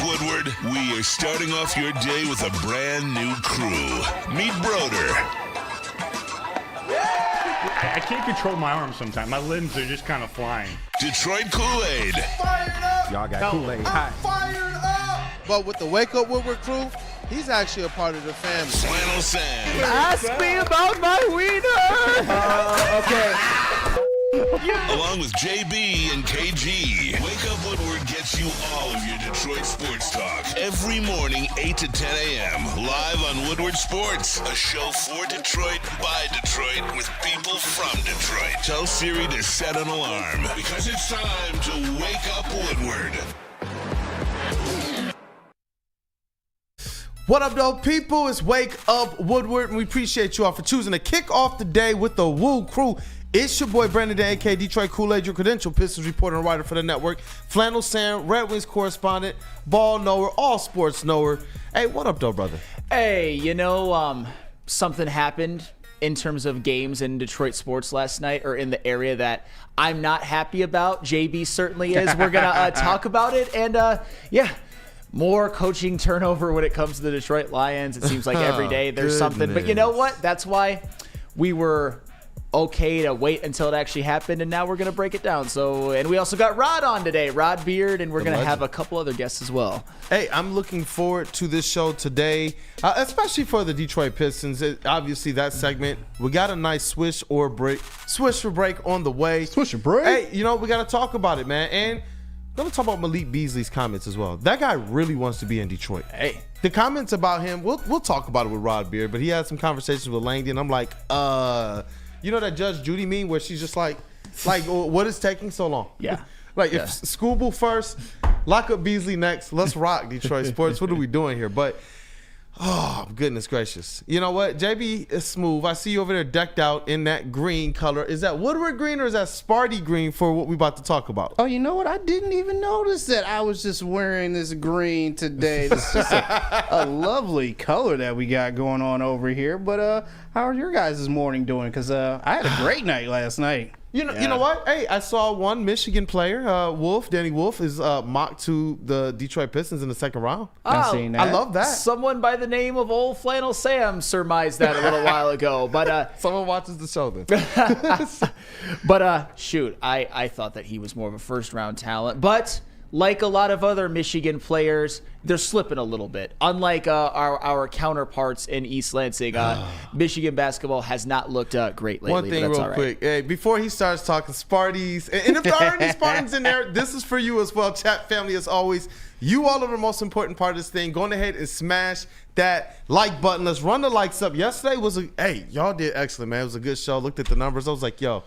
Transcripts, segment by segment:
Woodward, we are starting off your day with a brand new crew. Meet Broder. I can't control my arms sometimes. My limbs are just kind of flying. Detroit Kool-Aid. Fired up! Y'all got Kool-Aid I'm hot. fired up! But with the Wake Up Woodward crew, he's actually a part of the family. Flannel Sam. Ask me about my wiener. Okay. Along with JB and KG. Wake Up Woodward gets you all of your Detroit sports talk. Every morning, 8 to 10 a.m. Live on Woodward Sports. A show for Detroit, by Detroit, with people from Detroit. Tell Siri to set an alarm. Because it's time to Wake Up Woodward. What up, though, people? It's Wake Up Woodward, and we appreciate you all for choosing to kick off the day with the WUW Crew. It's your boy Brandon, a.k.a. Detroit Kool-Aid, your credentialed Pistons reporter and writer for the network, Flannel Sam, Red Wings correspondent, ball knower, all sports knower. Hey, what up, though, brother? Hey, something happened in terms of games in Detroit sports last night, or in the area that I'm not happy about. JB certainly is. We're going to talk about it, and more coaching turnover when it comes to the Detroit Lions. It seems like every day there's something. But you know what? That's why we were okay to wait until it actually happened, and now we're going to break it down. And we also got Rod on today, Rod Beard, and we're going to have a couple other guests as well. Hey, I'm looking forward to this show today, especially for the Detroit Pistons. Obviously, that segment, we got a nice swish for break on the way. Swish or break? Hey, we got to talk about it, man. And I'm going to talk about Malik Beasley's comments as well. That guy really wants to be in Detroit. Hey. The comments about him, we'll talk about it with Rod Beard, but he had some conversations with Langdon. I'm like, you know that Judge Judy meme where she's just like, what is taking so long? Yeah. If Scooble first, lock up Beasley next, let's rock Detroit sports. What are we doing here? But, oh, goodness gracious. You know what? JB is smooth. I see you over there decked out in that green color. Is that Woodward green or is that Sparty green for what we about to talk about? Oh, you know what? I didn't even notice that I was just wearing this green today. It's just a lovely color that we got going on over here. But how are your guys' morning doing? Because I had a great night last night. You know what? Hey, I saw one Michigan player, Danny Wolf, is mocked to the Detroit Pistons in the second round. I've seen that. I love that. Someone by the name of Old Flannel Sam surmised that a little while ago. But someone watches the show then. But shoot, I thought that he was more of a first-round talent. But like a lot of other Michigan players, they're slipping a little bit. Unlike our counterparts in East Lansing, Michigan basketball has not looked great lately. One thing but that's real all right. quick. Hey, before he starts talking Sparties, and if there are any Spartans in there, this is for you as well. Chat family, as always. You all are the most important part of this thing. Go ahead and smash that like button. Let's run the likes up. Yesterday was y'all did excellent, man. It was a good show. Looked at the numbers. I was like, yo,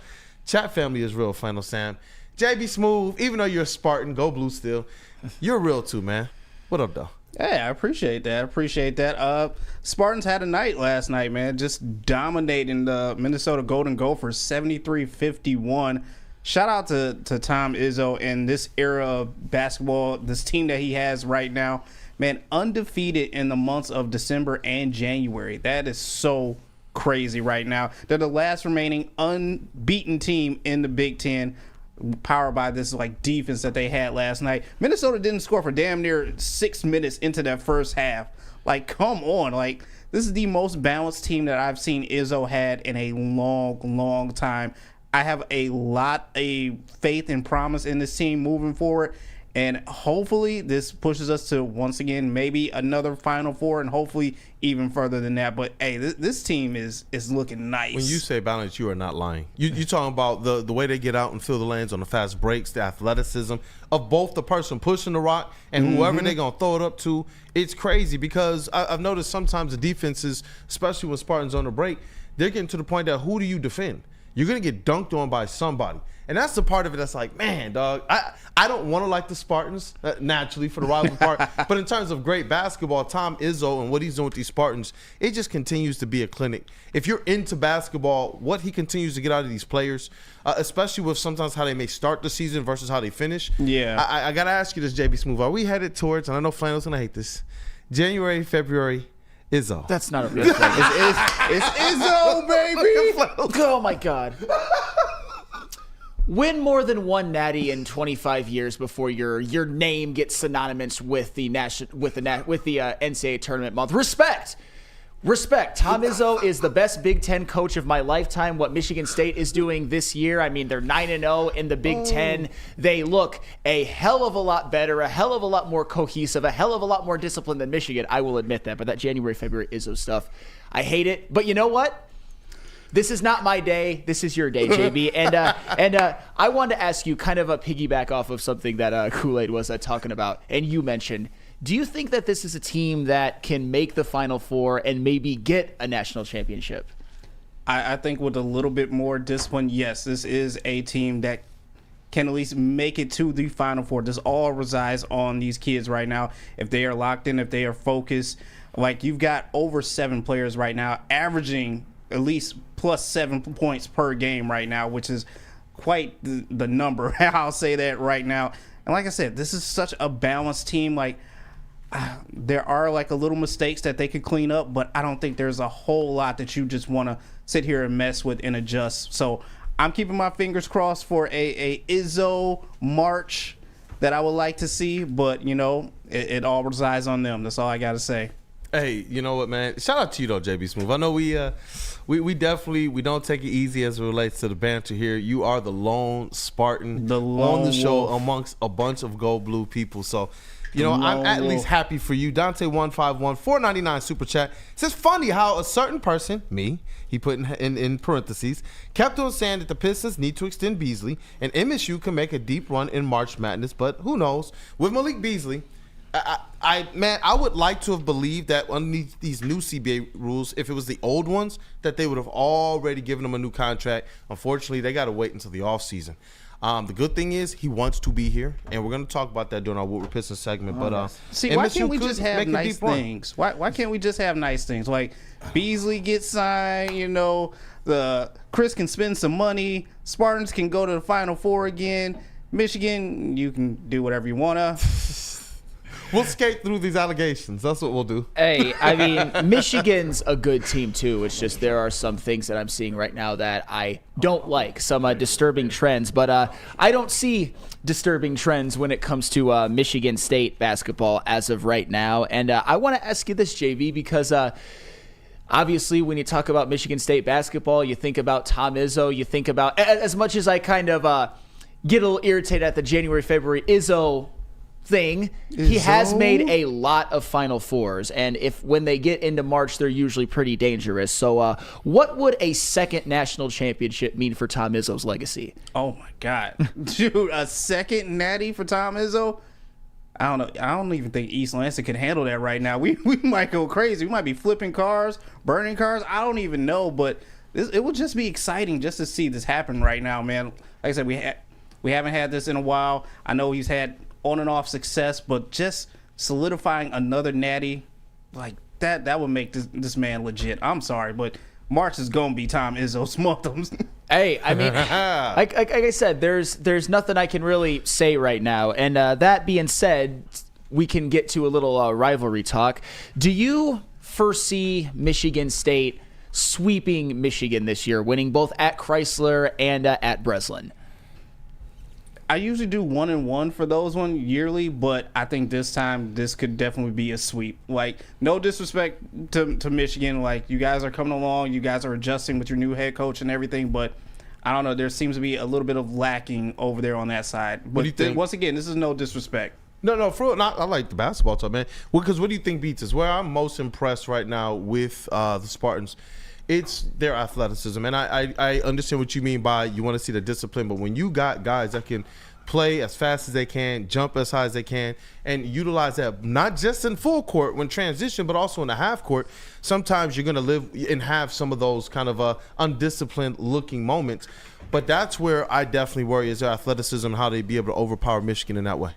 chat family is real, Flannel Sam. JB Smooth, even though you're a Spartan, go blue still. You're real too, man. What up, though? Hey, I appreciate that. Spartans had a night last night, man. Just dominating the Minnesota Golden Gophers 73-51. Shout out to Tom Izzo and this era of basketball, this team that he has right now. Man, undefeated in the months of December and January. That is so crazy right now. They're the last remaining unbeaten team in the Big Ten, powered by this defense that they had last night. Minnesota didn't score for damn near 6 minutes into that first half. Come on. This is the most balanced team that I've seen Izzo had in a long time. I have a lot of faith and promise in this team moving forward. And hopefully this pushes us to, once again, maybe another Final Four, and hopefully even further than that. But, hey, this team is looking nice. When you say balance, you are not lying. You're talking about the way they get out and fill the lanes on the fast breaks, the athleticism of both the person pushing the rock and whoever they're going to throw it up to. It's crazy because I've noticed sometimes the defenses, especially when Spartans on the break, they're getting to the point that who do you defend? You're going to get dunked on by somebody. And that's the part of it that's like, man, dog, I don't want to like the Spartans naturally for the rival part. But in terms of great basketball, Tom Izzo and what he's doing with these Spartans, it just continues to be a clinic. If you're into basketball, what he continues to get out of these players, especially with sometimes how they may start the season versus how they finish. Yeah. I got to ask you this, JB Smooth. Are we headed towards, and I know Flannel's going to hate this, January, February, Izzo? That's not a real thing. It's Izzo, baby. Oh, my God. Win more than one natty in 25 years before your name gets synonymous with the NCAA tournament month. Respect. Tom Izzo is the best Big Ten coach of my lifetime. What Michigan State is doing this year, I mean, they're 9-0 in the Big Ten. They look a hell of a lot better, a hell of a lot more cohesive, a hell of a lot more disciplined than Michigan. I will admit that. But that January, February Izzo stuff, I hate it. But you know what? This is not my day. This is your day, JB. And I wanted to ask you, kind of a piggyback off of something that Kool-Aid was talking about, and you mentioned. Do you think that this is a team that can make the Final Four and maybe get a national championship? I think with a little bit more discipline, yes, this is a team that can at least make it to the Final Four. This all resides on these kids right now. If they are locked in, if they are focused, like you've got over 7 players right now averaging at least plus 7 points per game right now, which is quite the number. I'll say that right now. And like I said, this is such a balanced team. Like, there are like a little mistakes that they could clean up, but I don't think there's a whole lot that you just want to sit here and mess with and adjust. So I'm keeping my fingers crossed for a Izzo March that I would like to see, but you know, it all resides on them. That's all I got to say. Hey, you know what, man? Shout out to you though, JB Smooth. I know we definitely don't take it easy as it relates to the banter here. You are the lone Spartan on the show amongst a bunch of gold blue people. So, you know, I'm at least happy for you. Dante151 $4.99 super chat. It's funny how a certain person, me, he put in parentheses, kept on saying that the Pistons need to extend Beasley and MSU can make a deep run in March Madness, but who knows? With Malik Beasley, I would like to have believed that under these new CBA rules, if it was the old ones, that they would have already given him a new contract. Unfortunately, they got to wait until the offseason. The good thing is he wants to be here, and we're going to talk about that during our Woodward Pistons segment. But see, why can't we just have nice things? Why can't we just have nice things? Like Beasley gets signed, you know, Chris can spend some money, Spartans can go to the Final Four again, Michigan, you can do whatever you want to. We'll skate through these allegations. That's what we'll do. Hey, I mean, Michigan's a good team, too. It's just there are some things that I'm seeing right now that I don't like, some disturbing trends. But I don't see disturbing trends when it comes to Michigan State basketball as of right now. And I want to ask you this, JV, because obviously when you talk about Michigan State basketball, you think about Tom Izzo. You think about, as much as I kind of get a little irritated at the January, February Izzo thing, he has made a lot of Final Fours, and when they get into March, they're usually pretty dangerous. So what would a second national championship mean for Tom Izzo's legacy? Oh my God, dude, a second natty for Tom Izzo? I don't know. I don't even think East Lansing can handle that right now. We might go crazy. We might be flipping cars, burning cars. I don't even know, but it will just be exciting just to see this happen right now, man. Like I said, we haven't had this in a while. I know he's had on and off success, but just solidifying another natty like that would make this man legit. I'm sorry, but March is gonna be Tom Izzo's month. Hey, I mean, like I said, there's nothing I can really say right now. And that being said, we can get to a little rivalry talk. Do you foresee Michigan State sweeping Michigan this year, winning both at Chrysler and at Breslin? I usually do 1-1 for those one yearly, but I think this time this could definitely be a sweep. Like, no disrespect to Michigan. Like, you guys are coming along. You guys are adjusting with your new head coach and everything, but I don't know. There seems to be a little bit of lacking over there on that side. But what do you think? Once again, this is no disrespect. No, for real, I like the basketball talk, man. Because what do you think beats us? Where I'm most impressed right now with the Spartans, it's their athleticism. And I understand what you mean by you want to see the discipline, but when you got guys that can play as fast as they can, jump as high as they can, and utilize that not just in full court when transition, but also in the half court, sometimes you're going to live and have some of those kind of undisciplined looking moments. But that's where I definitely worry is their athleticism and how they be able to overpower Michigan in that way.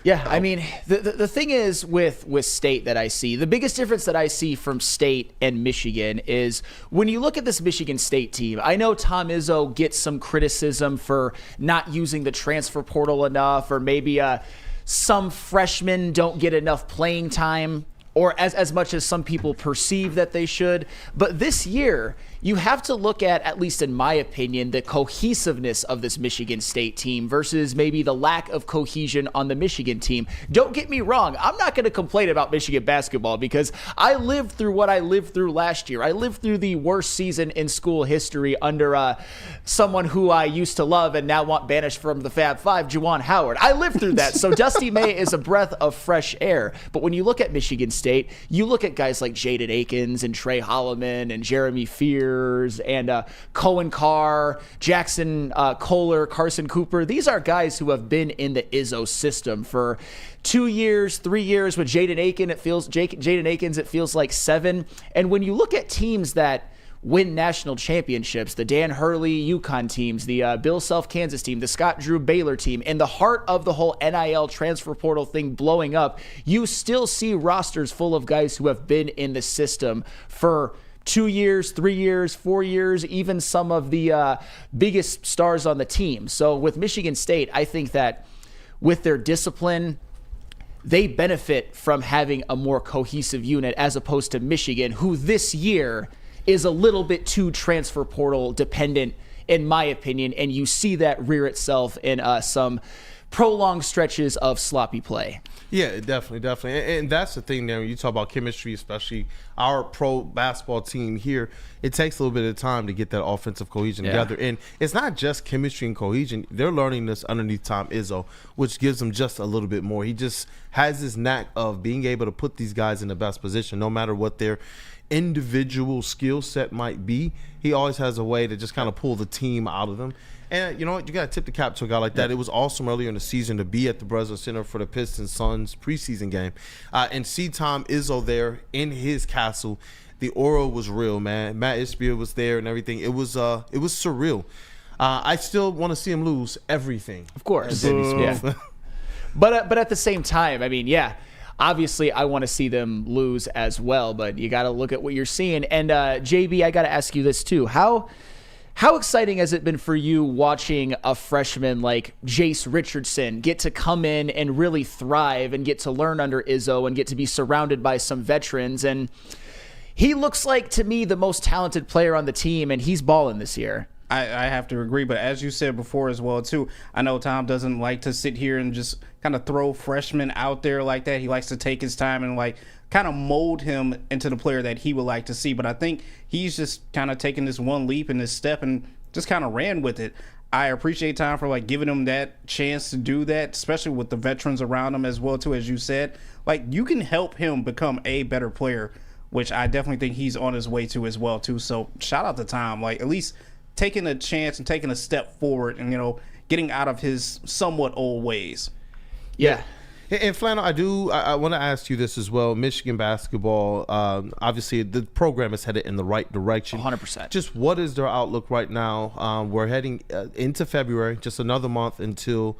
Yeah, I mean, the thing is with State that I see, the biggest difference that I see from State and Michigan is when you look at this Michigan State team, I know Tom Izzo gets some criticism for not using the transfer portal enough, or maybe some freshmen don't get enough playing time. or as much as some people perceive that they should. But this year, you have to look at least in my opinion, the cohesiveness of this Michigan State team versus maybe the lack of cohesion on the Michigan team. Don't get me wrong. I'm not going to complain about Michigan basketball because I lived through what I lived through last year. I lived through the worst season in school history under someone who I used to love and now want banished from the Fab Five, Juwan Howard. I lived through that. So Dusty May is a breath of fresh air. But when you look at Michigan State, you look at guys like Jaden Akins and Trey Holloman and Jeremy Fears and Cohen Carr, Jackson Kohler, Carson Cooper. These are guys who have been in the Izzo system for 2 years, 3 years. With Jaden Akins, it feels like 7. And when you look at teams that win national championships, the Dan Hurley UConn teams, the Bill Self Kansas team, the Scott Drew Baylor team, in the heart of the whole NIL transfer portal thing blowing up, you still see rosters full of guys who have been in the system for 2 years, 3 years, 4 years, even some of the biggest stars on the team. So with Michigan State, I think that with their discipline, they benefit from having a more cohesive unit as opposed to Michigan, who this year is a little bit too transfer portal dependent, in my opinion, and you see that rear itself in some prolonged stretches of sloppy play. Yeah, definitely. And that's the thing there. When you talk about chemistry, especially our pro basketball team here, it takes a little bit of time to get that offensive cohesion together. And it's not just chemistry and cohesion. They're learning this underneath Tom Izzo, which gives them just a little bit more. He just has this knack of being able to put these guys in the best position, no matter what their individual skill set might be. He always has a way to just kind of pull the team out of them. And you know what? You got to tip the cap to a guy like that. It was awesome earlier in the season to be at the Breslin Center for the Pistons Suns preseason game and see Tom Izzo there in his castle. The aura was real, man. Matt Ishbia was there and everything. It was surreal. I still want to see him lose everything. Of course. Yeah. But at the same time, I mean, yeah. Obviously, I want to see them lose as well, but you got to look at what you're seeing. And JB, I got to ask you this too: How exciting has it been for you watching a freshman like Jace Richardson get to come in and really thrive and get to learn under Izzo and get to be surrounded by some veterans? And he looks like, to me, the most talented player on the team, and he's balling this year. I have to agree, but as you said before as well too, I know Tom doesn't like to sit here and just kind of throw freshmen out there like that. He likes to take his time and like kind of mold him into the player that he would like to see. But I think he's just kind of taking this one leap and this step and just kind of ran with it. I appreciate Tom for like giving him that chance to do that, especially with the veterans around him as well too. As you said, like you can help him become a better player, which I definitely think he's on his way to as well too. So shout out to Tom, like at least taking a chance and taking a step forward and, you know, getting out of his somewhat old ways. Yeah. And Flannel, I want to ask you this as well. Michigan basketball, obviously the program is headed in the right direction. 100%. Just what is their outlook right now? We're heading into February, just another month until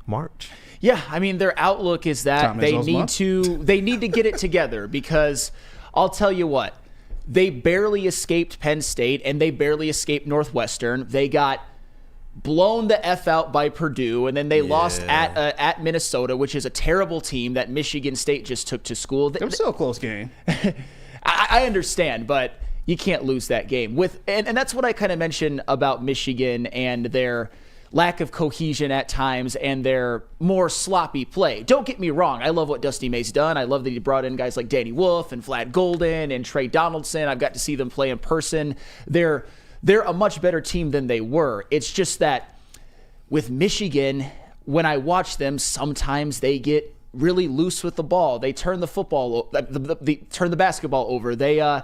March. Yeah, I mean, their outlook is that they need to get it together because I'll tell you what, they barely escaped Penn State and they barely escaped Northwestern. They got blown the F out by Purdue, and then they lost at Minnesota, which is a terrible team that Michigan State just took to school. It was still a close game. I understand, but you can't lose that game. And that's what I kind of mentioned about Michigan and their lack of cohesion at times and their more sloppy play. Don't get me wrong. I love what Dusty May's done. I love that he brought in guys like Danny Wolf and Vlad Golden and Trey Donaldson. I've got to see them play in person. They're a much better team than they were. It's just that with Michigan, when I watch them, sometimes they get really loose with the ball. They turn the basketball over. They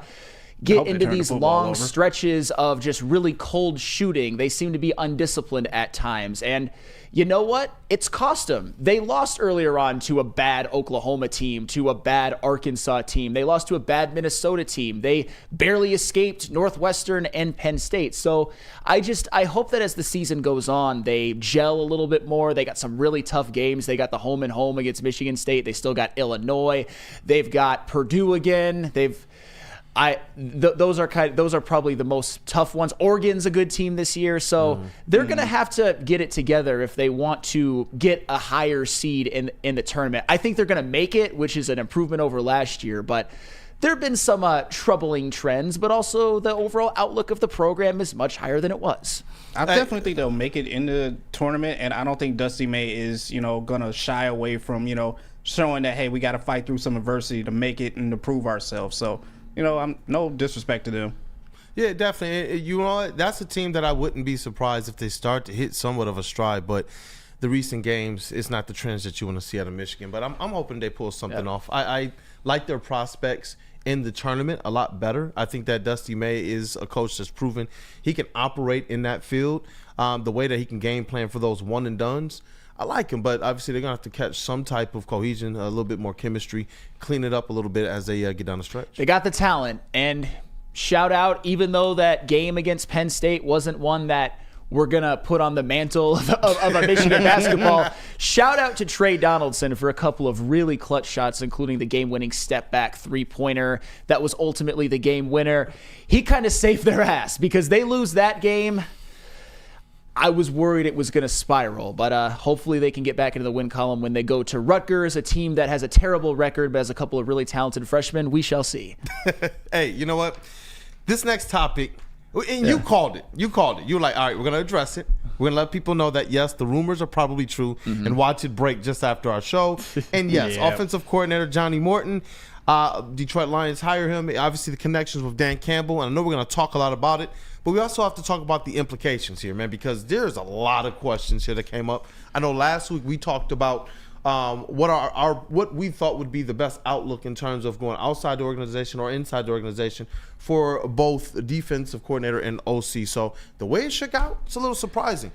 get into these long stretches of just really cold shooting. They seem to be undisciplined at times. And you know what? It's cost them. They lost earlier on to a bad Oklahoma team, to a bad Arkansas team. They lost to a bad Minnesota team. They barely escaped Northwestern and Penn State. So I hope that as the season goes on, they gel a little bit more. They got some really tough games. They got the home and home against Michigan State. They still got Illinois. They've got Purdue again. those are probably the most tough ones. Oregon's a good team this year, so they're going to have to get it together if they want to get a higher seed in the tournament. I think they're going to make it, which is an improvement over last year, but there have been some troubling trends, but also the overall outlook of the program is much higher than it was. I definitely think they'll make it in the tournament, and I don't think Dusty May is, going to shy away from, showing that, hey, we got to fight through some adversity to make it and to prove ourselves. So, I'm no disrespect to them. Yeah, definitely. You know what? That's a team that I wouldn't be surprised if they start to hit somewhat of a stride, but the recent games, it's not the trends that you want to see out of Michigan. But I'm hoping they pull something off. I like their prospects in the tournament a lot better. I think that Dusty May is a coach that's proven he can operate in that field. The way that he can game plan for those one and dones, I like him, but obviously they're going to have to catch some type of cohesion, a little bit more chemistry, clean it up a little bit as they get down the stretch. They got the talent, and shout out, even though that game against Penn State wasn't one that we're going to put on the mantle of a Michigan basketball. Shout out to Trey Donaldson for a couple of really clutch shots, including the game-winning step-back three-pointer that was ultimately the game winner. He kind of saved their ass because they lose that game. I was worried it was going to spiral, but hopefully they can get back into the win column when they go to Rutgers, a team that has a terrible record but has a couple of really talented freshmen. We shall see. Hey, you know what? This next topic, and you called it. You were like, all right, we're going to address it. We're going to let people know that, yes, the rumors are probably true, and watch it break just after our show. And, yes, offensive coordinator Johnny Morton, Detroit Lions hire him. Obviously, the connections with Dan Campbell, and I know we're going to talk a lot about it, but we also have to talk about the implications here, man, because there's a lot of questions here that came up. I know last week we talked about what we thought would be the best outlook in terms of going outside the organization or inside the organization for both defensive coordinator and OC. So the way it shook out, it's a little surprising.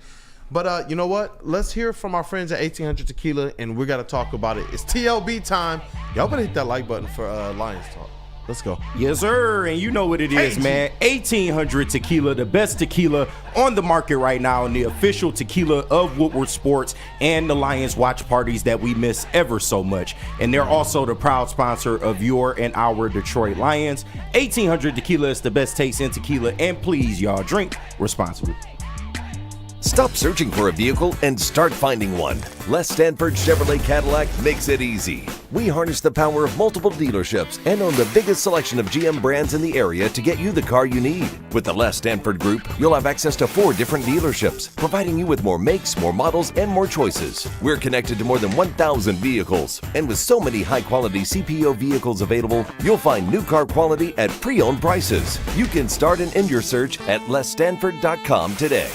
But you know what? Let's hear from our friends at 1800 Tequila, and we got to talk about it. It's TLB time. Y'all better hit that like button for Lions Talk. Let's go. Yes, sir. And you know what it is, man. 1800 Tequila, the best tequila on the market right now, and the official tequila of Woodward Sports and the Lions watch parties that we miss ever so much. And they're also the proud sponsor of your and our Detroit Lions. 1800 Tequila is the best taste in tequila. And please, y'all, drink responsibly. Stop searching for a vehicle and start finding one. Les Stanford Chevrolet Cadillac makes it easy. We harness the power of multiple dealerships and own the biggest selection of GM brands in the area to get you the car you need. With the Les Stanford Group, you'll have access to 4 different dealerships, providing you with more makes, more models, and more choices. We're connected to more than 1,000 vehicles, and with so many high-quality CPO vehicles available, you'll find new car quality at pre-owned prices. You can start and end your search at lesstanford.com today.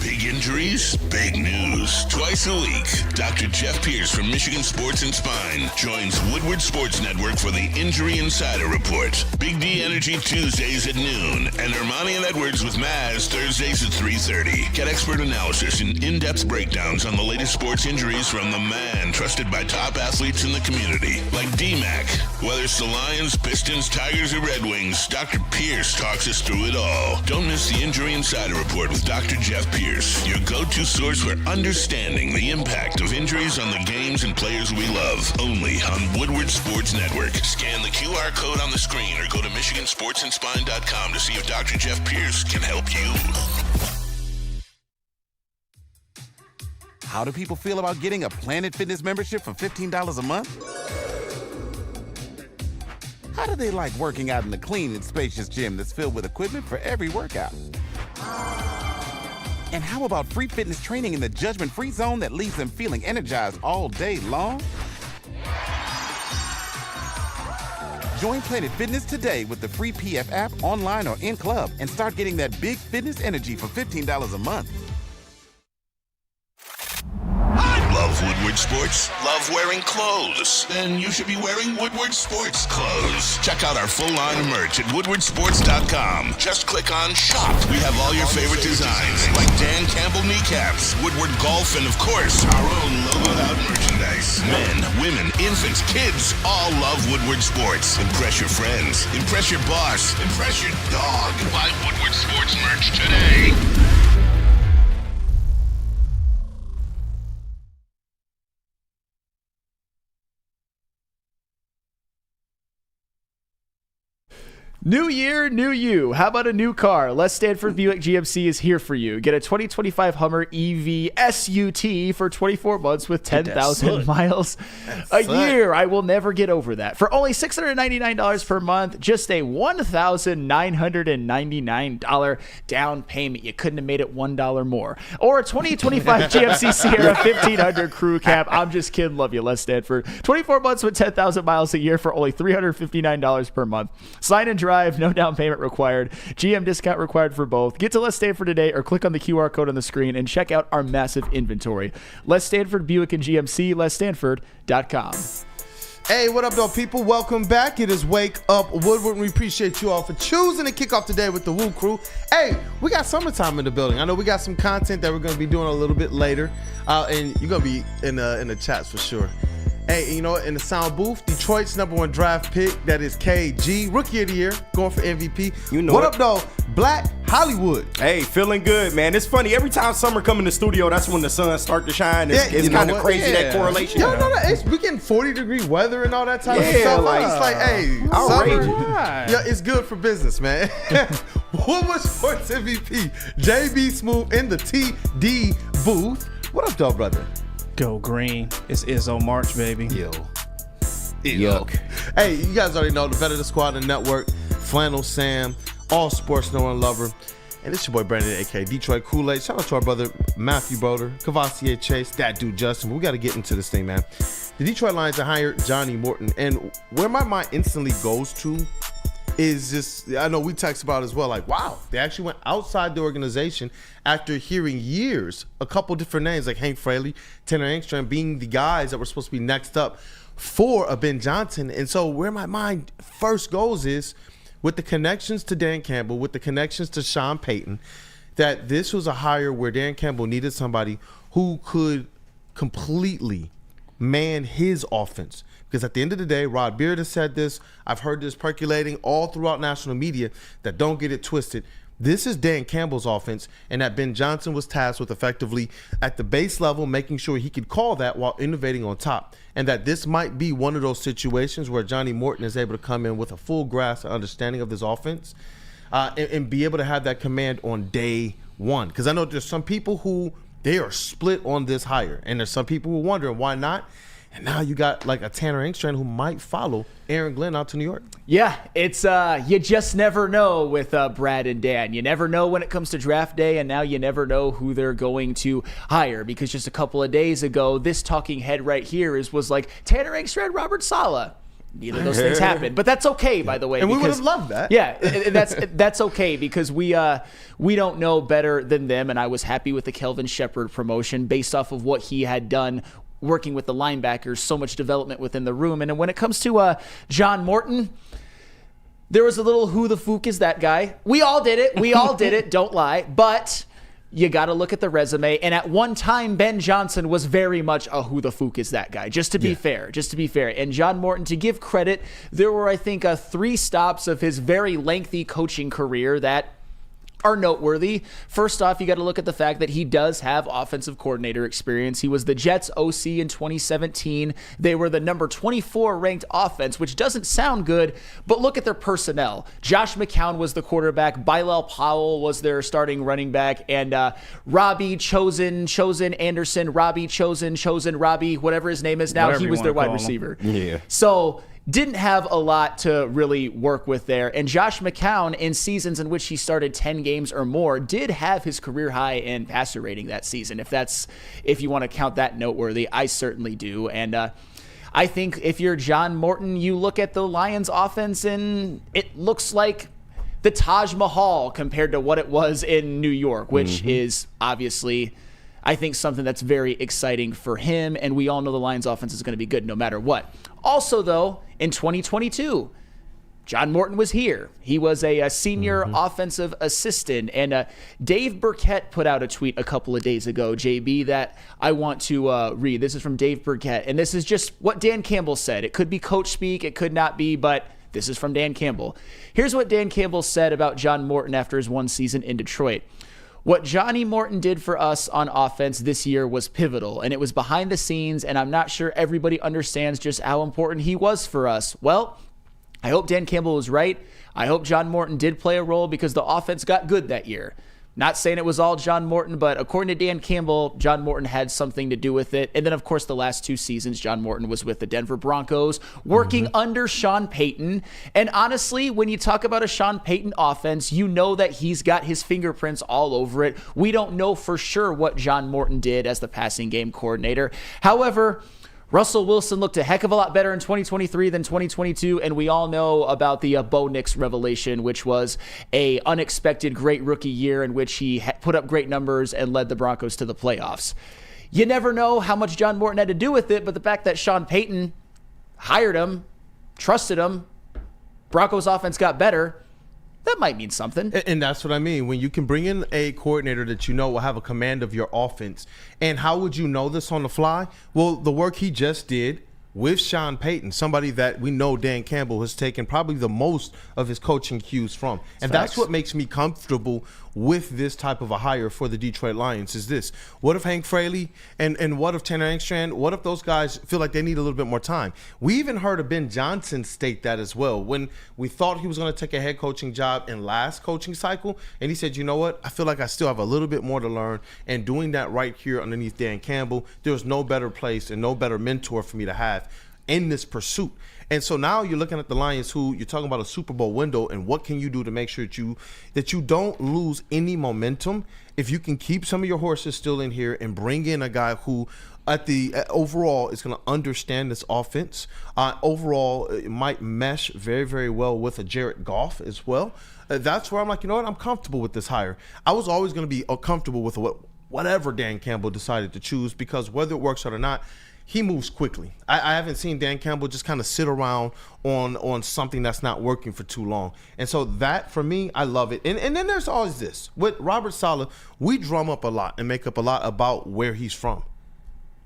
Big injuries, big news. Twice a week, Dr. Jeff Pierce from Michigan Sports and Spine joins Woodward Sports Network for the Injury Insider Report. Big D Energy Tuesdays at noon, and Ermanni and Edwards with Maz Thursdays at 3:30. Get expert analysis and in-depth breakdowns on the latest sports injuries from the man trusted by top athletes in the community, like D-Mac. Whether it's the Lions, Pistons, Tigers, or Red Wings, Dr. Pierce talks us through it all. Don't miss the Injury Insider Report with Dr. Jeff Pierce, your go-to source for understanding the impact of injuries on the games and players we love. Only on Woodward Sports Network. Scan the QR code on the screen or go to MichiganSportsandSpine.com to see if Dr. Jeff Pierce can help you. How do people feel about getting a Planet Fitness membership for $15 a month? How do they like working out in a clean and spacious gym that's filled with equipment for every workout? And how about free fitness training in the judgment-free zone that leaves them feeling energized all day long? Join Planet Fitness today with the free PF app, online or in club, and start getting that big fitness energy for $15 a month. Love Woodward Sports? Love wearing clothes? Then you should be wearing Woodward Sports clothes. Check out our full line of merch at woodwardsports.com. Just click on Shop. We have all your favorite designs, like Dan Campbell kneecaps, Woodward Golf, and of course, our own logoed out merchandise. Men, women, infants, kids all love Woodward Sports. Impress your friends. Impress your boss. Impress your dog. Buy Woodward Sports merch today. New year, new you. How about a new car? Les Stanford Buick GMC is here for you. Get a 2025 Hummer EV SUT for 24 months with 10,000 miles a year. I will never get over that. For only $699 per month, just a $1,999 down payment. You couldn't have made it $1 more. Or a 2025 GMC Sierra 1500 Crew Cab. I'm just kidding. Love you, Les Stanford. 24 months with 10,000 miles a year for only $359 per month. Sign and drive. No down payment required. GM discount required for both. Get to Les Stanford today or click on the QR code on the screen and check out our massive inventory. Les Stanford Buick and GMC, lesstanford.com. Hey, what up, though, people? Welcome back. It is Wake Up Woodward, and we appreciate you all for choosing to kick off today with the WUW Crew. Hey, we got summertime in the building. I know we got some content that we're going to be doing a little bit later, and you're going to be in the chats for sure. Hey, you know, in the sound booth, Detroit's #1 draft pick, that is KG, Rookie of the Year, going for MVP. You know what it. up, though? Black Hollywood. Hey, feeling good, man. It's funny. Every time summer come in the studio, that's when the sun start to shine. It's kind of crazy, that correlation. Yo, no, we getting 40-degree weather and all that type of Yeah, stuff. like, It's like, hey, outrageous. summer, yeah, it's good for business, man. Woodward Sports MVP, JB Smooth in the TD booth. What up, though, brother? Go green. It's Izzo March, baby. Yuck. Hey, you guys already know the Better the Squad and Network, Flannel Sam, all sports knower and lover. And it's your boy Brandon, aka Detroit Kool-Aid. Shout out to our brother Matthew Broder, Cavassier Chase, that dude Justin. But we got to get into this thing, man. The Detroit Lions have hired Johnny Morton, and where my mind instantly goes to is just, I know we text about it as well, like, wow, they actually went outside the organization after hearing years, a couple different names like Hank Fraley, Tanner Engstrand being the guys that were supposed to be next up for a Ben Johnson. And so where my mind first goes is with the connections to Dan Campbell, with the connections to Sean Payton, that this was a hire where Dan Campbell needed somebody who could completely man his offense. Because at the end of the day, Rod Beard has said this. I've heard this percolating all throughout national media, that don't get it twisted. This is Dan Campbell's offense, and that Ben Johnson was tasked with effectively at the base level making sure he could call that while innovating on top. And that this might be one of those situations where Johnny Morton is able to come in with a full grasp and understanding of this offense and be able to have that command on day one. Because I know there's some people who they are split on this hire, and there's some people who are wondering why not. And now you got like a Tanner Engstrand who might follow Aaron Glenn out to New York. Yeah, it's you just never know with Brad and Dan. You never know when it comes to draft day, and now you never know who they're going to hire, because just a couple of days ago, this talking head right here was like Tanner Engstrand, Robert Saleh. Neither of those things happened, but that's okay, by the way. And we would because- have loved that. Yeah, that's okay, because we don't know better than them, and I was happy with the Kelvin Shepard promotion based off of what he had done working with the linebackers, so much development within the room. And when it comes to John Morton, there was a little who the fook is that guy. We all did it, don't lie. But you got to look at the resume. And at one time, Ben Johnson was very much a who the fook is that guy, just to be fair. And John Morton, to give credit, there were, I think, 3 stops of his very lengthy coaching career that are noteworthy. First off, you got to look at the fact that he does have offensive coordinator experience. He was the Jets OC in 2017. They were the number 24 ranked offense, which doesn't sound good, but look at their personnel. Josh McCown was the quarterback. Bilal Powell was their starting running back, and Robbie Chosen Anderson, Robbie Chosen Robbie, whatever his name is now, Whatever he you was their wanna wide call him. receiver. Yeah. So didn't have a lot to really work with there. And Josh McCown, in seasons in which he started 10 games or more, did have his career high in passer rating that season. If you want to count that noteworthy, I certainly do. And I think if you're John Morton, you look at the Lions offense and it looks like the Taj Mahal compared to what it was in New York, which is obviously, I think, something that's very exciting for him. And we all know the Lions offense is going to be good no matter what. Also, though, in 2022, John Morton was here. He was a senior offensive assistant. And Dave Burkett put out a tweet a couple of days ago, JB, that I want to read. This is from Dave Burkett. And this is just what Dan Campbell said. It could be coach speak. It could not be. But this is from Dan Campbell. Here's what Dan Campbell said about John Morton after his one season in Detroit. What Johnny Morton did for us on offense this year was pivotal, and it was behind the scenes, and I'm not sure everybody understands just how important he was for us. Well, I hope Dan Campbell was right. I hope John Morton did play a role because the offense got good that year. Not saying it was all John Morton, but according to Dan Campbell, John Morton had something to do with it. And then, of course, the last 2 seasons, John Morton was with the Denver Broncos, working under Sean Payton. And honestly, when you talk about a Sean Payton offense, you know that he's got his fingerprints all over it. We don't know for sure what John Morton did as the passing game coordinator. However, Russell Wilson looked a heck of a lot better in 2023 than 2022, and we all know about the Bo Nix revelation, which was a unexpected great rookie year in which he put up great numbers and led the Broncos to the playoffs. You never know how much John Morton had to do with it, but the fact that Sean Payton hired him, trusted him, Broncos offense got better, that might mean something. And that's what I mean. When you can bring in a coordinator that you know will have a command of your offense. And how would you know this on the fly? Well, the work he just did with Sean Payton, somebody that we know Dan Campbell has taken probably the most of his coaching cues from. And that's what makes me comfortable with this type of a hire for the Detroit Lions is this. What if Hank Fraley and what if Tanner Engstrand, what if those guys feel like they need a little bit more time? We even heard of Ben Johnson state that as well when we thought he was going to take a head coaching job in last coaching cycle. And he said, you know what? I feel like I still have a little bit more to learn. And doing that right here underneath Dan Campbell, there's no better place and no better mentor for me to have in this pursuit. And so now you're looking at the Lions, who you're talking about a Super Bowl window, and what can you do to make sure that you don't lose any momentum if you can keep some of your horses still in here and bring in a guy who overall is going to understand this offense. Overall, it might mesh very, very well with a Jared Goff as well. That's where I'm like, you know what? I'm comfortable with this hire. I was always going to be comfortable with whatever Dan Campbell decided to choose, because whether it works out or not, he moves quickly. I haven't seen Dan Campbell just kind of sit around on something that's not working for too long. And so that, for me, I love it. And then there's always this. With Robert Saleh, we drum up a lot and make up a lot about where he's from.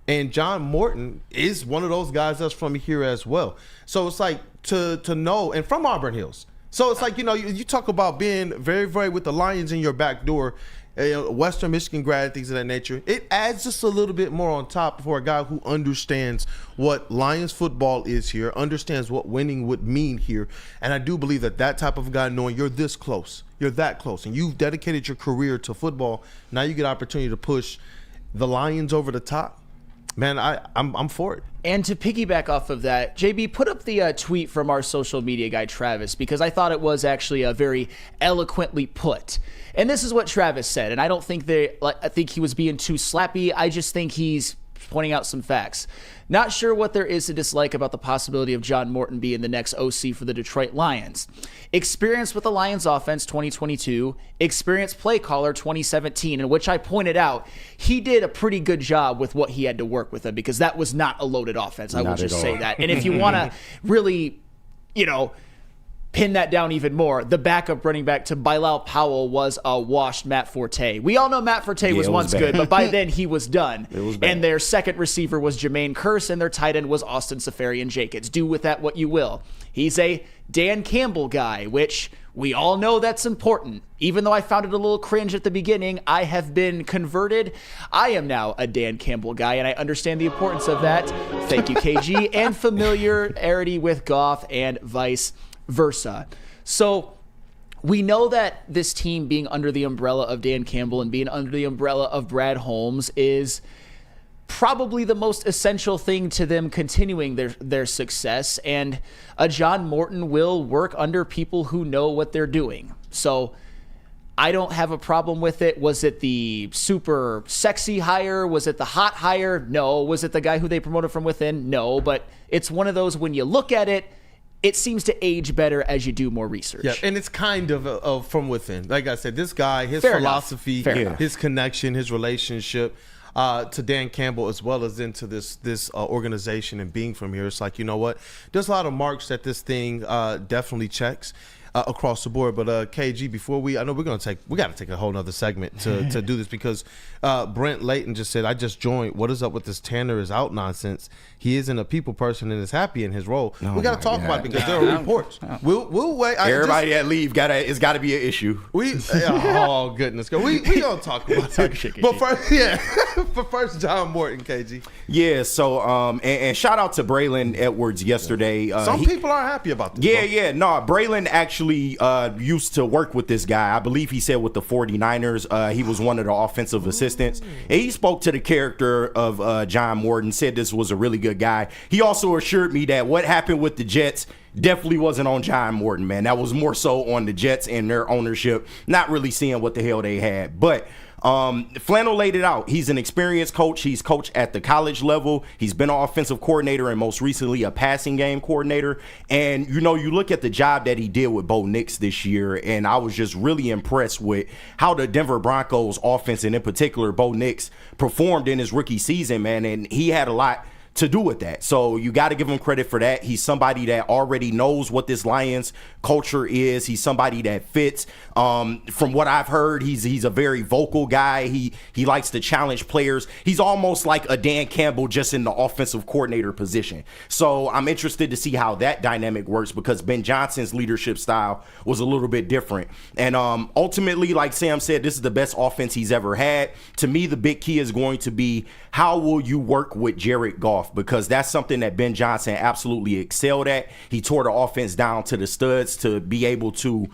And John Morton is one of those guys that's from here as well. So it's like to know, and from Auburn Hills. So it's like, you talk about being very, very with the Lions in your back door, Western Michigan grad, things of that nature. It adds just a little bit more on top for a guy who understands what Lions football is here, understands what winning would mean here. And I do believe that type of guy, knowing you're this close, you're that close, and you've dedicated your career to football, now you get opportunity to push the Lions over the top. Man, I'm for it. And to piggyback off of that, JB, put up the tweet from our social media guy, Travis, because I thought it was actually very eloquently put. And this is what Travis said, and I don't think I think he was being too slappy. I just think he's pointing out some facts. Not sure what there is to dislike about the possibility of John Morton being the next OC for the Detroit Lions. Experience with the Lions offense 2022, experience play caller 2017, in which I pointed out he did a pretty good job with what he had to work with him, because that was not a loaded offense. I will just say that. And if you want to really, pin that down even more, the backup running back to Bilal Powell was a washed Matt Forte. We all know Matt Forte was once good, but by then he was done. It was bad. And their second receiver was Jermaine Kearse, and their tight end was Austin Safarian-Jacobs. Do with that what you will. He's a Dan Campbell guy, which we all know that's important. Even though I found it a little cringe at the beginning, I have been converted. I am now a Dan Campbell guy, and I understand the importance of that. Thank you, KG. And familiarity with Goff and vice versa. So we know that this team being under the umbrella of Dan Campbell and being under the umbrella of Brad Holmes is probably the most essential thing to them continuing their success. And a John Morton will work under people who know what they're doing. So I don't have a problem with it. Was it the super sexy hire? Was it the hot hire? No. Was it the guy who they promoted from within? No. But it's one of those, when you look at it, it seems to age better as you do more research. Yeah, and it's kind of from within. Like I said, this guy, his Fair philosophy, enough. his connection, his relationship to Dan Campbell, as well as into this organization and being from here. It's like, you know what? There's a lot of marks that this thing definitely checks. across the board. But KG, before I know we got to take a whole nother segment to do this, because Brent Layton just said, I just joined. What is up with this Tanner is out nonsense? He isn't a people person and is happy in his role. We got to talk about it because there are reports. We'll wait. Everybody that leave it's got to be an issue. Oh goodness, we gonna talk about it. But first, John Morton, KG. Yeah. So and shout out to Braylon Edwards yesterday. Some people aren't happy about this. Braylon actually used to work with this guy. I believe he said with the 49ers. He was one of the offensive assistants. And he spoke to the character of John Morton, said this was a really good guy. He also assured me that what happened with the Jets definitely wasn't on John Morton, man. That was more so on the Jets and their ownership, not really seeing what the hell they had. But Flannel laid it out. He's an experienced coach. He's coached at the college level. He's been an offensive coordinator and most recently a passing game coordinator. And, you look at the job that he did with Bo Nix this year, and I was just really impressed with how the Denver Broncos offense, and in particular Bo Nix, performed in his rookie season, man. And he had a lot to do with that. So you got to give him credit for that. He's somebody that already knows what this Lions culture is. He's somebody that fits. From what I've heard, he's a very vocal guy. He likes to challenge players. He's almost like a Dan Campbell, just in the offensive coordinator position. So I'm interested to see how that dynamic works, because Ben Johnson's leadership style was a little bit different. And ultimately, like Sam said, this is the best offense he's ever had. To me, the big key is going to be, how will you work with Jared Goff? Because that's something that Ben Johnson absolutely excelled at. He tore the offense down to the studs to be able to,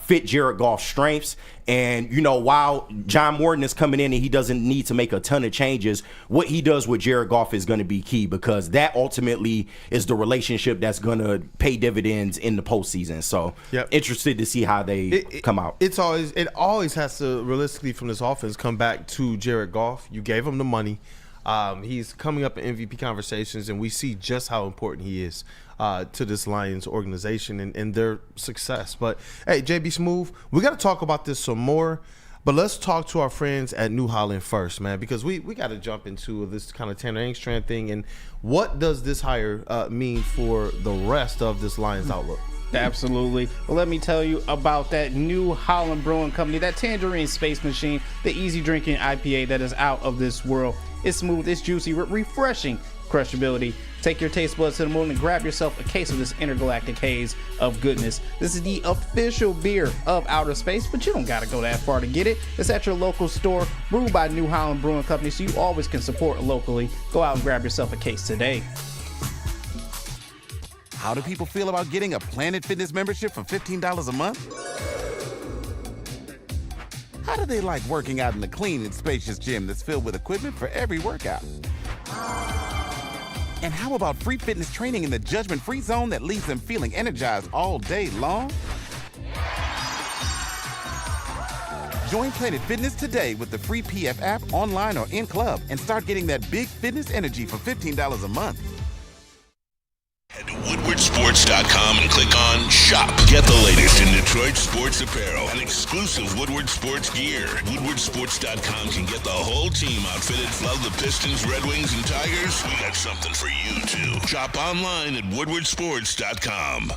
fit Jared Goff's strengths. And, while John Morton is coming in and he doesn't need to make a ton of changes, what he does with Jared Goff is going to be key, because that ultimately is the relationship that's going to pay dividends in the postseason. So interested to see how they come out. It always has to, realistically, from this offense, come back to Jared Goff. You gave him the money. He's coming up in MVP conversations, and we see just how important he is to this Lions organization and their success. But, hey, JB Smooth, we got to talk about this some more, but let's talk to our friends at New Holland first, man, because we got to jump into this kind of Tanner Engstrand thing, and what does this hire mean for the rest of this Lions outlook? Absolutely. Well, let me tell you about that New Holland Brewing Company, that Tangerine Space Machine, the easy drinking IPA that is out of this world. It's smooth, it's juicy, refreshing crushability. Take your taste buds to the moon and grab yourself a case of this intergalactic haze of goodness. This is the official beer of outer space, but you don't gotta go that far to get it. It's at your local store, brewed by New Holland Brewing Company, so you always can support locally. Go out and grab yourself a case today. How do people feel about getting a Planet Fitness membership for $15 a month? How do they like working out in a clean and spacious gym that's filled with equipment for every workout? And how about free fitness training in the judgment-free zone that leaves them feeling energized all day long? Join Planet Fitness today with the free PF app, online or in club, and start getting that big fitness energy for $15 a month. Head to WoodwardSports.com and click on Shop. Get the latest in Detroit sports apparel and exclusive Woodward Sports gear. WoodwardSports.com can get the whole team outfitted. Love the Pistons, Red Wings, and Tigers? We got something for you, too. Shop online at WoodwardSports.com.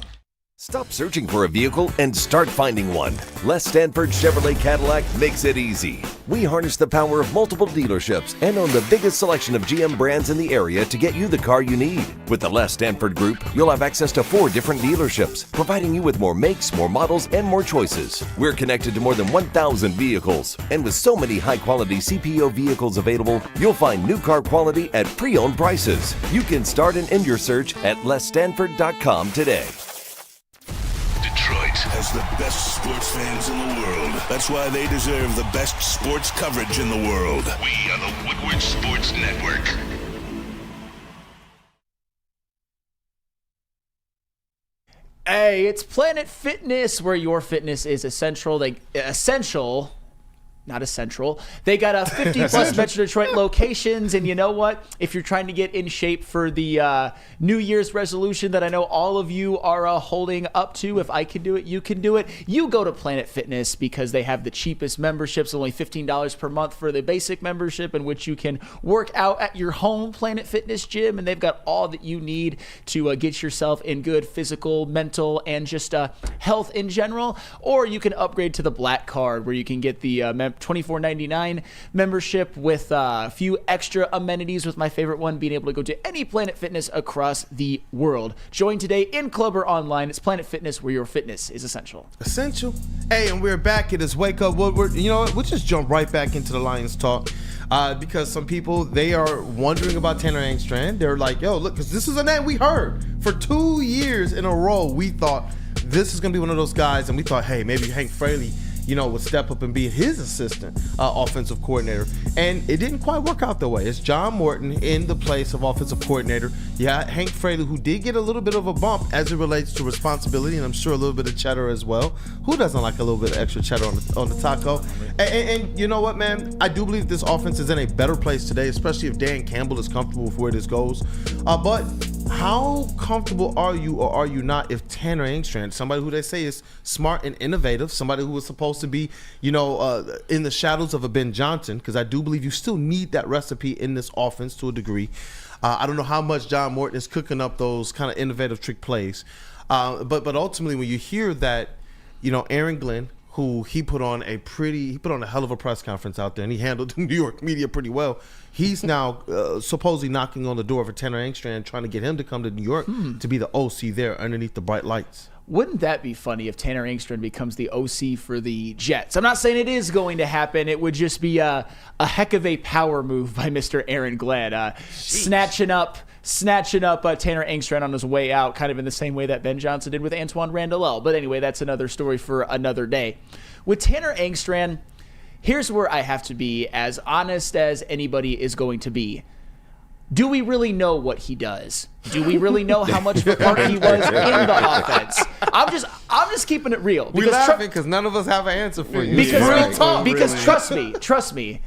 Stop searching for a vehicle and start finding one. Les Stanford Chevrolet Cadillac makes it easy. We harness the power of multiple dealerships and own the biggest selection of GM brands in the area to get you the car you need. With the Les Stanford Group, you'll have access to 4 different dealerships, providing you with more makes, more models, and more choices. We're connected to more than 1,000 vehicles. And with so many high-quality CPO vehicles available, you'll find new car quality at pre-owned prices. You can start and end your search at lesstanford.com today. Detroit has the best sports fans in the world. That's why they deserve the best sports coverage in the world. We are the Woodward Sports Network. Hey, it's Planet Fitness, where your fitness is essential. not essential. They got a 50-plus Metro Detroit locations, and you know what? If you're trying to get in shape for the New Year's resolution that I know all of you are holding up to, if I can do it, you can do it. You go to Planet Fitness because they have the cheapest memberships, only $15 per month for the basic membership, in which you can work out at your home Planet Fitness gym, and they've got all that you need to get yourself in good physical, mental, and just health in general. Or you can upgrade to the Black Card, where you can get the $24.99 membership with a few extra amenities, with my favorite one being able to go to any Planet Fitness across the world. Join today in club or online. It's Planet Fitness, where your fitness is essential. Essential. Hey, and we're back. It is Wake Up Woodward. You know what? We'll just jump right back into the Lions talk, because some people, they are wondering about Tanner Engstrand. They're like, yo, look, because this is a name we heard for 2 years in a row. We thought this is going to be one of those guys, and we thought, hey, maybe Hank Fraley, would step up and be his assistant offensive coordinator. And it didn't quite work out that way. It's John Morton in the place of offensive coordinator. Yeah, Hank Fraley, who did get a little bit of a bump as it relates to responsibility, and I'm sure a little bit of cheddar as well. Who doesn't like a little bit of extra cheddar on the taco? And you know what, man? I do believe this offense is in a better place today, especially if Dan Campbell is comfortable with where this goes. But how comfortable are you, or are you not, if Tanner Engstrand, somebody who they say is smart and innovative, somebody who was supposed to be, in the shadows of a Ben Johnson, because I do believe you still need that recipe in this offense to a degree. I don't know how much John Morton is cooking up those kind of innovative trick plays. But ultimately, when you hear that, Aaron Glenn, who he put on a hell of a press conference out there, and he handled the New York media pretty well. He's now supposedly knocking on the door for Tanner Engstrand, trying to get him to come to New York to be the OC there underneath the bright lights. Wouldn't that be funny if Tanner Engstrand becomes the OC for the Jets? I'm not saying it is going to happen. It would just be a heck of a power move by Mr. Aaron Glenn, snatching up Tanner Engstrand on his way out, kind of in the same way that Ben Johnson did with Antoine Randall. But anyway, that's another story for another day. With Tanner Engstrand, here's where I have to be as honest as anybody is going to be. Do we really know what he does? Do we really know how much of a part he was in the offense? I'm just keeping it real. We're laughing because none of us have an answer for you. Because trust me,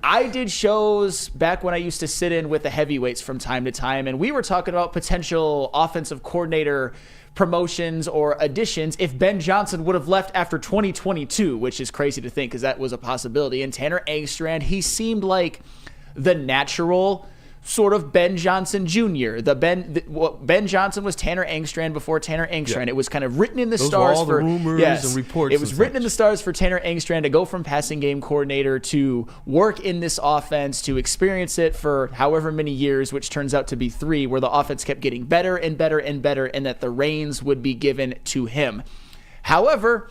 I did shows back when I used to sit in with the heavyweights from time to time, and we were talking about potential offensive coordinator promotions or additions if Ben Johnson would have left after 2022, which is crazy to think because that was a possibility. And Tanner Engstrand, he seemed like the natural sort of Ben Johnson Jr. Ben Johnson was Tanner Engstrand before Tanner Engstrand. Yeah. It was kind of written in the stars were all for the rumors and reports. It was written in the stars for Tanner Engstrand to go from passing game coordinator to work in this offense, to experience it for however many years, which turns out to be 3, where the offense kept getting better and better and better, and that the reins would be given to him. However,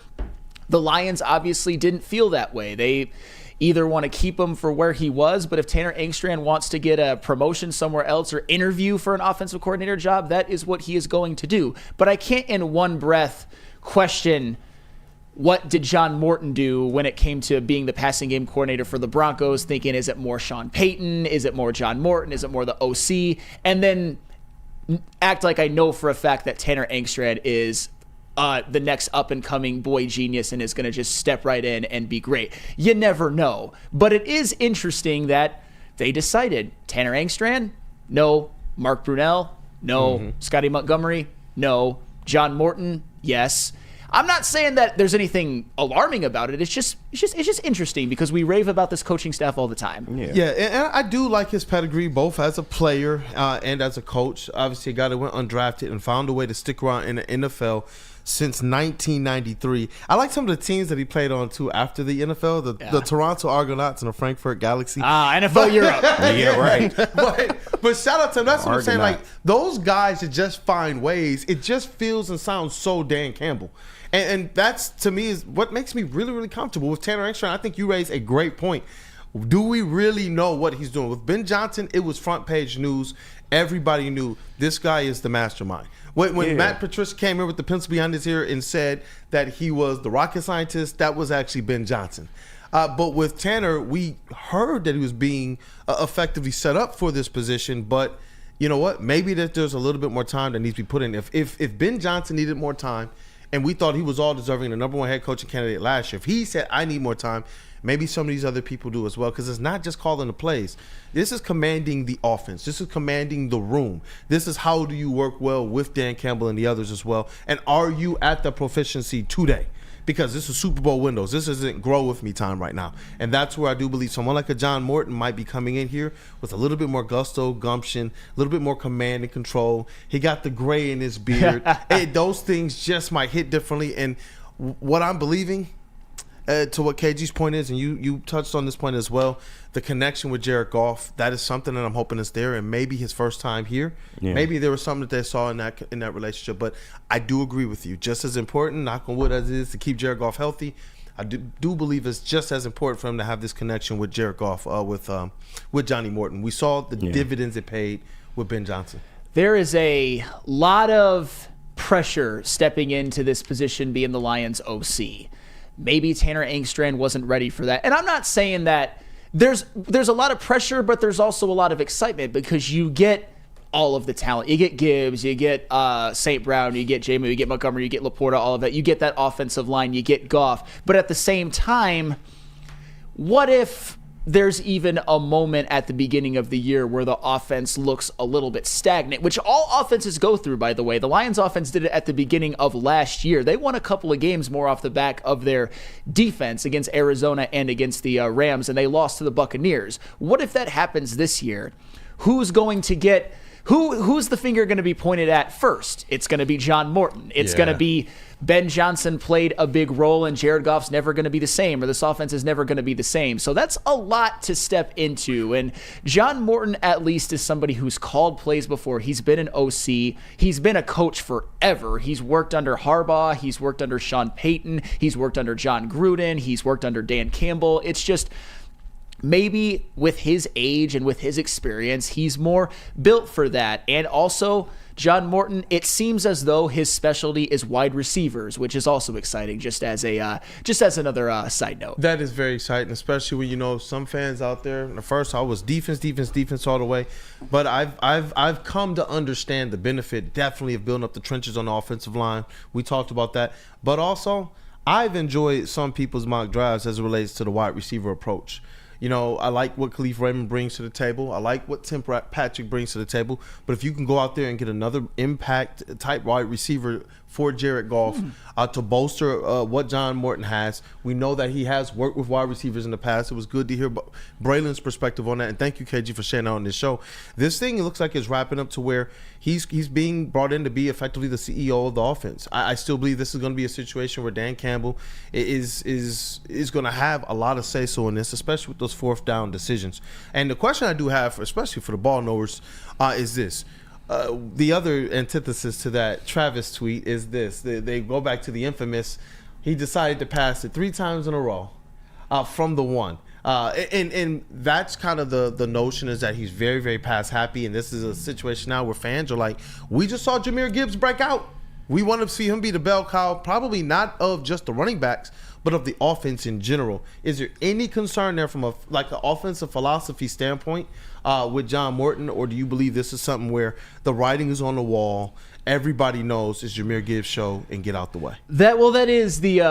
the Lions obviously didn't feel that way. They either want to keep him for where he was, but if Tanner Engstrand wants to get a promotion somewhere else or interview for an offensive coordinator job, that is what he is going to do. But I can't in one breath question what did John Morton do when it came to being the passing game coordinator for the Broncos, thinking, is it more Sean Payton? Is it more John Morton? Is it more the OC? And then act like I know for a fact that Tanner Engstrand is the next up-and-coming boy genius and is going to just step right in and be great. You never know. But it is interesting that they decided Tanner Engstrand, no. Mark Brunell, no. Scotty Montgomery, no. John Morton, yes. I'm not saying that there's anything alarming about it. It's just interesting because we rave about this coaching staff all the time. Yeah, and I do like his pedigree, both as a player and as a coach. Obviously, a guy that went undrafted and found a way to stick around in the NFL since 1993. I like some of the teams that he played on too after the NFL, the Toronto Argonauts and the Frankfurt Galaxy. NFL Europe. Yeah, right. But shout out to him. That's what I'm saying. Like, those guys that just find ways. It just feels and sounds so Dan Campbell. And that's, to me, is what makes me really, really comfortable with Tanner Engstrand. I think you raised a great point. Do we really know what he's doing? With Ben Johnson, it was front page news. Everybody knew this guy is the mastermind. When Matt Patricia came here with the pencil behind his ear and said that he was the rocket scientist, that was actually Ben Johnson. But with Tanner, we heard that he was being effectively set up for this position. But you know what? Maybe that there's a little bit more time that needs to be put in. If Ben Johnson needed more time, and we thought he was all deserving, the number one head coaching candidate last year. If he said, I need more time, maybe some of these other people do as well, because it's not just calling the plays. This is commanding the offense. This is commanding the room. This is how do you work well with Dan Campbell and the others as well. And are you at the proficiency today? Because this is Super Bowl windows. This isn't grow with me time right now. And that's where I do believe someone like a John Morton might be coming in here with a little bit more gusto, gumption, a little bit more command and control. He got the gray in his beard. Those things just might hit differently. And what I'm believing, to what KG's point is, and you touched on this point as well, the connection with Jared Goff, that is something that I'm hoping is there, and maybe his first time here. Yeah. Maybe there was something that they saw in that relationship. But I do agree with you. Just as important, knock on wood, as it is to keep Jared Goff healthy, I do believe it's just as important for him to have this connection with Jared Goff, with Johnny Morton. We saw the dividends it paid with Ben Johnson. There is a lot of pressure stepping into this position being the Lions OC. Maybe Tanner Engstrand wasn't ready for that. And I'm not saying that there's a lot of pressure, but there's also a lot of excitement because you get all of the talent. You get Gibbs, you get St. Brown, you get Jamu, you get Montgomery, you get Laporta, all of that. You get that offensive line, you get Goff. But at the same time, what if there's even a moment at the beginning of the year where the offense looks a little bit stagnant, which all offenses go through, by the way. The Lions offense did it at the beginning of last year. They won a couple of games more off the back of their defense against Arizona and against the Rams, and they lost to the Buccaneers. What if that happens this year? Who's going to get... Who's the finger going to be pointed at first? It's going to be John Morton. It's going to be Ben Johnson played a big role and Jared Goff's never going to be the same, or this offense is never going to be the same. So that's a lot to step into. And John Morton, at least, is somebody who's called plays before. He's been an OC. He's been a coach forever. He's worked under Harbaugh. He's worked under Sean Payton. He's worked under John Gruden. He's worked under Dan Campbell. It's just... maybe with his age and with his experience, he's more built for that. And also, John Morton, it seems as though his specialty is wide receivers, which is also exciting. Just as another side note. That is very exciting, especially when some fans out there. At first, I was defense all the way, but I've come to understand the benefit definitely of building up the trenches on the offensive line. We talked about that, but also I've enjoyed some people's mock drafts as it relates to the wide receiver approach. I like what Khalif Raymond brings to the table. I like what Tim Patrick brings to the table. But if you can go out there and get another impact-type wide receiver for Jared Goff to bolster what John Morton has, we know that he has worked with wide receivers in the past. It was good to hear Braylon's perspective on that. And thank you, KG, for sharing that on this show. This thing, it looks like, is wrapping up to where he's being brought in to be effectively the CEO of the offense. I still believe this is going to be a situation where Dan Campbell is going to have a lot of say-so in this, especially with those fourth down decisions. And the question I do have, especially for the ball knowers, is this. The other antithesis to that Travis tweet is this. They go back to the infamous, he decided to pass it 3 times in a row from the one. And that's kind of the notion, is that he's very, very pass happy. And this is a situation now where fans are like, we just saw Jahmyr Gibbs break out. We want to see him be the bell cow, probably not of just the running backs, but of the offense in general. Is there any concern there from an offensive philosophy standpoint with John Morton, or do you believe this is something where the writing is on the wall, everybody knows it's Jahmyr Gibbs' show, and get out the way? That is the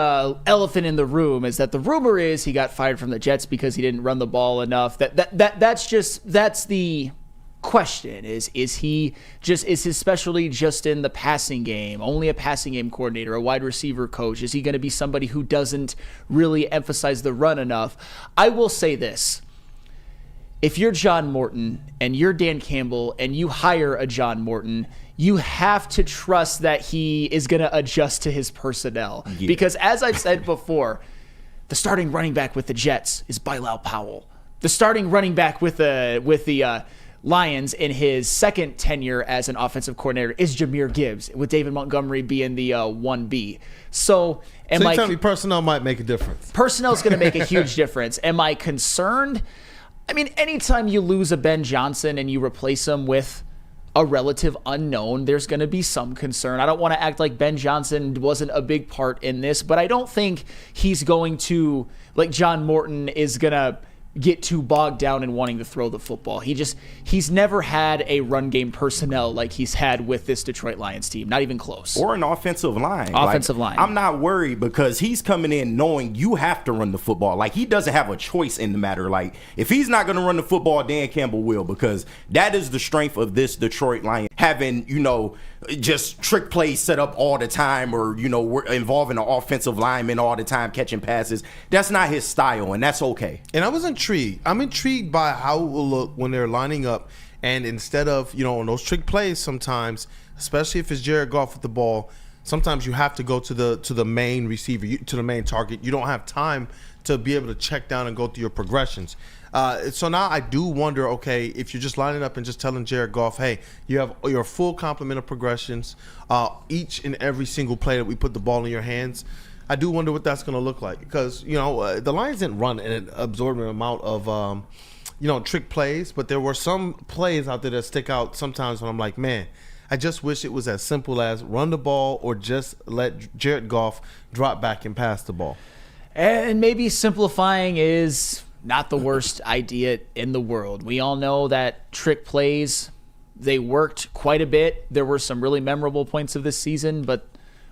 elephant in the room, is that the rumor is he got fired from the Jets because he didn't run the ball enough. That's the question. Is his specialty just in the passing game, only a passing game coordinator, a wide receiver coach? Is he going to be somebody who doesn't really emphasize the run enough? I will say this. If you're John Morton and you're Dan Campbell and you hire a John Morton, you have to trust that he is going to adjust to his personnel. Yeah. Because as I've said before, the starting running back with the Jets is Bilal Powell. The starting running back with the Lions in his second tenure as an offensive coordinator is Jahmyr Gibbs, with David Montgomery being the 1B. So you tell me personnel might make a difference. Personnel is going to make a huge difference. Am I concerned? I mean, anytime you lose a Ben Johnson and you replace him with a relative unknown, there's going to be some concern. I don't want to act like Ben Johnson wasn't a big part in this, but I don't think he's going to, like John Morton is going to get too bogged down in wanting to throw the football. He's never had a run game personnel like he's had with this Detroit Lions team. Not even close. Or an offensive line. Line. I'm not worried because he's coming in knowing you have to run the football. Like, he doesn't have a choice in the matter. Like, if he's not going to run the football, Dan Campbell will, because that is the strength of this Detroit Lions. Having, just trick plays set up all the time, or, we're involving an offensive lineman all the time catching passes. That's not his style, and that's okay. And I was intrigued. I'm intrigued by how it will look when they're lining up, and instead of, on those trick plays sometimes, especially if it's Jared Goff with the ball, sometimes you have to go to the main receiver, to the main target. You don't have time to be able to check down and go through your progressions. So now I do wonder, okay, if you're just lining up and just telling Jared Goff, hey, you have your full complement of progressions, each and every single play that we put the ball in your hands, I do wonder what that's going to look like, because, the Lions didn't run an absorbent amount of, trick plays, but there were some plays out there that stick out sometimes when I'm like, man, I just wish it was as simple as run the ball or just let Jared Goff drop back and pass the ball. And maybe simplifying is not the worst idea in the world. We all know that trick plays, they worked quite a bit. There were some really memorable points of this season, but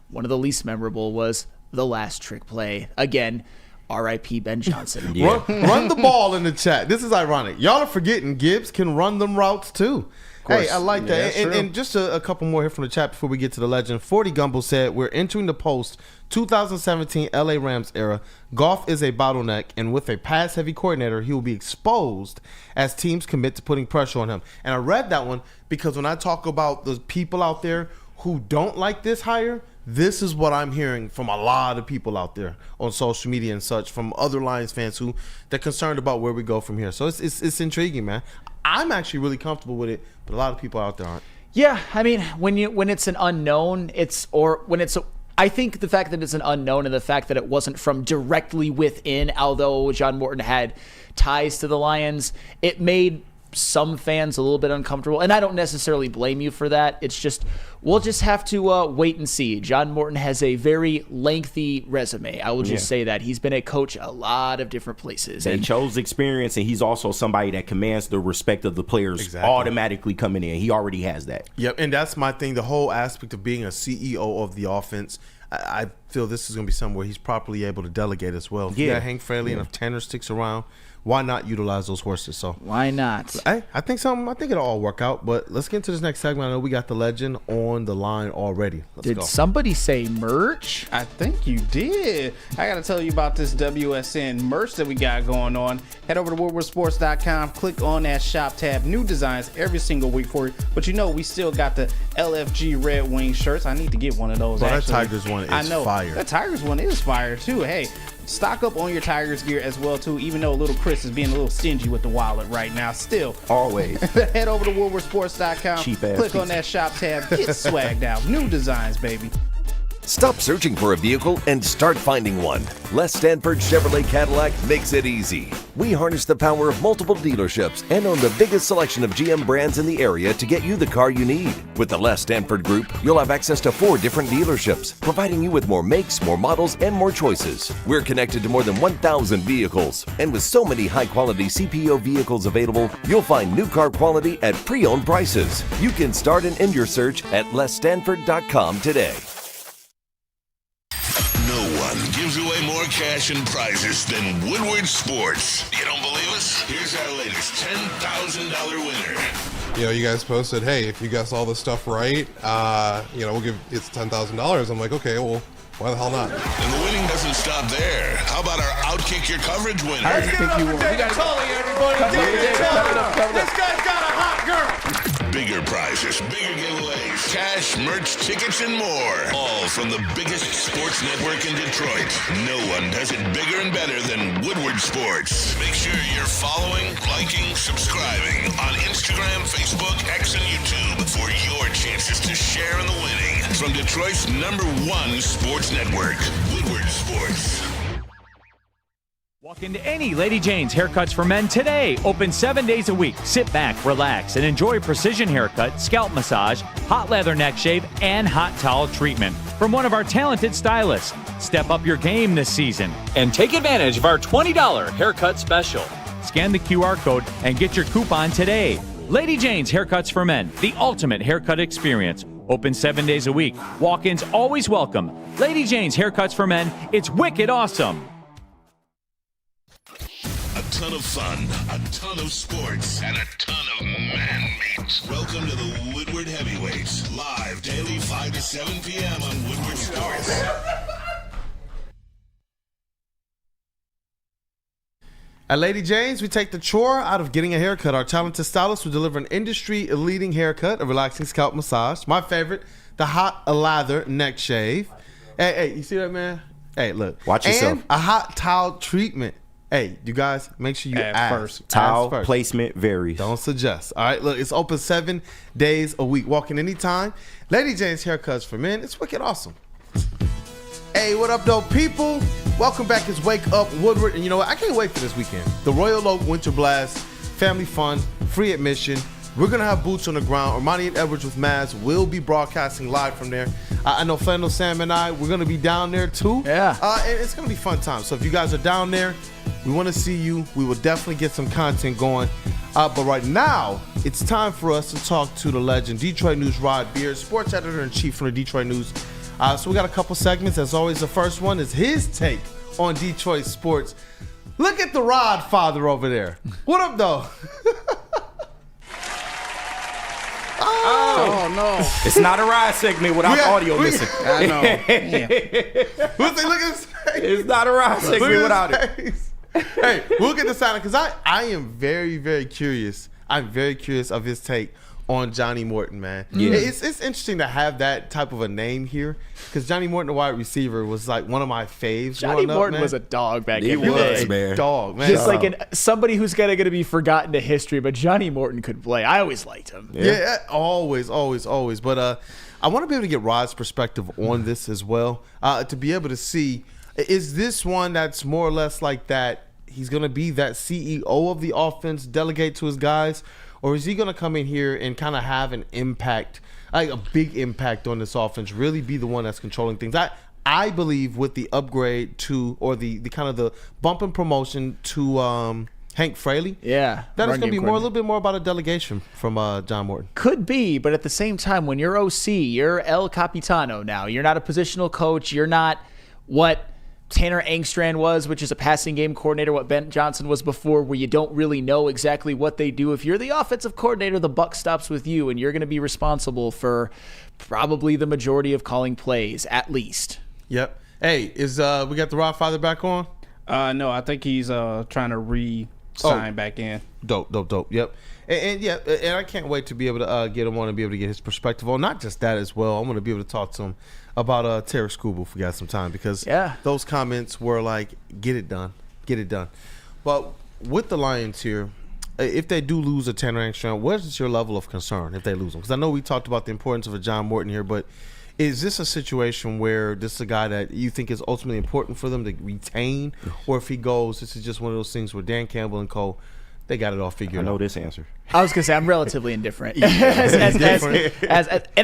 one of the least memorable was the last trick play. Again, R.I.P. Ben Johnson. Yeah. Run the ball in the chat. This is ironic. Y'all are forgetting Gibbs can run them routes too. Hey, I like that. And just a couple more here from the chat before we get to the legend. 40 Gumble said, we're entering the post-2017 LA Rams era. Goff is a bottleneck, and with a pass-heavy coordinator, he will be exposed as teams commit to putting pressure on him. And I read that one because when I talk about the people out there who don't like this hire, this is what I'm hearing from a lot of people out there on social media and such, from other Lions fans who they're concerned about where we go from here. So it's intriguing, man. I'm actually really comfortable with it, but a lot of people out there aren't. Yeah, I mean, when it's an unknown, I think the fact that it's an unknown and the fact that it wasn't from directly within, although John Morton had ties to the Lions, it made some fans a little bit uncomfortable, and I don't necessarily blame you for that. It's just, we'll just have to wait and see. John Morton has a very lengthy resume. I will just say that. He's been a coach a lot of different places. They chose experience, and he's also somebody that commands the respect of the players automatically coming in. He already has that. Yep, and that's my thing, the whole aspect of being a CEO of the offense. I feel this is going to be somewhere he's properly able to delegate as well. If you got Hank Fraley and if Tanner sticks around, why not utilize those horses? So why not? I think it'll all work out. But let's get into this next segment. I know we got the legend on the line already. Let's go. Did somebody say merch? I think you did. I got to tell you about this WSN merch that we got going on. Head over to WoodwardSports.com. Click on that shop tab. New designs every single week for you. But we still got the LFG Red Wing shirts. I need to get one of those. Well, that Tigers one is fire. That Tigers one is fire too. Hey, stock up on your Tigers gear as well too, even though little Chris is being a little stingy with the wallet right now. Still, always head over to WoodwardSports.com. Click on that shop tab. Get swagged out. New designs, baby. Stop searching for a vehicle and start finding one. Les Stanford Chevrolet Cadillac makes it easy. We harness the power of multiple dealerships and own the biggest selection of GM brands in the area to get you the car you need. With the Les Stanford Group, you'll have access to 4 different dealerships, providing you with more makes, more models, and more choices. We're connected to more than 1,000 vehicles, and with so many high-quality CPO vehicles available, you'll find new car quality at pre-owned prices. You can start and end your search at lesstanford.com today. No one gives away more cash and prizes than Woodward Sports. You don't believe us? Here's our latest $10,000 winner. You guys posted, hey, if you guess all this stuff right, we'll give it's $10,000. I'm like, okay, well, why the hell not? And the winning doesn't stop there. How about our Outkick Your Coverage winner? I think you won. David Tully, everybody. David Tully. This guy's got a hot girl. Bigger prizes, bigger giveaways, cash, merch, tickets, and more. All from the biggest sports network in Detroit. No one does it bigger and better than Woodward Sports. Make sure you're following, liking, subscribing on Instagram, Facebook, X, and YouTube for your chances to share in the winning. From Detroit's #1 sports network, Woodward Sports. Walk into any Lady Jane's Haircuts for Men today. Open 7 days a week. Sit back, relax, and enjoy precision haircut, scalp massage, hot leather neck shave, and hot towel treatment from one of our talented stylists. Step up your game this season and take advantage of our $20 haircut special. Scan the QR code and get your coupon today. Lady Jane's Haircuts for Men, the ultimate haircut experience. Open 7 days a week. Walk-ins always welcome. Lady Jane's Haircuts for Men, it's wicked awesome. A ton of fun, a ton of sports, and a ton of man meat. Welcome to the Woodward Heavyweights, live daily 5 to 7 p.m. on Woodward Sports. At Lady Jane's, we take the chore out of getting a haircut. Our talented stylists will deliver an industry-leading haircut, a relaxing scalp massage. My favorite, the hot lather neck shave. Hey, you see that, man? Hey, look. Watch yourself. And a hot towel treatment. Hey, you guys, make sure you ask first. Towel Ask first. placement varies. Don't suggest. All right, look, it's open 7 days a week. Walk in anytime. Lady Jane's Haircuts for Men. It's wicked awesome. Hey, what up, though, people? Welcome back. It's Wake Up Woodward. And you know what? I can't wait for this weekend. The Royal Oak Winter Blast, family fun, free admission. We're going to have boots on the ground. Ermanni and Edwards with Maz will be broadcasting live from there. I know Flannel Sam and I, we're going to be down there too. Yeah. And it's going to be fun time. So if you guys are down there, we want to see you. We will definitely get some content going. But right now, it's time for us to talk to the legend, Detroit News Rod Beard, sports editor-in-chief from the Detroit News. So we got a couple segments. As always, the first one is his take on Detroit sports. Look at the Rod father over there. What up, though? Oh, no. It's not a ride segment without audio missing. I know. Yeah. Look at his face. It's not a ride segment without it. Hey, we'll get the sound because I am very, very curious. I'm very curious of his take on Johnny Morton, man. Yeah. It's interesting to have that type of a name here because Johnny Morton, the wide receiver, was like one of my faves. Johnny growing up, Morton man. was a dog back He in the was, day. man. Dog, man. Just like somebody who's going to be forgotten to history, but Johnny Morton could play. I always liked him. Yeah, always. But I want to be able to get Rod's perspective on this as well, to be able to see, is this one that's more or less like that he's going to be that CEO of the offense, delegate to his guys, or is he going to come in here and kind of have an impact, like a big impact on this offense, really be the one that's controlling things? I believe with the upgrade to, or the kind of the bump and promotion to Hank Fraley, Yeah. that is run going to be game a little bit more about a delegation from John Morton. Could be, but at the same time, when you're OC, you're El Capitano now. You're not a positional coach. You're not what Tanner Engstrand was, which is a passing game coordinator, what Ben Johnson was before, where you don't really know exactly what they do. If you're the offensive coordinator, the buck stops with you, and you're going to be responsible for probably the majority of calling plays, at least. Yep. Hey, is we got the Rod father back on? No, I think he's trying to re-sign back in. Dope. Yep. And I can't wait to be able to get him on and be able to get his perspective on not just that as well. I'm going to be able to talk to him about Terry Scuba if we got some time, because those comments were like, get it done. But with the Lions here, if they do lose a Tanner Engstrand, what is your level of concern if they lose him? Because I know we talked about the importance of a John Morton here, but is this a situation where this is a guy that you think is ultimately important for them to retain, or if he goes, this is just one of those things where Dan Campbell and co, they got it all figured out? I know this answer. I was going to say, I'm relatively indifferent. And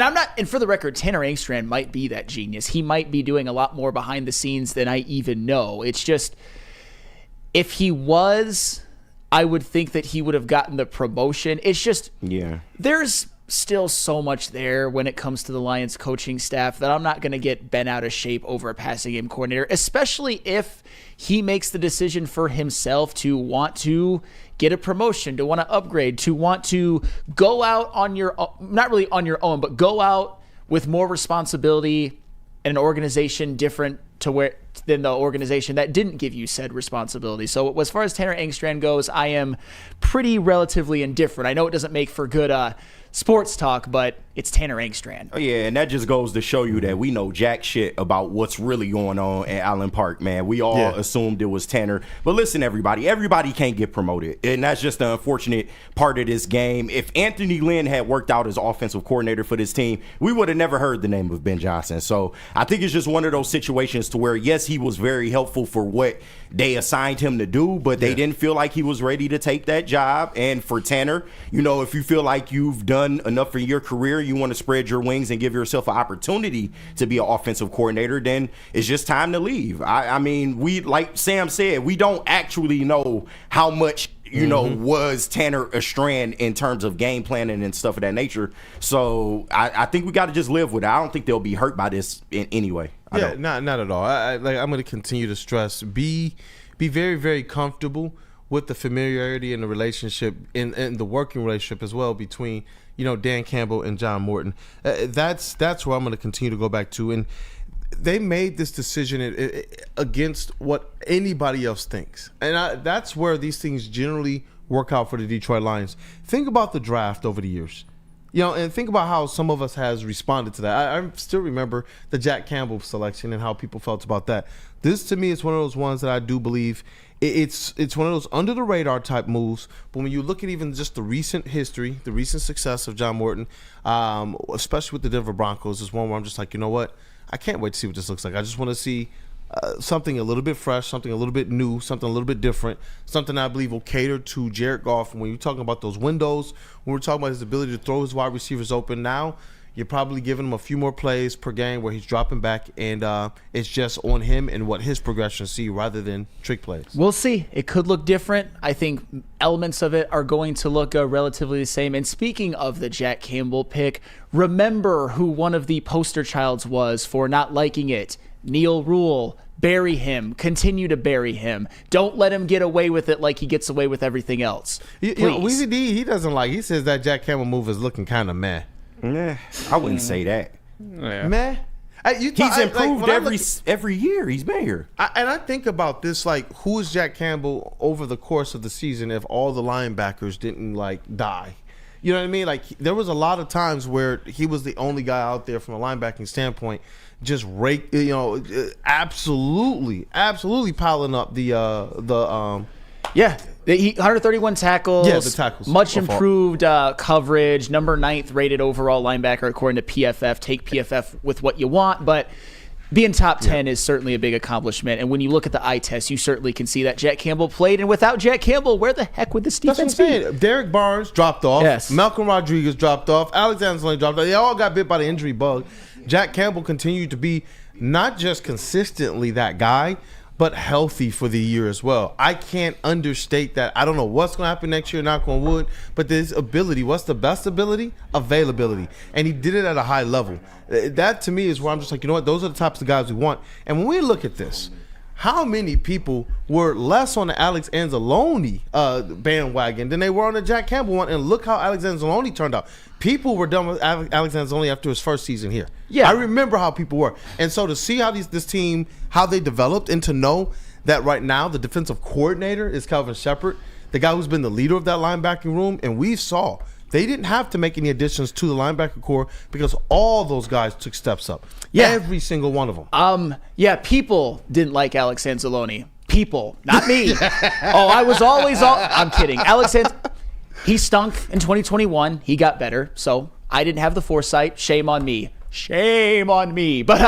I'm not, and for the record, Tanner Engstrand might be that genius. He might be doing a lot more behind the scenes than I even know. It's just, if he was, I would think that he would have gotten the promotion. It's just, there's still so much there when it comes to the Lions coaching staff that I'm not going to get bent out of shape over a passing game coordinator, especially if he makes the decision for himself to want to get a promotion, to want to upgrade, to want to go out on your, not really on your own, but go out with more responsibility in an organization different than the organization that didn't give you said responsibility. So as far as Tanner Engstrand goes, I am pretty relatively indifferent. I know it doesn't make for good sports talk, but it's Tanner Engstrand. Oh, yeah, and that just goes to show you that we know jack shit about what's really going on at Allen Park, man. We all assumed it was Tanner. But listen, everybody can't get promoted, and that's just the unfortunate part of this game. If Anthony Lynn had worked out as offensive coordinator for this team, we would have never heard the name of Ben Johnson. So I think it's just one of those situations to where, yes, he was very helpful for what they assigned him to do, but they didn't feel like he was ready to take that job. And for Tanner, you know, if you feel like you've done enough in your career, you want to spread your wings and give yourself an opportunity to be an offensive coordinator, then it's just time to leave. I mean, we, like Sam said, we don't actually know how much you know, was Tanner a strand in terms of game planning and stuff of that nature. So I think we got to just live with it. I don't think they'll be hurt by this in any way. Not at all. I'm going to continue to stress, be very, very comfortable with the familiarity and the relationship and the working relationship as well between, you know, Dan Campbell and John Morton. That's where I'm going to continue to go back to. And they made this decision against what anybody else thinks. And that's where these things generally work out for the Detroit Lions. Think about the draft over the years. You know, and think about how some of us has responded to that. I still remember the Jack Campbell selection and how people felt about that. This, to me, is one of those ones that I do believe it's one of those under the radar type moves. But when you look at even just the recent history, the recent success of John Morton, especially with the Denver Broncos, is one where I'm just like, you know what? I can't wait to see what this looks like. I just want to see something a little bit fresh, something a little bit new, something a little bit different, something I believe will cater to Jared Goff. And when you're talking about those windows, when we're talking about his ability to throw his wide receivers open now, you're probably giving him a few more plays per game where he's dropping back, and it's just on him and what his progression see rather than trick plays. We'll see. It could look different. I think elements of it are going to look relatively the same. And speaking of the Jack Campbell pick, remember who one of the poster childs was for not liking it. Neil Rule. Bury him. Continue to bury him. Don't let him get away with it like he gets away with everything else. You know, Weezy D, he doesn't like. He says that Jack Campbell move is looking kind of meh. Yeah, I wouldn't say that. Yeah. Meh. He's improved every year he's been here. And I think about this, like, who is Jack Campbell over the course of the season if all the linebackers didn't, like, die? You know what I mean? Like, there was a lot of times where he was the only guy out there from a linebacking standpoint, just absolutely piling up the 131 tackles. Yeah, the tackles. Much improved coverage. Number 9th rated overall linebacker according to PFF. Take PFF with what you want, but being top 10 is certainly a big accomplishment. And when you look at the eye test, you certainly can see that Jack Campbell played. And without Jack Campbell, where the heck would this defense be? Derek Barnes dropped off. Yes. Malcolm Rodriguez dropped off. Alexander Zolani dropped off. They all got bit by the injury bug. Jack Campbell continued to be not just consistently that guy, but healthy for the year as well. I can't understate that. I don't know what's going to happen next year, knock on wood, but this ability, what's the best ability? Availability. And he did it at a high level. That, to me, is where I'm just like, you know what? Those are the types of guys we want. And when we look at this, how many people were less on the Alex Anzalone bandwagon than they were on the Jack Campbell one? And look how Alex Anzalone turned out. People were done with Alex Anzalone after his first season here. Yeah, I remember how people were. And so to see how this team, how they developed, and to know that right now the defensive coordinator is Kelvin Shepard, the guy who's been the leader of that linebacking room, and we saw they didn't have to make any additions to the linebacker core because all those guys took steps up. Yeah. Every single one of them. People didn't like Alex Anzalone. People, not me. I was always I'm kidding. Alex he stunk in 2021. He got better, so I didn't have the foresight. Shame on me. Shame on me. But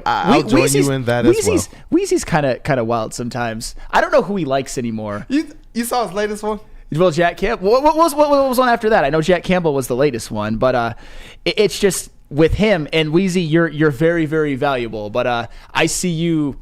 I'll join you in that as well. Weezy's kind of wild sometimes. I don't know who he likes anymore. You saw his latest one? Well, Jack Campbell. What was on after that? I know Jack Campbell was the latest one, but it's just with him and Weezy, you're very, very valuable. But I see you.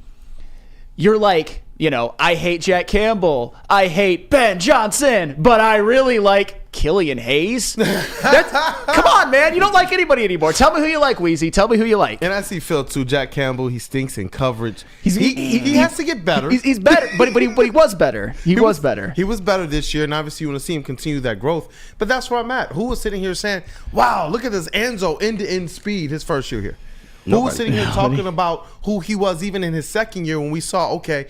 You're like, you know, I hate Jack Campbell. I hate Ben Johnson, but I really like Killian Hayes. Come on, man. You don't like anybody anymore. Tell me who you like, Weezy. Tell me who you like. And I see Phil, too. Jack Campbell, he stinks in coverage. He has to get better. He's better, but he was better. He was better. He was better this year, and obviously you want to see him continue that growth. But that's where I'm at. Who was sitting here saying, wow, look at this Enzo end-to-end speed his first year here? Who was sitting here talking about who he was even in his second year when we saw, okay,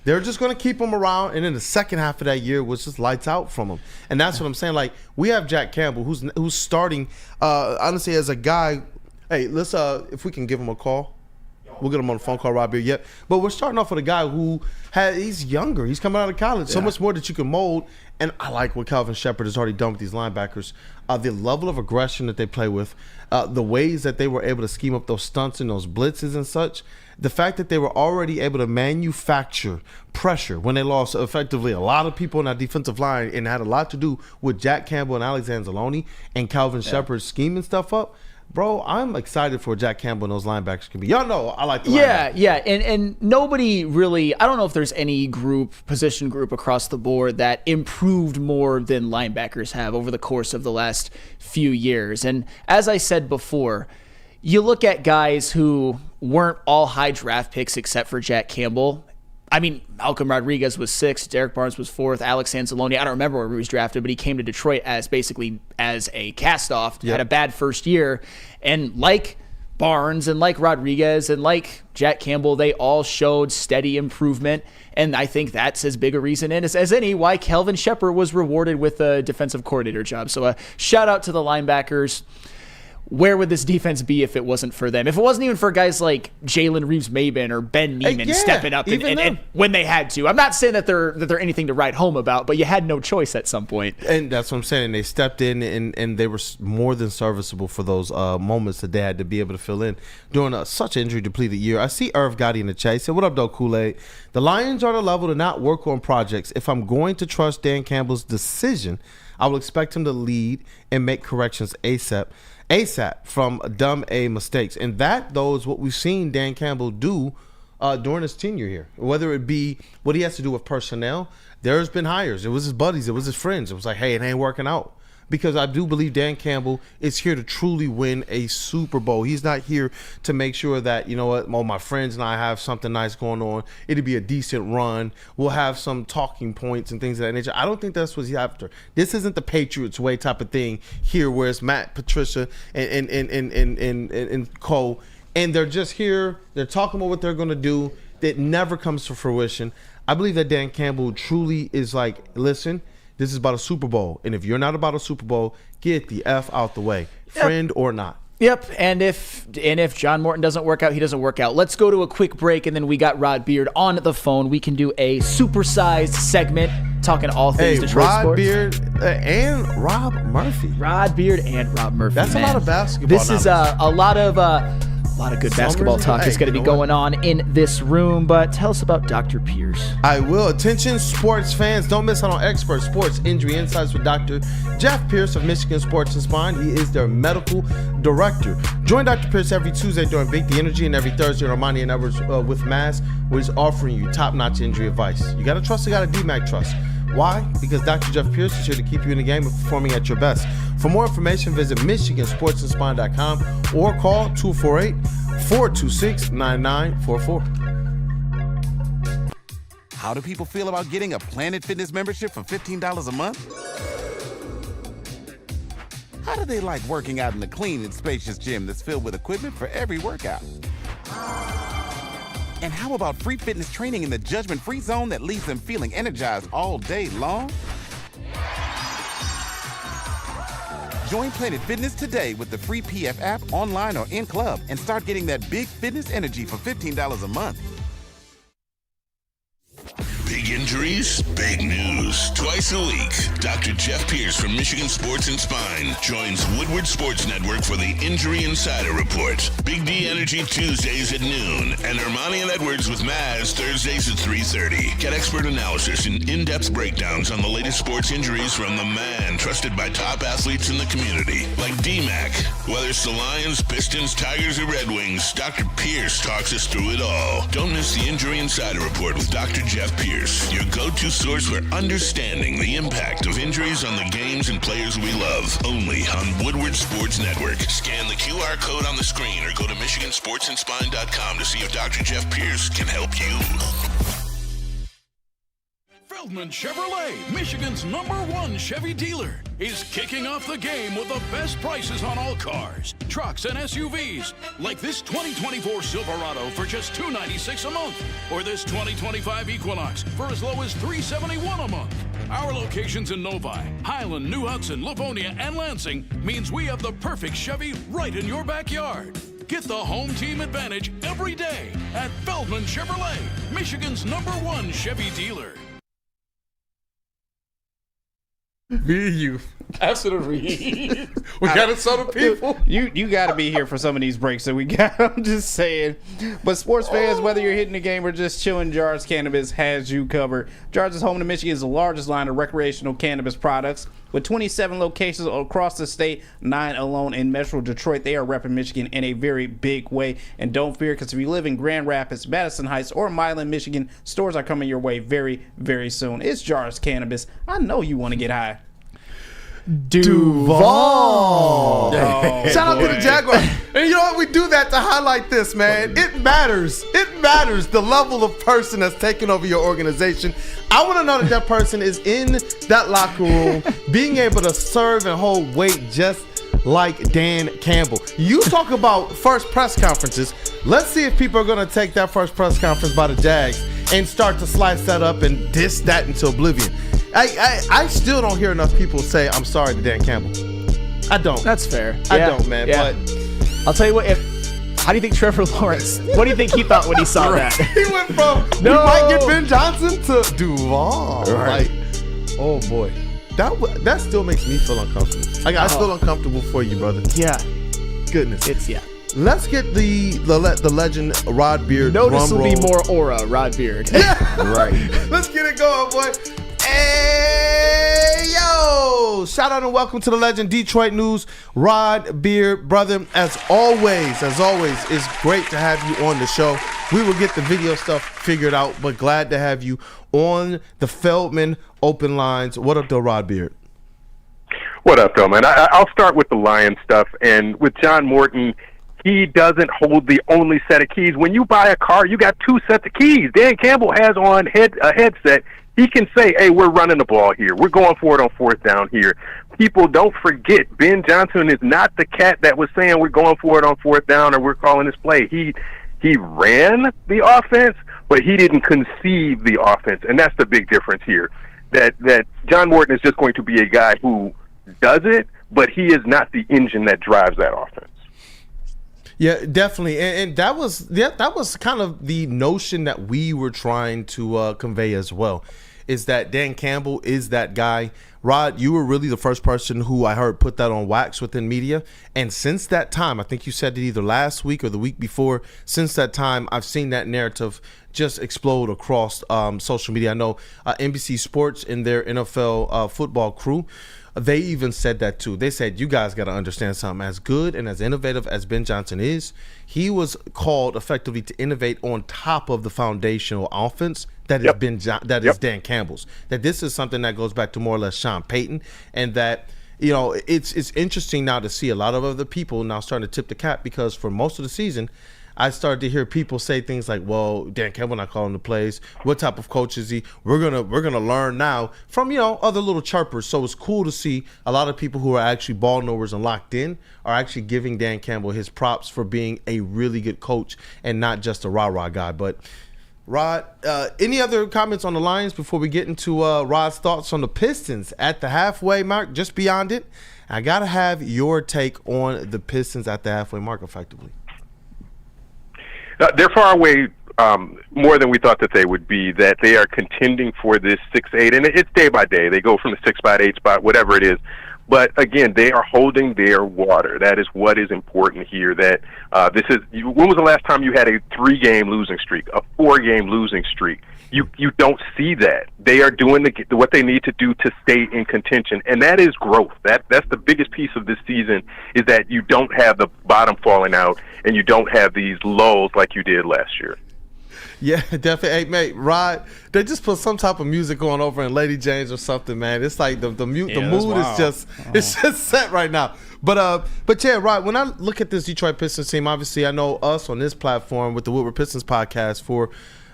they're just going to keep him around, and in the second half of that year was just lights out from him. And that's what I'm saying. Like, we have Jack Campbell, who's starting, honestly, as a guy. Hey, let's if we can give him a call. We'll get him on the phone call right here. Yep. But we're starting off with a guy he's younger. He's coming out of college. So much more that you can mold. And I like what Kelvin Shepard has already done with these linebackers. The level of aggression that they play with, the ways that they were able to scheme up those stunts and those blitzes and such. The fact that they were already able to manufacture pressure when they lost effectively a lot of people in that defensive line, and had a lot to do with Jack Campbell and Alex Anzalone and Calvin Shepard scheming stuff up. Bro, I'm excited for Jack Campbell and those linebackers can be. Y'all know I like the Yeah, linebackers. yeah. And nobody really, I don't know if there's any position group across the board that improved more than linebackers have over the course of the last few years. And as I said before, you look at guys who weren't all high draft picks except for Jack Campbell. I mean, Malcolm Rodriguez was 6th, Derek Barnes was 4th, Alex Anzalone, I don't remember where he was drafted, but he came to Detroit as a cast-off, had a bad first year, and like Barnes and like Rodriguez and like Jack Campbell, they all showed steady improvement, and I think that's as big a reason as any why Kelvin Shepard was rewarded with a defensive coordinator job. So a shout out to the linebackers. Where would this defense be if it wasn't for them? If it wasn't even for guys like Jalen Reeves-Maybin or Ben Neiman stepping up and when they had to. I'm not saying that they're anything to write home about, but you had no choice at some point. And that's what I'm saying. They stepped in and they were more than serviceable for those moments that they had to be able to fill in during such an injury-depleted year. I see Irv Gotti in the chat. He said, what up, though, Kool-Aid? The Lions are the level to not work on projects. If I'm going to trust Dan Campbell's decision, I will expect him to lead and make corrections ASAP from dumb A mistakes. And that, though, is what we've seen Dan Campbell do during his tenure here. Whether it be what he has to do with personnel, there's been hires. It was his buddies. It was his friends. It was like, hey, it ain't working out. Because I do believe Dan Campbell is here to truly win a Super Bowl. He's not here to make sure that, you know what, my friends and I have something nice going on. It'll be a decent run. We'll have some talking points and things of that nature. I don't think that's what he's after. This isn't the Patriots way type of thing here where it's Matt Patricia and Cole. And they're just here. They're talking about what they're going to do. That never comes to fruition. I believe that Dan Campbell truly is like, listen, this is about a Super Bowl. And if you're not about a Super Bowl, get the F out the way, friend or not. Yep, and if John Morton doesn't work out, he doesn't work out. Let's go to a quick break, and then we got Rod Beard on the phone. We can do a supersized segment talking all things Detroit Rod sports. Beard and Rob Murphy. Rod Beard and Rob Murphy. That's man. a lot of basketball. This is a lot of good basketball talk is going to be going on in this room, but tell us about Dr. Pierce. I will. Attention sports fans, don't miss out on expert sports injury insights with Dr. Jeff Pierce of Michigan Sports and Spine. He is their medical director. Join Dr. Pierce every Tuesday during Big D Energy and every Thursday on Ermanni and Edwards with Mass, where he's offering you top-notch injury advice. You got to trust the guy to DMAC trust. Why? Because Dr. Jeff Pierce is here to keep you in the game and performing at your best. For more information, visit MichiganSportsAndSpine.com or call 248-426-9944. How do people feel about getting a Planet Fitness membership for $15 a month? How do they like working out in a clean and spacious gym that's filled with equipment for every workout? And how about free fitness training in the judgment-free zone that leaves them feeling energized all day long? Join Planet Fitness today with the free PF app, online or in club, and start getting that big fitness energy for $15 a month. Big injuries, big news. Twice a week, Dr. Jeff Pierce from Michigan Sports and Spine joins Woodward Sports Network for the Injury Insider Report. Big D Energy Tuesdays at noon, and Ermanni and Edwards with Maz Thursdays at 3:30. Get expert analysis and in-depth breakdowns on the latest sports injuries from the man trusted by top athletes in the community, like DMAC. Whether it's the Lions, Pistons, Tigers, or Red Wings, Dr. Pierce talks us through it all. Don't miss the Injury Insider Report with Dr. Jeff Pierce, your go-to source for understanding the impact of injuries on the games and players we love. Only on Woodward Sports Network. Scan the QR code on the screen or go to MichiganSportsAndSpine.com to see if Dr. Jeff Pierce can help you. Feldman Chevrolet, Michigan's #1 Chevy dealer, is kicking off the game with the best prices on all cars, trucks, and SUVs, like this 2024 Silverado for just $296 a month, or this 2025 Equinox for as low as $371 a month. Our locations in Novi, Highland, New Hudson, Livonia, and Lansing means we have the perfect Chevy right in your backyard. Get the home team advantage every day at Feldman Chevrolet, Michigan's #1 Chevy dealer. Me and you. That's what it reads. We got to sell the people. You got to be here for some of these breaks that we got. I'm just saying. But sports fans, whether you're hitting the game or just chilling, Jars Cannabis has you covered. Jars is home to Michigan's largest line of recreational cannabis products. With 27 locations across the state, 9 alone in Metro Detroit, they are repping Michigan in a very big way. And don't fear, because if you live in Grand Rapids, Madison Heights, or Milan, Michigan, stores are coming your way very, very soon. It's Jars Cannabis. I know you want to get high. Duval. Oh, Shout out to boy. the Jaguars. And you know what? We do that to highlight this, man. It matters. It matters the level of person that's taking over your organization. I want to know that that person is in that locker room being able to serve and hold weight just like Dan Campbell. You talk about first press conferences. Let's see if people are going to take that first press conference by the Jags and start to slice that up and diss that into oblivion. I still don't hear enough people say I'm sorry to Dan Campbell. I don't. That's fair. I don't, man. Yeah. But I'll tell you what. How do you think Trevor Lawrence? What do you think he thought when he saw that? he went from we might get Ben Johnson to Duval. Right. Like, oh boy, that still makes me feel uncomfortable. I feel uncomfortable for you, brother. Yeah. Goodness. It's Let's get the legend Rod Beard. Notice will drum be roll. more aura, Rod Beard. Right. Let's get it going, boy. Hey, yo! Shout out and welcome to the legend Detroit News, Rod Beard, brother. As always, it's great to have you on the show. We will get the video stuff figured out, but glad to have you on the Feldman Open Lines. What up, though, Rod Beard? What up, though, man? I'll start with the Lions stuff. And with John Morton, he doesn't hold the only set of keys. When you buy a car, you got 2 sets of keys. Dan Campbell has on a headset. He can say, hey, we're running the ball here. We're going for it on 4th down here. People don't forget, Ben Johnson is not the cat that was saying we're going for it on 4th down or we're calling this play. He ran the offense, but he didn't conceive the offense. And that's the big difference here, that John Morton is just going to be a guy who does it, but he is not the engine that drives that offense. Yeah, definitely, and that was kind of the notion that we were trying to convey as well, is that Dan Campbell is that guy. Rod, you were really the first person who I heard put that on wax within media, and since that time, I think you said it either last week or the week before, since that time, I've seen that narrative just explode across social media. I know NBC Sports in their NFL football crew, they even said that too. They said, you guys got to understand something. As good and as innovative as Ben Johnson is, he was called effectively to innovate on top of the foundational offense that is Dan Campbell's. That this is something that goes back to more or less Sean Payton, and that, you know, it's interesting now to see a lot of other people now starting to tip the cap, because for most of the season, I started to hear people say things like, well, Dan Campbell not calling the plays. What type of coach is he? We're gonna learn now from, you know, other little chirpers. So it's cool to see a lot of people who are actually ball knowers and locked in are actually giving Dan Campbell his props for being a really good coach and not just a rah-rah guy. But Rod, any other comments on the Lions before we get into Rod's thoughts on the Pistons at the halfway mark, just beyond it? I gotta have your take on the Pistons at the halfway mark effectively. They're far away more than we thought that they would be, that they are contending for this 6-8, and it's day by day. They go from the 6 spot, 8 spot, whatever it is. But again, they are holding their water. That is what is important here. That this is. When was the last time you had a 3-game losing streak, a 4-game losing streak? You don't see that. They are doing what they need to do to stay in contention, and that is growth. That's the biggest piece of this season, is that you don't have the bottom falling out, and you don't have these lulls like you did last year. Yeah, definitely. Hey, mate, Rod, they just put some type of music on over in Lady Jane's or something, man. It's like the mood is just it's just set right now. But yeah, Rod, when I look at this Detroit Pistons team, obviously I know us on this platform with the Woodward Pistons podcast for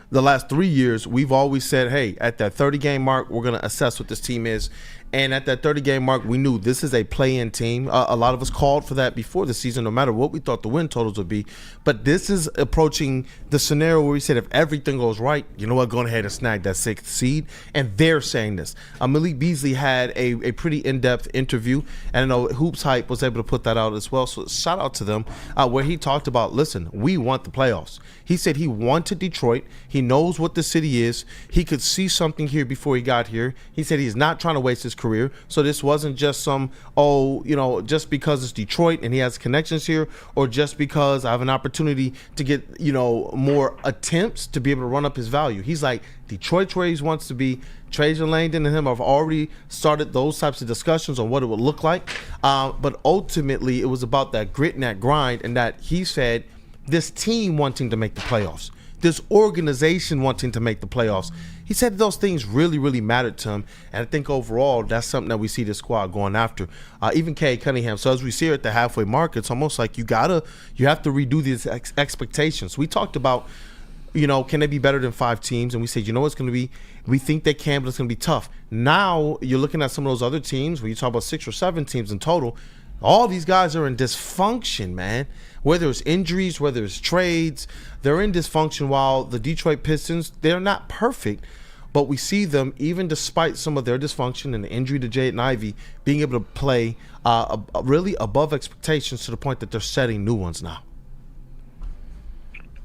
the last 3 years, we've always said, hey, at that 30-game mark, we're going to assess what this team is. And at that 30-game mark, we knew this is a play-in team. A lot of us called for that before the season, no matter what we thought the win totals would be. But this is approaching the scenario where we said if everything goes right, you know what, go ahead and snag that 6th seed. And they're saying this. Malik Beasley had a pretty in-depth interview, and I know Hoops Hype was able to put that out as well. So shout out to them, where he talked about, listen, we want the playoffs. He said he wanted Detroit. He knows what the city is. He could see something here before he got here. He said he's not trying to waste his career. So this wasn't just just because it's Detroit and he has connections here, or just because I have an opportunity to get, more attempts to be able to run up his value. He's like, Detroit's where he wants to be. Trajan Langdon and him have already started those types of discussions on what it would look like. But ultimately, it was about that grit and that grind, and that he said this team wanting to make the playoffs, this organization wanting to make the playoffs. He said those things really, really mattered to him. And I think overall, that's something that we see this squad going after. Even Cade Cunningham. So as we see her at the halfway mark, it's almost like you have to redo these expectations. We talked about, can they be better than 5 teams? And we said, it's going to be, we think they can, but it's going to be tough. Now you're looking at some of those other teams where you talk about 6 or 7 teams in total. All these guys are in dysfunction, man. Whether it's injuries, whether it's trades, they're in dysfunction, while the Detroit Pistons, they're not perfect. But we see them, even despite some of their dysfunction and the injury to Jaden Ivey, being able to play really above expectations to the point that they're setting new ones now.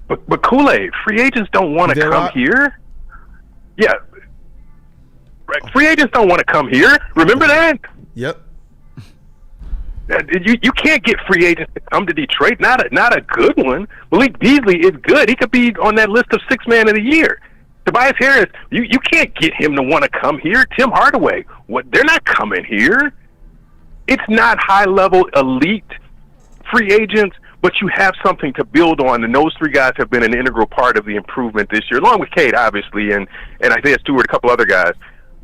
But Kool-Aid, free agents don't want to come here. Yeah. Right. Free agents don't want to come here. Remember that? Yep. You can't get free agents to come to Detroit. Not a good one. Malik Beasley is good. He could be on that list of 6 man of the year. Tobias Harris, you can't get him to want to come here. Tim Hardaway, they're not coming here. It's not high-level elite free agents, but you have something to build on, and those 3 guys have been an integral part of the improvement this year, along with Cade, obviously, and Isaiah Stewart, a couple other guys.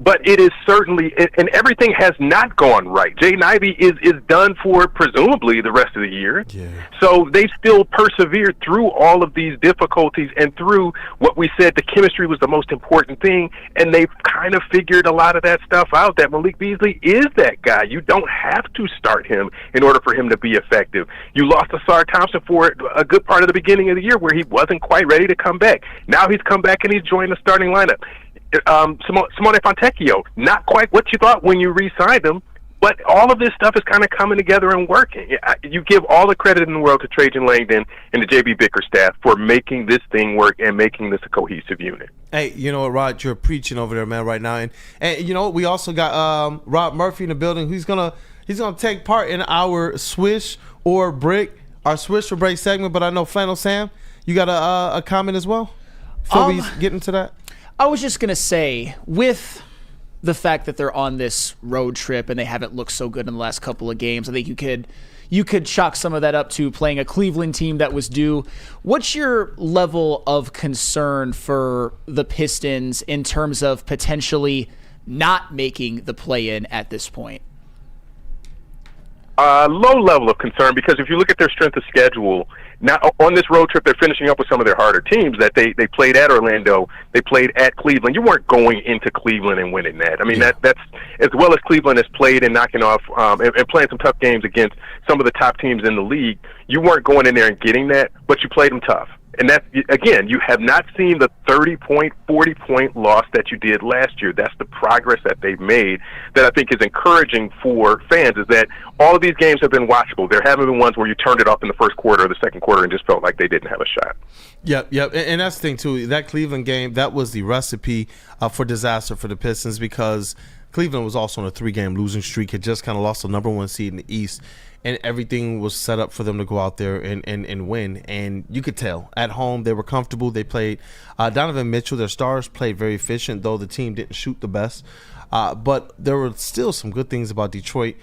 But it is certainly, and everything has not gone right. Jaden Ivey is done for presumably the rest of the year. Yeah. So they still persevered through all of these difficulties and through what we said the chemistry was the most important thing, and they've kind of figured a lot of that stuff out, that Malik Beasley is that guy. You don't have to start him in order for him to be effective. You lost Asar Thompson for a good part of the beginning of the year where he wasn't quite ready to come back. Now he's come back and he's joined the starting lineup. Simone Fontecchio, not quite what you thought when you re-signed him, but all of this stuff is kind of coming together and working. You give all the credit in the world to Trajan Langdon and the J.B. Bicker staff for making this thing work and making this a cohesive unit. Hey, you know what, Rod? You're preaching over there, man, right now. And you know, we also got Rob Murphy in the building. He's gonna take part in our Swish or Brick, our Swish or Break segment. But I know Flannel Sam, you got a comment as well before we get into that. I was just going to say, with the fact that they're on this road trip and they haven't looked so good in the last couple of games, I think you could chalk some of that up to playing a Cleveland team that was due. What's your level of concern for the Pistons in terms of potentially not making the play-in at this point? Low level of concern, because if you look at their strength of schedule, now on this road trip, they're finishing up with some of their harder teams that they played at Orlando, they played at Cleveland. You weren't going into Cleveland and winning that. I mean, that's as well as Cleveland has played and knocking off and playing some tough games against some of the top teams in the league. You weren't going in there and getting that, but you played them tough. And that's, again, you have not seen the 30-point, 40-point loss that you did last year. That's the progress that they've made that I think is encouraging for fans, is that all of these games have been watchable. There haven't been ones where you turned it off in the first quarter or the second quarter and just felt like they didn't have a shot. Yep. And that's the thing, too. That Cleveland game, that was the recipe for disaster for the Pistons, because Cleveland was also on a 3-game losing streak, had just kind of lost the number 1 seed in the East, and everything was set up for them to go out there and win. And you could tell at home they were comfortable. They played Donovan Mitchell, their stars, played very efficient, though the team didn't shoot the best. But there were still some good things about Detroit.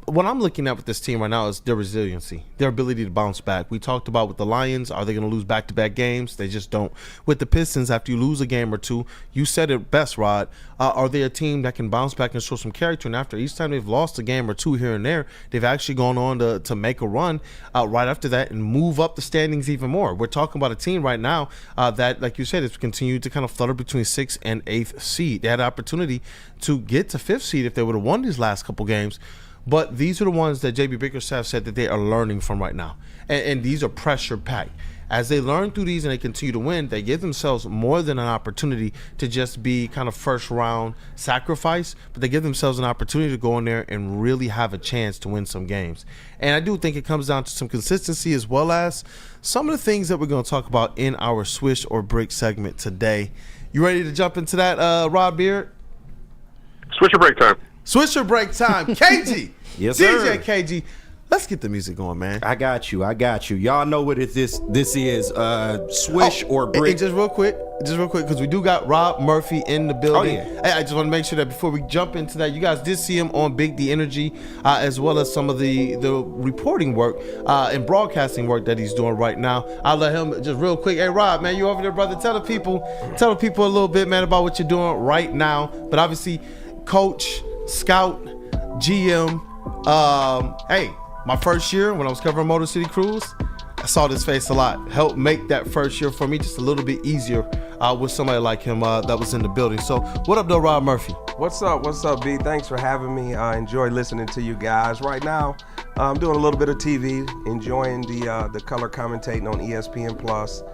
What I'm looking at with this team right now is their resiliency, their ability to bounce back. We talked about with the Lions, are they going to lose back-to-back games? They just don't. With the Pistons, after you lose a game or two, you said it best, Rod, are they a team that can bounce back and show some character? And after each time they've lost a game or two here and there, they've actually gone on to make a run right after that and move up the standings even more. We're talking about a team right now that, like you said, has continued to kind of flutter between 6th and 8th seed. They had an opportunity to get to 5th seed if they would have won these last couple games. But these are the ones that J.B. Bickerstaff said that they are learning from right now. And these are pressure-packed. As they learn through these and they continue to win, they give themselves more than an opportunity to just be kind of first-round sacrifice, but they give themselves an opportunity to go in there and really have a chance to win some games. And I do think it comes down to some consistency, as well as some of the things that we're going to talk about in our Swish or Brick segment today. You ready to jump into that, Rod Beard? Swish or break time. Swisher break time. KG. Yes, DJ sir. KG. Let's get the music going, man. I got you. Y'all know what this is. Swish or brick. And just real quick, because we do got Rob Murphy in the building. Oh, yeah. Hey, I just want to make sure that before we jump into that, you guys did see him on Big D Energy, as well as some of the reporting work and broadcasting work that he's doing right now. I'll let him just real quick. Hey, Rob, man, you over there, brother? Tell the people a little bit, man, about what you're doing right now. But obviously, coach, scout, GM. Hey. My first year when I was covering Motor City Cruise, I saw this face a lot. Helped make that first year for me just a little bit easier with somebody like him that was in the building. So what up, though, Rob Murphy? What's up, B? Thanks for having me. I enjoy listening to you guys. Right now, I'm doing a little bit of TV, enjoying the color commentating on ESPN Plus,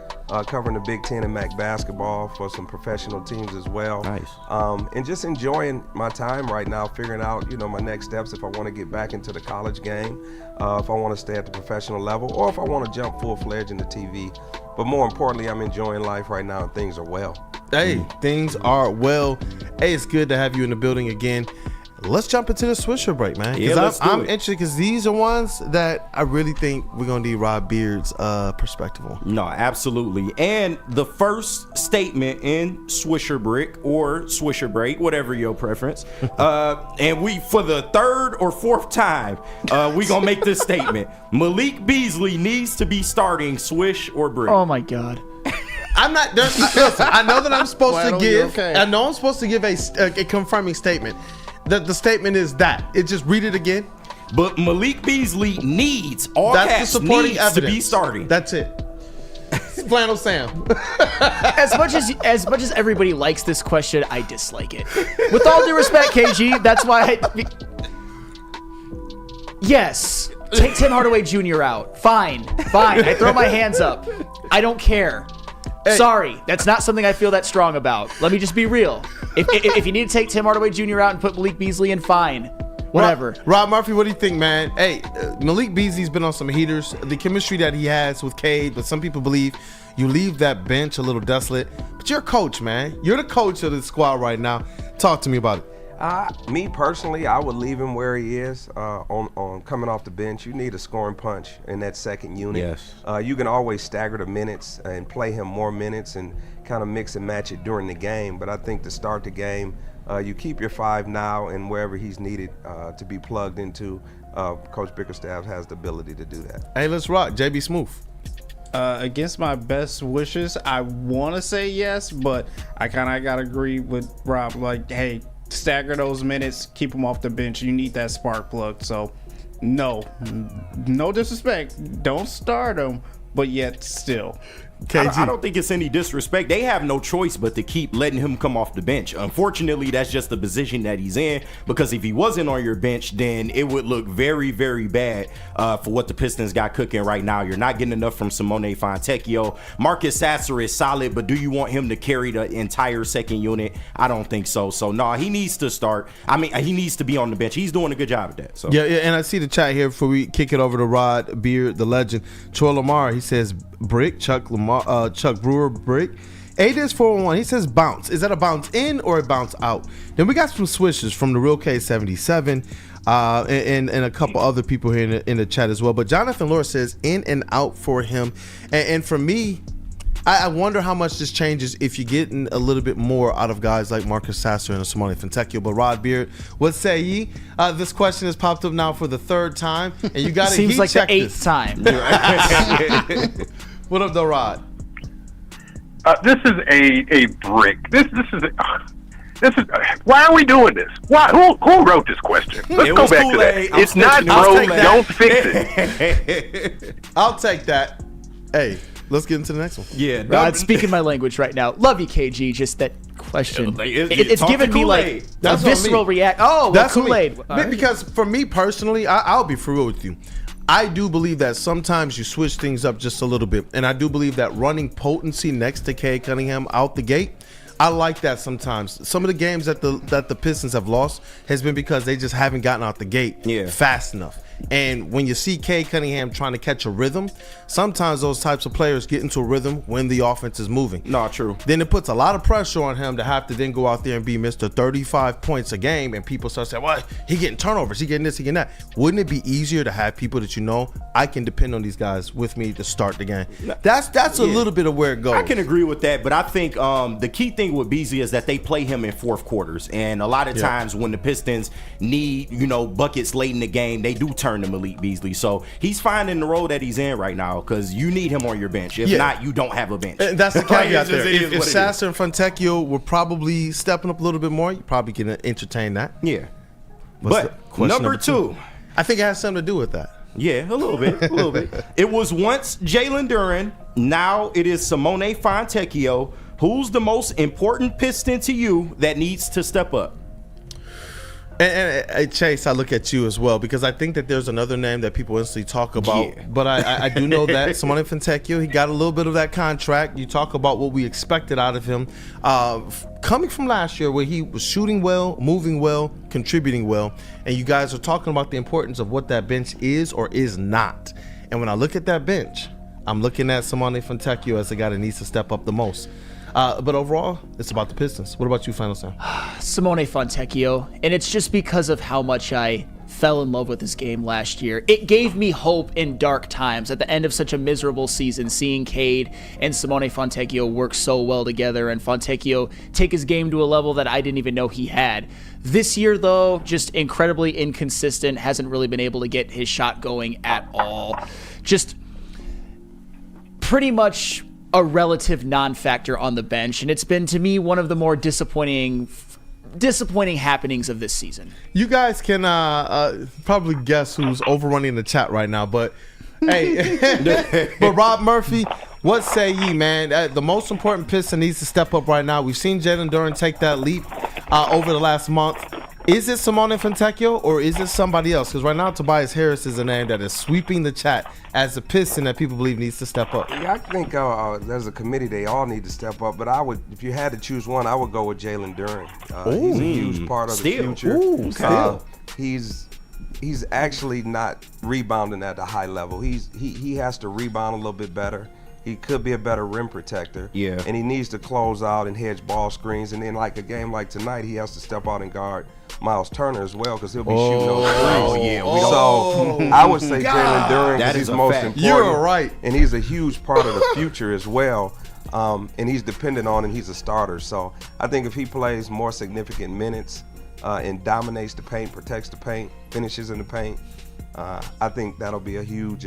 covering the Big Ten and MAC basketball for some professional teams as well. Nice. And just enjoying my time right now, figuring out, my next steps if I want to get back into the college game, if I want to stay at the professional level, or if I want to jump full-fledged into TV. But more importantly, I'm enjoying life right now and things are well. Hey, things are well. Hey, it's good to have you in the building again. Let's jump into the Swisher break, man. Yeah, let's do I'm it. interested because these are ones that I really think we're going to need Rob Beard's perspective on. No, absolutely. And the first statement in Swisher Brick or Swisher Break, whatever your preference, and we, for the third or fourth time, we going to make this statement. Malik Beasley needs to be starting Swish or Brick. Oh, my God. I'm not. Listen, I know that I'm supposed to give. Okay. I know I'm supposed to give a confirming statement. The statement is that. Just read it again. But Malik Beasley needs, all That's caps, the supporting needs evidence. to be starting. That's it. Flannel Sam. As much as everybody likes this question, I dislike it. With all due respect, KG, that's why yes, take Tim Hardaway Jr. out. Fine. I throw my hands up. I don't care. Hey. Sorry, that's not something I feel that strong about. Let me just be real. If you need to take Tim Hardaway Jr. out and put Malik Beasley in, fine. Whatever. Rob Murphy, what do you think, man? Hey, Malik Beasley's been on some heaters. The chemistry that he has with Cade, but some people believe you leave that bench a little desolate. But you're a coach, man. You're the coach of the squad right now. Talk to me about it. Me personally, I would leave him where he is on coming off the bench. You need a scoring punch in that second unit. Yes. You can always stagger the minutes and play him more minutes and kind of mix and match it during the game. But I think to start the game, you keep your 5 now, and wherever he's needed to be plugged into, Coach Bickerstaff has the ability to do that. Hey, let's rock. JB Smooth. Against my best wishes, I want to say yes, but I kind of got to agree with Rob. Like, hey, stagger those minutes, keep them off the bench. You need that spark plug. So, no disrespect. Don't start them, but yet still. I don't think it's any disrespect. They have no choice but to keep letting him come off the bench. Unfortunately, that's just the position that he's in, because if he wasn't on your bench, then it would look very, very bad for what the Pistons got cooking right now. You're not getting enough from Simone Fontecchio. Marcus Sasser is solid, but do you want him to carry the entire second unit? I don't think so. So, no, he needs to start. I mean, he needs to be on the bench. He's doing a good job at that. So. Yeah, and I see the chat here before we kick it over to Rod Beard, the legend. Troy Lamar, he says Brick, Chuck Brewer, Brick. ADIS411, he says bounce. Is that a bounce in or a bounce out? Then we got some swishes from the Real K77 and a couple other people here in the chat as well. But Jonathan Lord says in and out for him. And for me, I wonder how much this changes if you're getting a little bit more out of guys like Marcus Sasser and Simone Fontecchio. But Rod Beard, what say ye? This question has popped up now for the third time, and you got to seems like the 8th time. What up, though, Rod? This is a brick. This is why are we doing this? Why? Who wrote this question? Let's go back to that. It's not broke. Don't fix it. I'll take that. Hey, let's get into the next one. Yeah, Rod's speaking my language right now. Love you, KG. Just that question. It's giving me like a visceral react. Oh, that's Kool-Aid. Because for me personally, I'll be for real with you. I do believe that sometimes you switch things up just a little bit, and I do believe that running potency next to Cade Cunningham out the gate, I like that sometimes. Some of the games that the Pistons have lost has been because they just haven't gotten out the gate fast enough. And when you see Cade Cunningham trying to catch a rhythm, sometimes those types of players get into a rhythm when the offense is moving. No, true. Then it puts a lot of pressure on him to have to then go out there and be Mr. 35 points a game, and people start saying, well, he getting turnovers, he getting this, he getting that. Wouldn't it be easier to have people that you know, I can depend on these guys with me to start the game? That's a little bit of where it goes. I can agree with that, but I think the key thing with Beasley is that they play him in fourth quarters, and a lot of times when the Pistons need, buckets late in the game, they do turn to Malik Beasley. So he's finding the role that he's in right now because you need him on your bench. If not, you don't have a bench. And that's the caveat there. If Sasser and Fontecchio were probably stepping up a little bit more, you probably can entertain that. Yeah. But number two, I think it has something to do with that. Yeah, a little bit. It was once Jalen Duren. Now it is Simone Fontecchio. Who's the most important Piston to you that needs to step up? And Chase, I look at you as well because I think that there's another name that people instantly talk about. Yeah. But I do know that Simone Fontecchio, he got a little bit of that contract. You talk about what we expected out of him. Coming from last year where he was shooting well, moving well, contributing well, and you guys are talking about the importance of what that bench is or is not. And when I look at that bench, I'm looking at Simone Fontecchio as the guy that needs to step up the most. But overall, it's about the Pistons. What about you, Final Sam? Simone Fontecchio, and it's just because of how much I fell in love with this game last year. It gave me hope in dark times at the end of such a miserable season, seeing Cade and Simone Fontecchio work so well together and Fontecchio take his game to a level that I didn't even know he had. This year, though, just incredibly inconsistent, hasn't really been able to get his shot going at all. Just pretty much a relative non-factor on the bench, and it's been, to me, one of the more disappointing happenings of this season. You guys can probably guess who's overrunning the chat right now, but hey, but Rob Murphy, what say ye, man? The most important Piston needs to step up right now. We've seen Jalen Duren take that leap over the last month. Is it Simone Fontecchio or is it somebody else? Because right now Tobias Harris is a name that is sweeping the chat as a Piston that people believe needs to step up. Yeah, I think there's a committee they all need to step up. But I would, if you had to choose one, I would go with Jalen Duren. He's a huge part of the future. Ooh, he's actually not rebounding at a high level. He has to rebound a little bit better. He could be a better rim protector. Yeah. And he needs to close out and hedge ball screens. And then like a game like tonight, he has to step out and guard Miles Turner as well because he'll be shooting those threes. So I would say Jalen Duren because he's most important. You're right. And he's a huge part of the future as well. And he's dependent on, and he's a starter. So I think if he plays more significant minutes and dominates the paint, protects the paint, finishes in the paint, I think that'll be a huge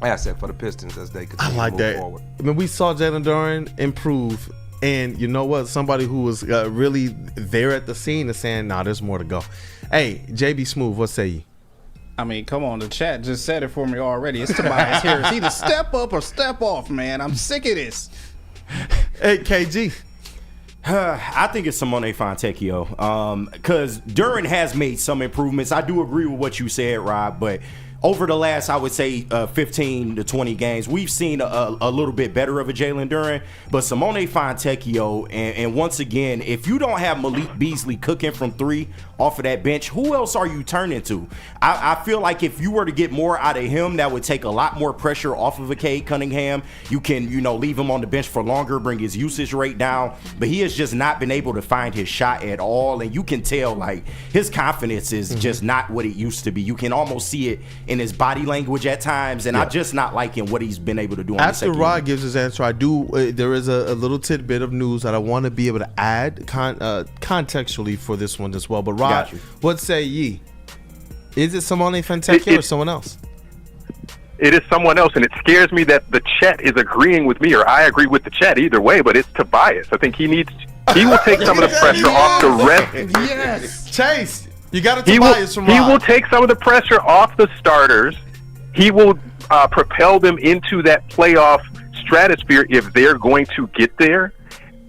asset for the Pistons as they continue to move forward. I mean, we saw Jalen Duren improve, and you know what? Somebody who was really there at the scene is saying, nah, there's more to go. Hey, JB Smooth, what say you? I mean, come on, the chat just said it for me already. It's Tobias Harris. Either step up or step off, man. I'm sick of this. Hey, KG. I think it's Simone Fontecchio because Duren has made some improvements. I do agree with what you said, Rob, but over the last, I would say, 15 to 20 games, we've seen a little bit better of a Jalen Duren. But Simone Fontecchio, and once again, if you don't have Malik Beasley cooking from three off of that bench, who else are you turning to? I feel like if you were to get more out of him, that would take a lot more pressure off of a Cade Cunningham. You can, leave him on the bench for longer, bring his usage rate down. But he has just not been able to find his shot at all. And you can tell, like, his confidence is just not what it used to be. You can almost see it in his body language at times, and I'm just not liking what he's been able to do on After the second Rod unit. gives his answer, I do. There is a little tidbit of news that I want to be able to add contextually for this one as well. But Rod, what say ye? Is it Simone Fontecchio or someone else? It is someone else, and it scares me that the chat is agreeing with me, or I agree with the chat either way. But it's Tobias. I think he will take some of the pressure off the rest. Yes, Chase. You got a Tobias from Rod. He will take some of the pressure off the starters. He will propel them into that playoff stratosphere if they're going to get there.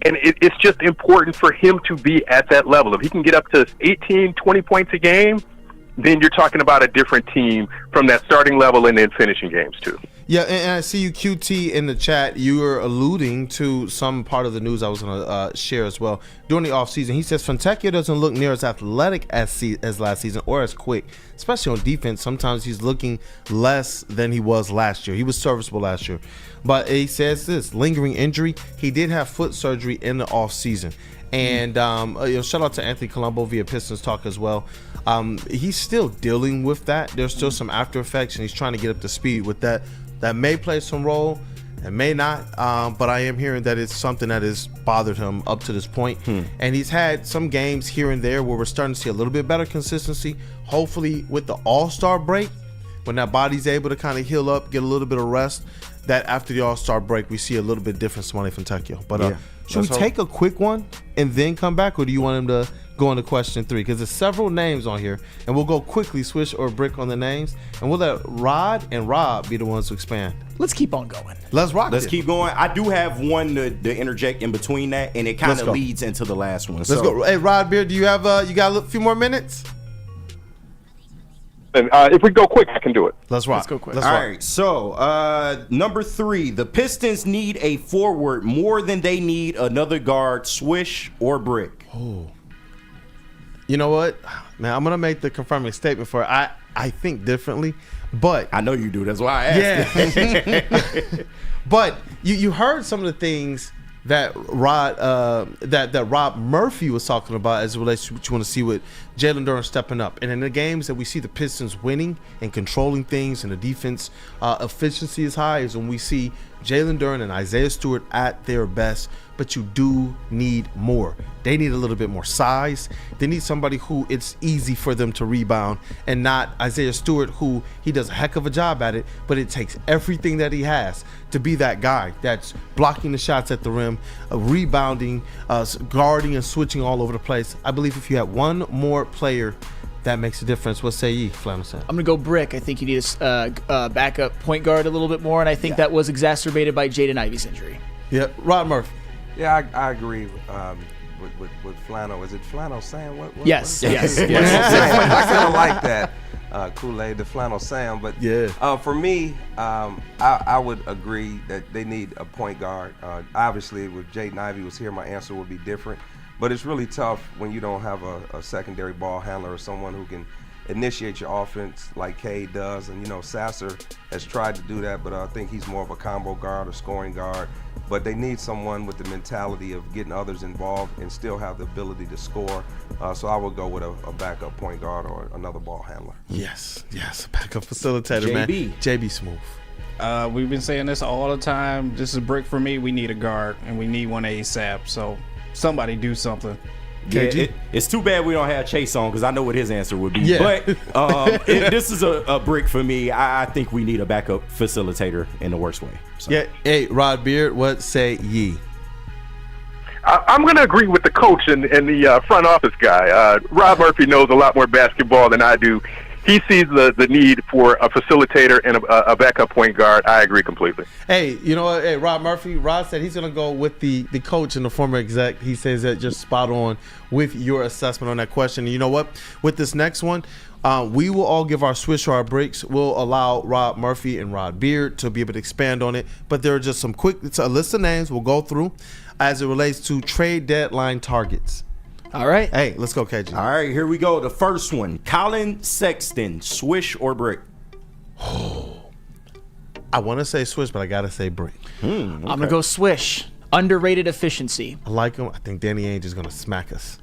And it's just important for him to be at that level. If he can get up to 18, 20 points a game, then you're talking about a different team from that starting level and then finishing games too. Yeah, and I see you, QT, in the chat. You were alluding to some part of the news I was going to share as well. During the offseason, he says Fontecchio doesn't look near as athletic as last season or as quick, especially on defense. Sometimes he's looking less than he was last year. He was serviceable last year. But he says this, lingering injury. He did have foot surgery in the offseason. And shout out to Anthony Colombo via Pistons Talk as well. He's still dealing with that. There's still some after effects, and he's trying to get up to speed with that. That may play some role, and may not. But I am hearing that it's something that has bothered him up to this point. And he's had some games here and there where we're starting to see a little bit better consistency. Hopefully, with the All-Star break, when that body's able to kind of heal up, get a little bit of rest, that after the All-Star break, we see a little bit different Smiley Fontecchio. But should we take a quick one and then come back, or do you want him to go into question 3? Because there's several names on here, and we'll go quickly, Swish or Brick on the names, and we'll let Rod and Rob be the ones to expand. Let's keep on going. Let's rock. Let's keep going. I do have one to interject in between that, and it kind of leads into the last one. Let's go. Hey, Rod Beard, do you have you got a few more minutes? And if we go quick, I can do it. Let's rock. Let's go quick. All right. So, number 3, the Pistons need a forward more than they need another guard. Swish or Brick? Oh. You know what, man? I'm gonna make the confirming statement for it. I think differently, but I know you do. That's why I asked. Yeah. But you heard some of the things that Rob Murphy was talking about as it relates to what you want to see with Jalen Duren stepping up. And in the games that we see the Pistons winning and controlling things, and the defense efficiency is high, is when we see Jalen Duren and Isaiah Stewart at their best. But you do need more. They need a little bit more size. They need somebody who it's easy for them to rebound, and not Isaiah Stewart, who he does a heck of a job at it, but it takes everything that he has to be that guy that's blocking the shots at the rim, rebounding, guarding and switching all over the place. I believe if you have one more player, that makes a difference. What say ye, Flannel Sam? I'm going to go Brick. I think you need a backup point guard a little bit more, and I think that was exacerbated by Jaden Ivey's injury. Yeah, Rod Murphy. Yeah, I agree with Flannel. Is it Flannel Sam? What yes. I kind of like that Kool-Aid, the Flannel Sam. But for me, I would agree that they need a point guard. Obviously, if Jaden Ivey was here, my answer would be different. But it's really tough when you don't have a secondary ball handler or someone who can initiate your offense like Cade does. And, Sasser has tried to do that, but I think he's more of a combo guard or scoring guard. But they need someone with the mentality of getting others involved and still have the ability to score. So I would go with a backup point guard or another ball handler. Yes, backup facilitator, man. JB Smooth. We've been saying this all the time. This is Brick for me. We need a guard, and we need one ASAP. So somebody do something. Yeah, it's too bad we don't have Chase on, because I know what his answer would be. Yeah. But this is a Brick for me. I think we need a backup facilitator in the worst way. So. Yeah. Hey, Rod Beard, what say ye? I'm going to agree with the coach and the front office guy. Rob Murphy knows a lot more basketball than I do. He sees the need for a facilitator and a backup point guard. I agree completely. Hey, you know what? Hey, Rob Murphy. Rod said he's going to go with the coach and the former exec. He says that just spot on with your assessment on that question. And you know what? With this next one, we will all give our swish or our breaks. We'll allow Rob Murphy and Rod Beard to be able to expand on it. But there are just some quick, it's a list of names we'll go through as it relates to trade deadline targets. All right. Hey, let's go, KG. All right, here we go. The first one, Colin Sexton, swish or brick? I want to say swish, but I got to say brick. Okay. I'm going to go swish. Underrated efficiency. I like him. I think Danny Ainge is going to smack us.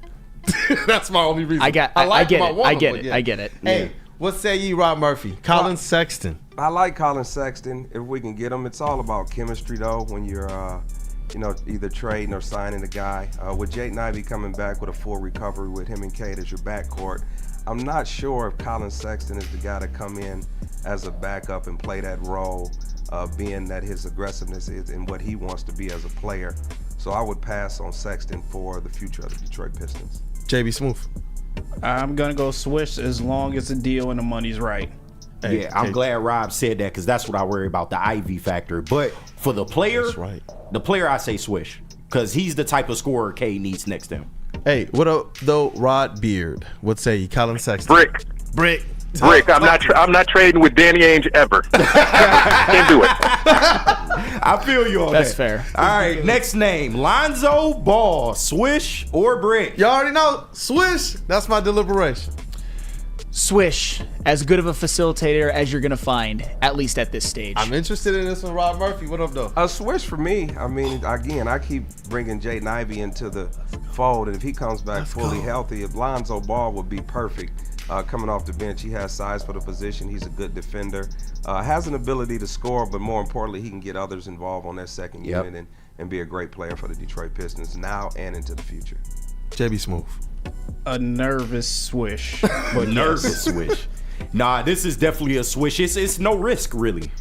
That's my only reason. I get it. Hey, what say ye, Rob Murphy? Colin Sexton. I like Colin Sexton if we can get him. It's all about chemistry, though, when you're either trading or signing a guy. With Jaden Ivey coming back with a full recovery with him and Cade as your backcourt, I'm not sure if Colin Sexton is the guy to come in as a backup and play that role, being that his aggressiveness is in what he wants to be as a player. So I would pass on Sexton for the future of the Detroit Pistons. JB Smooth. I'm going to go swish as long as the deal and the money's right. Hey, yeah, I'm glad Rob said that, because that's what I worry about, the Ivy factor. But for the player, the player, I say swish, because he's the type of scorer Cade needs next to him. Hey, what up, though, Rod Beard? What say you, Colin Sexton? Brick. Brick. Brick, I'm not trading with Danny Ainge ever. Can't do it. I feel you on That's that. fair. All right, next name, Lonzo Ball, Swish or Brick? You already know, Swish. That's my deliberation. Swish, as good of a facilitator as you're going to find, at least at this stage. I'm interested in this one, Rob Murphy. What up, though? A Swish for me. I mean, again, I keep bringing Jaden Ivey into the fold, and if he comes back fully healthy, if Lonzo Ball would be perfect. Coming off the bench, he has size for the position. He's a good defender, has an ability to score, but more importantly, he can get others involved on that second unit and be a great player for the Detroit Pistons now and into the future. JB Smooth. A nervous Swish. But nervous Swish. Nah, this is definitely a Swish. It's no risk, really.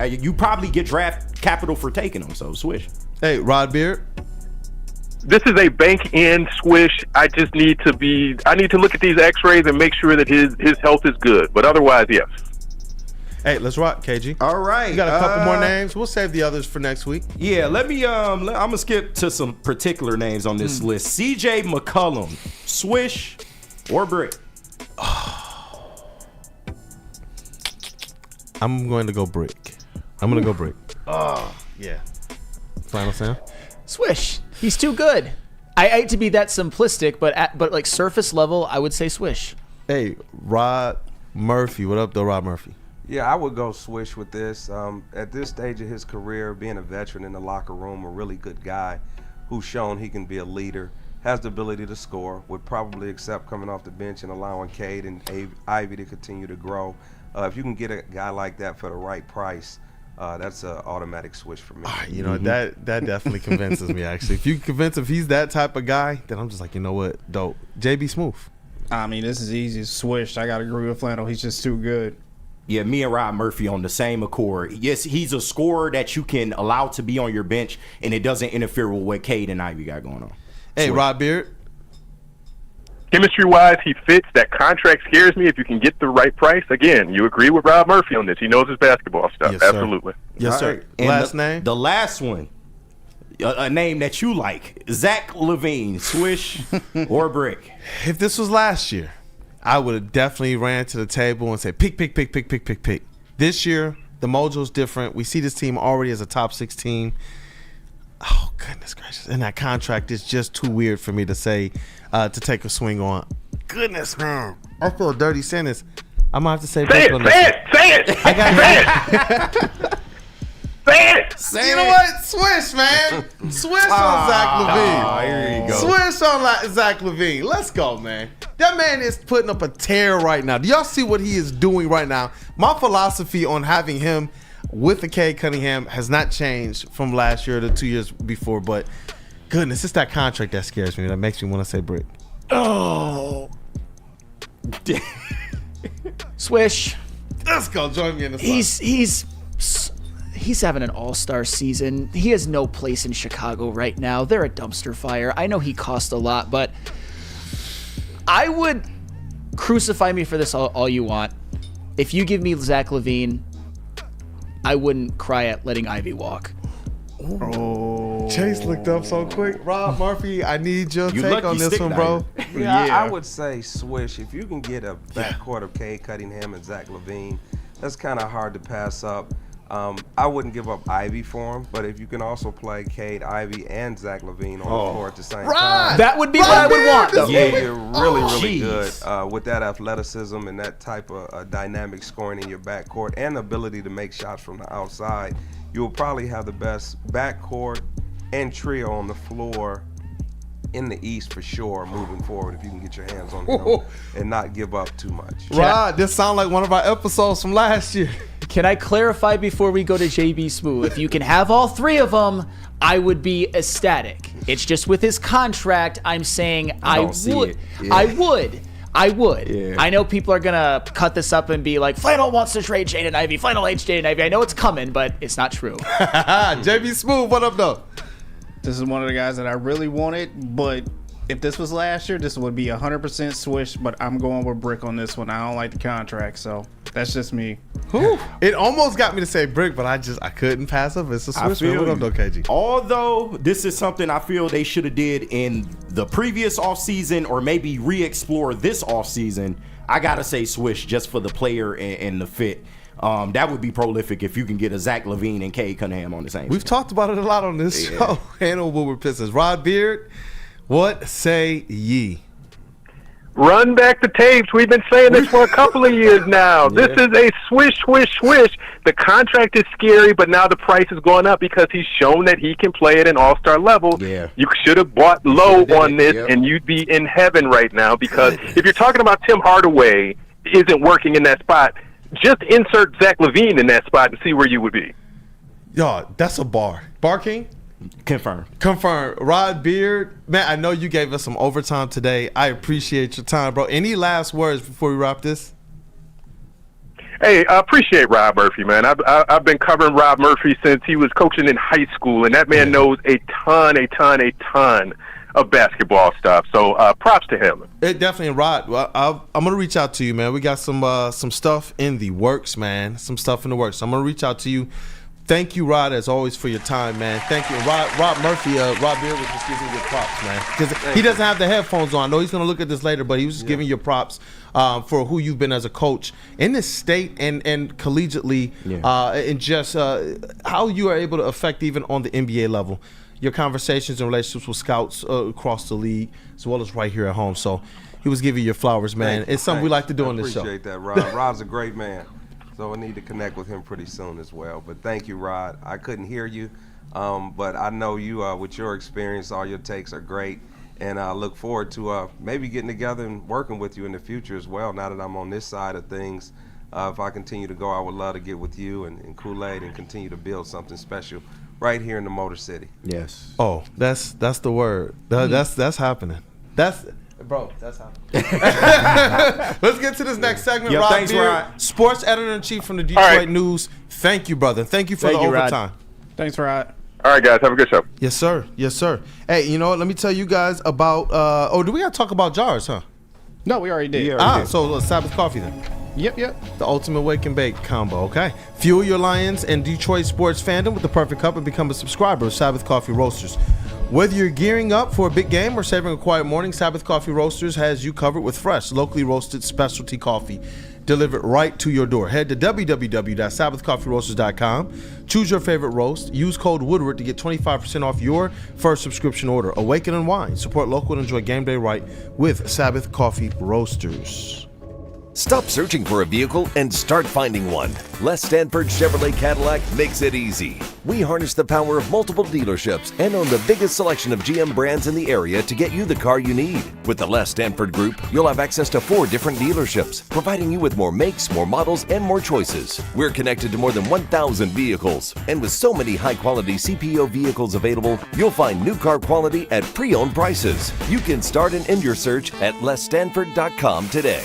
You probably get draft capital for taking them, so Swish. Hey, Rod Beard. This is a bank-in Swish. I need to look at these X-rays and make sure that his health is good. But otherwise, yes. Hey, let's rock, KG. All right. We got a couple more names. We'll save the others for next week. Yeah, let me. I'm gonna skip to some particular names on this list. CJ McCollum, Swish or Brick? I'm going to go Brick. Yeah. Final Sam. Swish. He's too good. I hate to be that simplistic, but like surface level, I would say Swish. Hey, Rod Murphy. What up, though, Rod Murphy? Yeah, I would go Swish with this. At this stage of his career, being a veteran in the locker room, a really good guy who's shown he can be a leader, has the ability to score, would probably accept coming off the bench and allowing Cade and Ivy to continue to grow. If you can get a guy like that for the right price, that's an automatic Swish for me. You know, that definitely convinces me, actually. If you can convince if he's that type of guy, then I'm just like, you know what, dope. JB Smooth. I mean, this is easy. Swish. I got to agree with Flannel. He's just too good. Yeah, me and Rob Murphy on the same accord. Yes, he's a scorer that you can allow to be on your bench, and it doesn't interfere with what Cade and Ivy got going on. Hey, Rod Beard. Chemistry-wise, he fits. That contract scares me if you can get the right price. Again, you agree with Rob Murphy on this. He knows his basketball stuff. Yes, Absolutely. Yes, sir. Right. And Last name? The last one, a name that you like, Zach LaVine, Swish or Brick? If this was last year, I would have definitely ran to the table and said, pick. This year, the mojo's different. We see this team already as a top 6 team. Oh, goodness gracious. And that contract is just too weird for me to say, to take a swing on. Goodness, man. I feel dirty saying this. I'm going to have to say Say it. I got Say it. You know what? Swish, man. Swish on Zach LaVine. Here you go. Swish on Zach LaVine. Let's go, man. That man is putting up a tear right now. Do y'all see what he is doing right now? My philosophy on having him with the Cade Cunningham has not changed from last year to 2 years before, but goodness, it's that contract that scares me. That makes me want to say Brick. Oh. Swish. Let's go. Join me in the He's having an all-star season. He has no place in Chicago right now. They're a dumpster fire. I know he cost a lot, but I would crucify me for this all you want. If you give me Zach LaVine, I wouldn't cry at letting Ivy walk. Oh. Chase looked up so quick. Rob Murphy, I need your take on this one, bro. I would say Swish. If you can get a backcourt of Cade Cunningham and Zach LaVine, that's kind of hard to pass up. I wouldn't give up Ivy for him, but if you can also play Cade, Ivy, and Zach LaVine on the court at the same time. That would be what I would want, though. Yeah, you're really good with that athleticism and that type of dynamic scoring in your backcourt and the ability to make shots from the outside. You'll probably have the best backcourt and trio on the floor in the East for sure moving forward if you can get your hands on him and not give up too much. Rod, this sounds like one of our episodes from last year. Can I clarify before we go to JB Smooth? If you can have all 3 of them, I would be ecstatic. It's just with his contract, I'm saying I would. Yeah. I know people are going to cut this up and be like, Flannel wants to trade Jaden Ivey. Flannel hates Jaden Ivey. I know it's coming, but it's not true. JB Smooth, what up, though? This is one of the guys that I really wanted, but if this was last year, this would be 100% Swish, but I'm going with Brick on this one. I don't like the contract, so that's just me. It almost got me to say Brick, but I couldn't pass up. It's a Swish. What up, though, KG? Although this is something I feel they should have did in the previous offseason or maybe re-explore this offseason, I got to say Swish just for the player and the fit. That would be prolific if you can get a Zach LaVine and Cade Cunningham on the same. We've talked about it a lot on this show. Handle Woodward Pistons. Rod Beard, what say ye? Run back the tapes. We've been saying this for a couple of years now. This is a swish, swish, swish. The contract is scary, but now the price is going up because he's shown that he can play at an all-star level. Yeah. You should have bought low on this, and you'd be in heaven right now because if you're talking about Tim Hardaway isn't working in that spot, just insert Zach LaVine in that spot and see where you would be. Yo, that's a bar. Bar King? Confirm. Rod Beard, man, I know you gave us some overtime today. I appreciate your time, bro. Any last words before we wrap this? Hey, I appreciate Rob Murphy, man. I've been covering Rob Murphy since he was coaching in high school, and that man knows a ton of basketball stuff. So props to him. It definitely, Rod. Well, I'm gonna reach out to you, man. We got some stuff in the works, man. Some stuff in the works. So I'm gonna reach out to you. Thank you, Rod, as always, for your time, man. Thank you. Rob Murphy, Rob Beard was just giving you props, man. Because he doesn't have the headphones on. I know he's going to look at this later, but he was just giving you props for who you've been as a coach in this state and collegiately and just how you are able to affect even on the NBA level. Your conversations and relationships with scouts across the league as well as right here at home. So he was giving you your flowers, man. It's something we like to do on this show. I appreciate that, Rob. Rob's a great man. So I need to connect with him pretty soon as well. But thank you, Rod. I couldn't hear you, but I know you, with your experience, all your takes are great. And I look forward to maybe getting together and working with you in the future as well. Now that I'm on this side of things, if I continue to go, I would love to get with you and Kool-Aid and continue to build something special right here in the Motor City. Yes. Oh, that's the word. That's happening. Bro, that's happening. Let's get to this next segment. Rod thanks, Beard, Rod. Sports Editor-in-Chief from the Detroit News. Thank you, brother. Thank you for the overtime. Rod. Thanks, Rod. All right, guys. Have a good show. Yes, sir. Yes, sir. Hey, you know what? Let me tell you guys about do we got to talk about jars, huh? No, we already did. So Sabbath Coffee then. Yep. The ultimate wake and bake combo, okay? Fuel your Lions and Detroit sports fandom with the perfect cup and become a subscriber of Sabbath Coffee Roasters. Whether you're gearing up for a big game or savoring a quiet morning, Sabbath Coffee Roasters has you covered with fresh, locally roasted specialty coffee delivered right to your door. Head to www.sabbathcoffeeroasters.com. Choose your favorite roast. Use code Woodward to get 25% off your first subscription order. Awaken and wine. Support local and enjoy game day right with Sabbath Coffee Roasters. Stop searching for a vehicle and start finding one. Les Stanford Chevrolet Cadillac makes it easy. We harness the power of multiple dealerships and own the biggest selection of GM brands in the area to get you the car you need. With the Les Stanford Group, you'll have access to 4 different dealerships, providing you with more makes, more models, and more choices. We're connected to more than 1,000 vehicles. And with so many high-quality CPO vehicles available, you'll find new car quality at pre-owned prices. You can start and end your search at lesstanford.com today.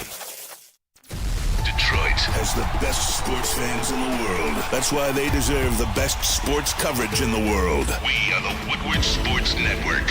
Detroit has the best sports fans in the world. That's why they deserve the best sports coverage in the world. We are the Woodward Sports Network.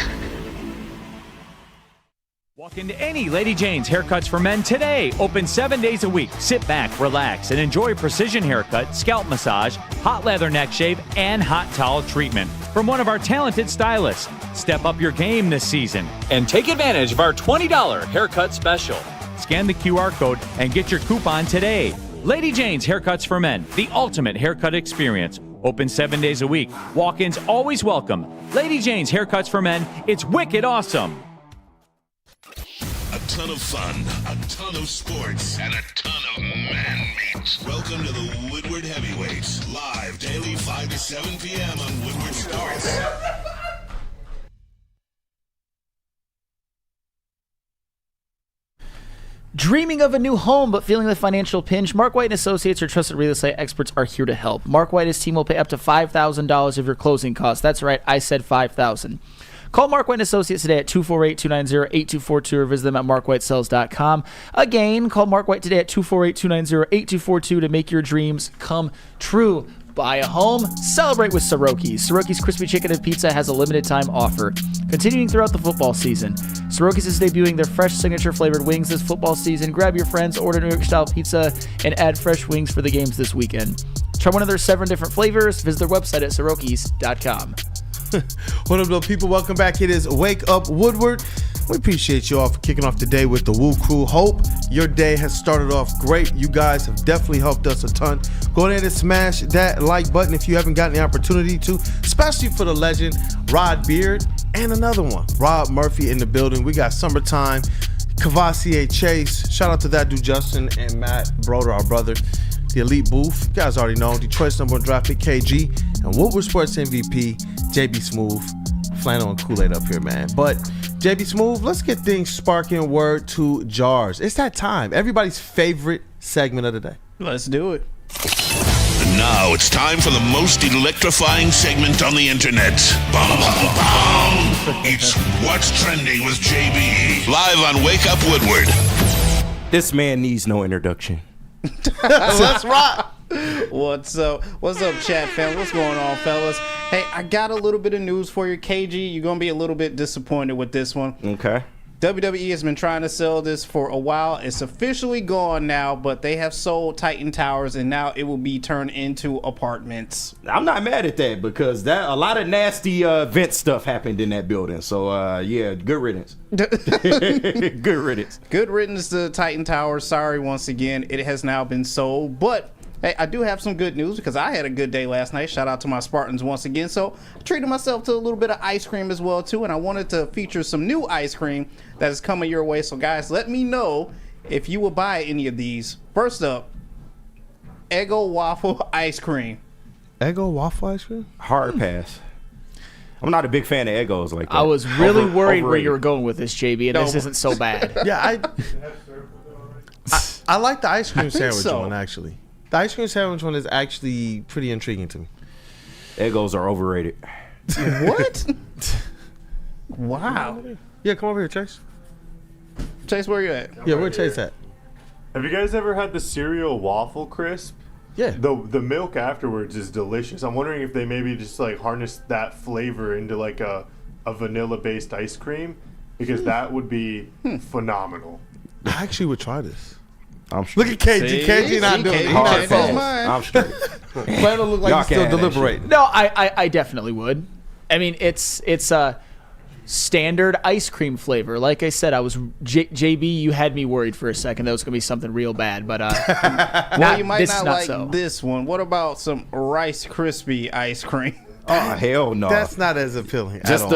Walk into any Lady Jane's Haircuts for Men today. Open 7 days a week. Sit back, relax, and enjoy precision haircut, scalp massage, hot leather neck shave, and hot towel treatment from one of our talented stylists. Step up your game this season and take advantage of our $20 haircut special. Scan the QR code and get your coupon today. Lady Jane's Haircuts for Men, the ultimate haircut experience. Open 7 days a week. Walk-ins always welcome. Lady Jane's Haircuts for Men, it's wicked awesome. A ton of fun, a ton of sports, and a ton of man meat. Welcome to the Woodward Heavyweights, live daily 5 to 7 p.m. on Woodward Sports. Dreaming of a new home but feeling the financial pinch? Mark White & Associates, your trusted real estate experts, are here to help. Mark White and his team will pay up to $5,000 of your closing costs. That's right, I said $5,000. Call Mark White & Associates today at 248-290-8242 or visit them at markwhitesales.com. Again, call Mark White today at 248-290-8242 to make your dreams come true. buy a home, celebrate with Soroki's. Soroki's Crispy Chicken and Pizza has a limited time offer, continuing throughout the football season. Soroki's is debuting their fresh signature flavored wings this football season. Grab your friends, order New York style pizza, and add fresh wings for the games this weekend. Try one of their 7 different flavors. Visit their website at sorokis.com. What up, though, people? Welcome back. It is Wake Up Woodward. We appreciate you all for kicking off the day with the WUW Crew. Hope your day has started off great. You guys have definitely helped us a ton. Go ahead and smash that like button if you haven't gotten the opportunity to, especially for the legend Rod Beard and another one, Rob Murphy in the building. We got Summertime, Cavassier Chase. Shout out to that dude Justin and Matt Broder, our brother. The Elite Booth, you guys already know, Detroit's #1 draft pick KG, and Woodward Sports MVP JB Smooth, flannel and Kool-Aid up here, man. But JB Smooth, let's get things sparking. Word to Jars. It's that time. Everybody's favorite segment of the day. Let's do it. And now it's time for the most electrifying segment on the internet. Bum, bum, bum. It's What's Trending with JB. Live on Wake Up Woodward. This man needs no introduction. Let's rock. What's up, chat fam? What's going on, fellas? Hey, I got a little bit of news for you. KG, you're going to be a little bit disappointed with this one. Okay. WWE has been trying to sell this for a while. It's officially gone now, but they have sold Titan Towers, and now it will be turned into apartments. I'm not mad at that because a lot of nasty vent stuff happened in that building. So, yeah, good riddance. Good riddance. Good riddance to Titan Towers. Sorry, once again, it has now been sold. But, hey, I do have some good news because I had a good day last night. Shout out to my Spartans once again. So, I treated myself to a little bit of ice cream as well, too. And I wanted to feature some new ice cream that is coming your way. So, guys, let me know if you will buy any of these. First up, Eggo Waffle Ice Cream. Eggo Waffle Ice Cream? Hard pass. I'm not a big fan of Eggos like that. I was really worried where you were going with this, JB, and this isn't so bad. Yeah, I like the ice cream sandwich so. one, actually. The ice cream sandwich one is actually pretty intriguing to me. Eggos are overrated. What? Wow. Yeah, come over here, Chase. Chase, where you at? Yeah, where Chase at? Have you guys ever had the cereal waffle crisp? Yeah. The milk afterwards is delicious. I'm wondering if they maybe just like harness that flavor into like a vanilla based ice cream, because that would be phenomenal. I actually would try this. I'm straight. Look at KG. KG not doing it. He not false. I'm straight. Flannel look like he's still deliberating. No, I definitely would. I mean, it's a standard ice cream flavor. Like I said, I was JB. You had me worried for a second that was gonna be something real bad, but well, you might not like so. this one. What about some Rice Krispie ice cream? Oh, hell no. That's not as appealing at all.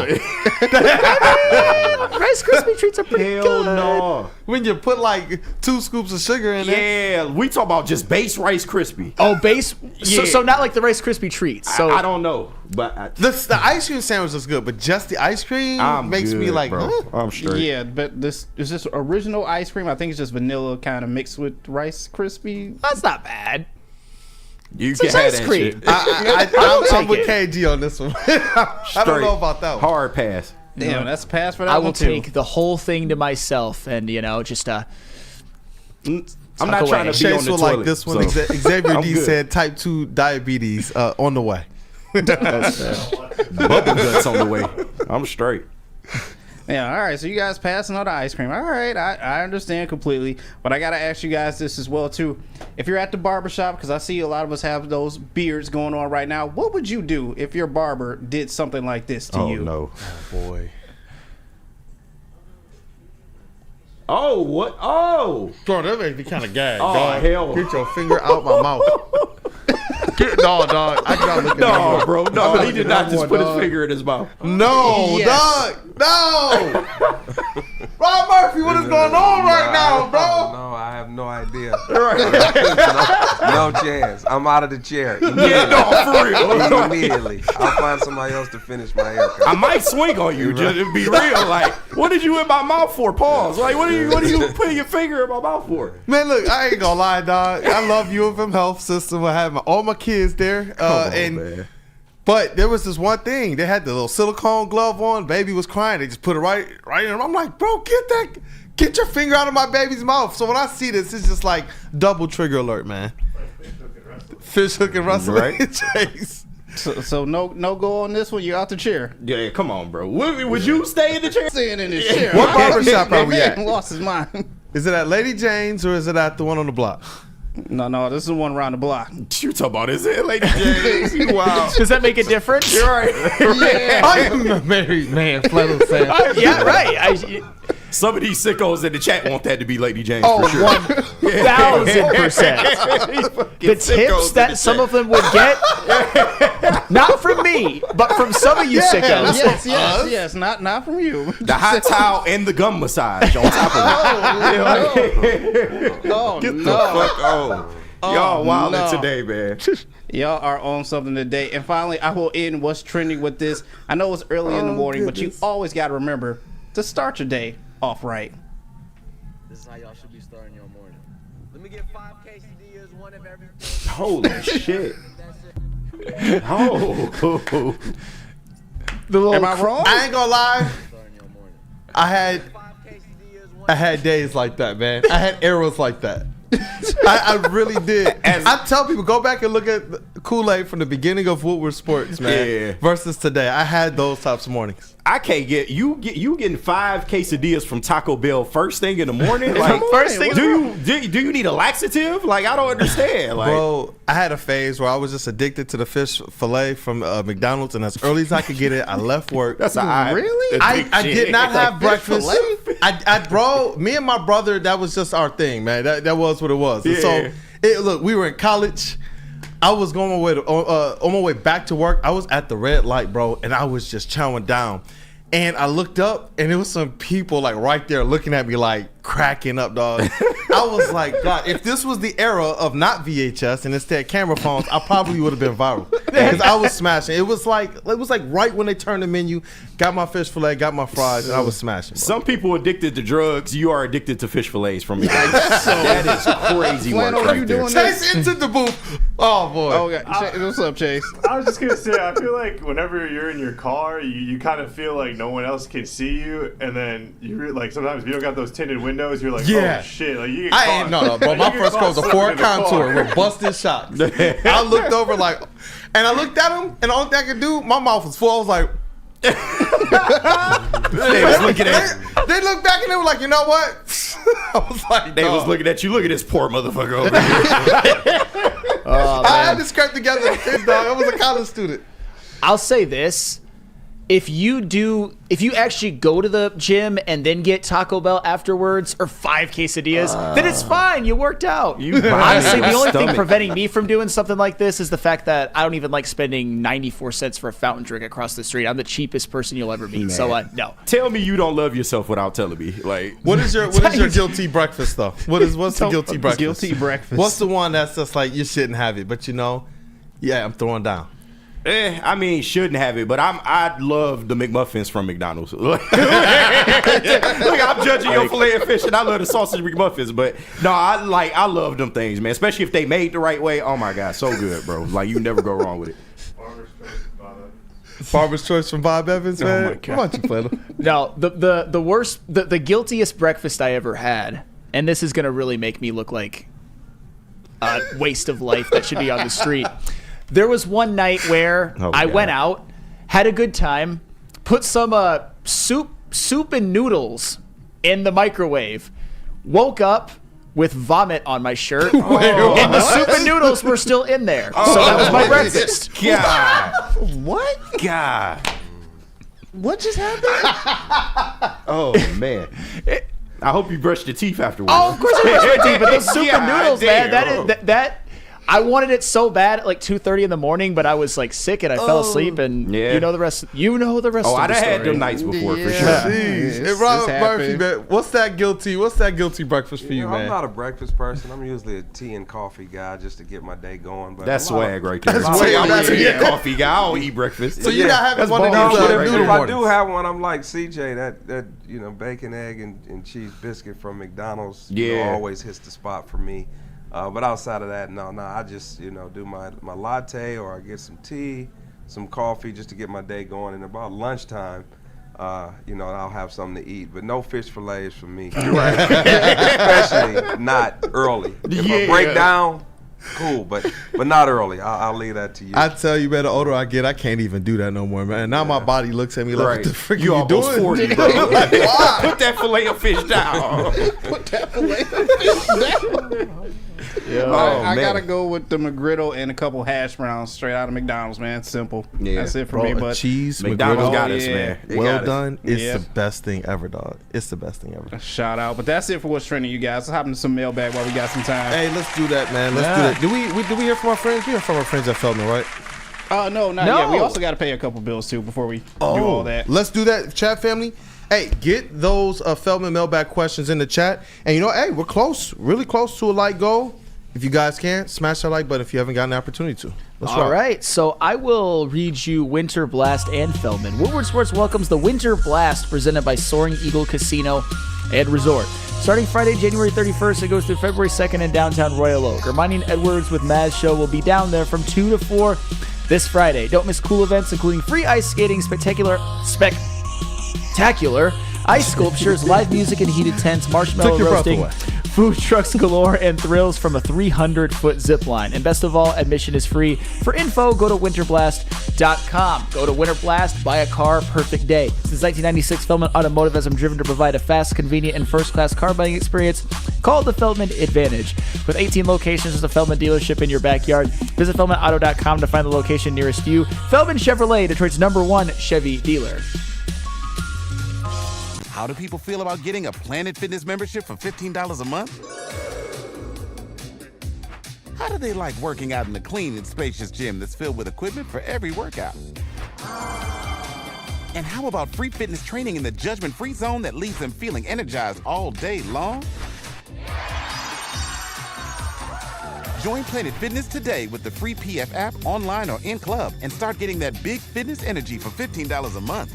Rice Krispie treats are pretty Hell good. no. When you put like 2 scoops of sugar in there. Yeah, we talk about just base Rice Krispie. Oh, base? Yeah. So not like the Rice Krispie treats. So I don't know, but The ice cream sandwich is good, but just the ice cream makes me like, bro. huh? I'm straight. Yeah, but this is just original ice cream. I think it's just vanilla kind of mixed with Rice Krispie. that's not bad. You It's can have ice that cream. shit. I'm with KG on this one. I don't know about that one. Hard pass. Damn, that's a pass for that I one will too. take the whole thing to myself, and just I'm not trying to be Chase on the will toilet. like this one. so Xavier I'm D good. said type 2 diabetes on the way. Bubble guts on the way. I'm straight. Yeah, all right. So you guys passing on the ice cream. All right, I understand completely. But I got to ask you guys this as well, too. If you're at the barbershop, because I see a lot of us have those beards going on right now, what would you do if your barber did something like this to you? Oh, no. Oh, boy. Oh, what? Oh. Bro, that makes me kind of gag. Oh, dog. hell. Get your finger out my mouth. No, dog. I cannot look at No, that. bro. No, he did not just put his finger in his mouth. No, Yes. dog. No. Rob Murphy, what is going on right now, bro? No, I have no idea. Right. No chance. I'm out of the chair. Yeah, no, for real. Immediately. I'll find somebody else to finish my haircut. I might swing on you, just to be real. Like, what did you in my mouth for? Pause. Like, what are you putting your finger in my mouth for? Man, look, I ain't gonna lie, dog. I love UFM Health System. I have all my kids there. Man. But there was this one thing. They had the little silicone glove on. Baby was crying. They just put it right in. I'm like, bro, get your finger out of my baby's mouth. So when I see this, it's just like double trigger alert, man. Fish hook and wrestling. Right. Chase. So no go on this one. You're out the chair. Yeah, come on, bro. Would you stay in the chair? Staying in his chair. What barbershop are we at? Lost his mind. Is it at Lady Jane's or is it at the one on the block? No, this is the one around the block. You talking about is it, Lady James? Wow. Does that make a difference? You're right. Yeah. I am a married man, Flannel Sam. Yeah, right. Some of these sickos in the chat want that to be Lady James Oh, for sure. 1,000%. The tips that some of them would get, not from me, but from some of you sickos. Yes. Not from you. The hot towel and the gum massage on top of it. Get the fuck on. Y'all wildin' today, man. Y'all are on something today. And finally, I will end what's trending with this. I know it's early in the morning, but you always got to remember to start your day off right. This is how y'all should be starting your morning. Let me get 5 quesadillas, one of everything. Holy shit. Am I wrong? I ain't gonna lie. I had days like that, man. I had eras like that. I really did. I tell people, go back and look at Kool-Aid from the beginning of Woodward Sports, man, versus today. I had those types of mornings. I can't get you getting 5 quesadillas from Taco Bell first thing in the morning. Like first thing. do you need a laxative? Like I don't understand. Like, bro, I had a phase where I was just addicted to the fish fillet from McDonald's, and as early as I could get it, I left work. That's really. I did not have breakfast. Bro, me and my brother, that was just our thing, man. That was what it was. And so, look, we were in college. I was going on my way back to work. I was at the red light, bro, and I was just chowing down. And I looked up, and there was some people like right there looking at me like cracking up, dog. I was like, God, if this was the era of not VHS and instead camera phones, I probably would have been viral because I was smashing. It was like right when they turned the menu, got my fish fillet, got my fries, and I was smashing. Bro. Some people addicted to drugs. You are addicted to fish fillets from me. That is crazy work right there. Chase into the booth. Oh boy. Oh, yeah. What's up, Chase? I was just gonna say, I feel like whenever you're in your car, you kind of feel like no one else can see you, and then like sometimes if you don't got those tinted windows, you're like, oh shit, like you get caught. I ain't no, bro. My first car was a Ford Contour with busted shocks. I looked over and I looked at him, and the only thing I could do, my mouth was full. I was like, they looked back and they were like, you know what? I was like, they was looking at you. Look at this poor motherfucker over here. I had to scrape together the kid, dog. I was a college student. I'll say this. If you actually go to the gym and then get Taco Bell afterwards or 5 quesadillas, then it's fine. You worked out. Honestly, the only thing preventing me from doing something like this is the fact that I don't even like spending 94 cents for a fountain drink across the street. I'm the cheapest person you'll ever meet. Man. So no. Tell me you don't love yourself without telling me. Like, what is your guilty breakfast though? What's the guilty breakfast? Guilty breakfast. What's the one that's just like you shouldn't have it, but I'm throwing down. I mean, shouldn't have it, but I love the McMuffins from McDonald's. Look, I'm judging your filet of fish, and I love the sausage McMuffins, but no, I love them things, man. Especially if they made the right way. Oh my god, so good, bro! Like you never go wrong with it. Barber's Choice from Bob Evans, man. Oh my god. Come on, you play them. No, the worst, the guiltiest breakfast I ever had, and this is gonna really make me look like a waste of life that should be on the street. There was one night where I went out, had a good time, put some soup and noodles in the microwave, woke up with vomit on my shirt, and the soup and noodles were still in there. So that was my breakfast. God. What? God. What just happened? Oh, man. I hope you brushed your teeth afterwards. Oh, of course I brushed my teeth, but those soup and noodles, man, that I wanted it so bad at like 2:30 in the morning, but I was like sick and I fell asleep, and you know the rest. You know the rest. Oh, of the I'd story. had them nights before for sure. Jeez. Hey, Robert Murphy, man, what's that guilty breakfast for you, man? I'm not a breakfast person. I'm usually a tea and coffee guy just to get my day going. But that's swag right there. That's swag. I'm not a tea and coffee guy. I don't eat breakfast. So you're not having one of these noodle if I mornings. do have one, I'm like CJ. That bacon, egg, and cheese biscuit from McDonald's. Always hits the spot for me. But outside of that, no, I just do my latte, or I get some tea, some coffee just to get my day going. And about lunchtime, I'll have something to eat. But no fish fillets for me, especially not early. If I break down, cool, but not early. I'll leave that to you. I tell you, man, the older I get, I can't even do that no more, man. Now my body looks at me like, what the frick You you almost doing? 40, bro. Like, why? Put that filet of fish down. Put that filet of fish down. I gotta go with the McGriddle and a couple hash browns straight out of McDonald's, man. Simple. Yeah. That's it for Bro, me. a But cheese McDonald's McGriddle, got us, man. They well got us. done. It's Yeah. the best thing ever, dog. It's the best thing ever. shout out. But that's it for what's trending, you guys. Let's hop into some mailbag while we got some time. Hey, let's do that, man. Let's do that. Do we hear from our friends? We hear from our friends at Feldman, right? No, not yet. We also got to pay a couple bills too before we do all that. Let's do that, chat family. Hey, get those Feldman mailbag questions in the chat. And you know, hey, we're close, really close to a like goal. If you guys can, smash that like button if you haven't gotten the opportunity to. Let's All rock. right, so I will read you Winter Blast and Feldman. Woodward Sports welcomes the Winter Blast presented by Soaring Eagle Casino and Resort. Starting Friday, January 31st, it goes through February 2nd in downtown Royal Oak. Ermanni and Edwards with Maz Show will be down there from 2 to 4 this Friday. Don't miss cool events including free ice skating, spectacular ice sculptures, live music and heated tents, marshmallow Took your breath roasting, away. food trucks galore, and thrills from a 300-foot zip line. And best of all, admission is free. For info, go to winterblast.com. Go to Winterblast, buy a car, perfect day. Since 1996, Feldman Automotive has been driven to provide a fast, convenient, and first-class car buying experience called the Feldman Advantage. With 18 locations, there's a Feldman dealership in your backyard. Visit feldmanauto.com to find the location nearest you. Feldman Chevrolet, Detroit's #1 Chevy dealer. How do people feel about getting a Planet Fitness membership for $15 a month? How do they like working out in a clean and spacious gym that's filled with equipment for every workout? And how about free fitness training in the judgment-free zone that leaves them feeling energized all day long? Join Planet Fitness today with the free PF app online or in club and start getting that big fitness energy for $15 a month.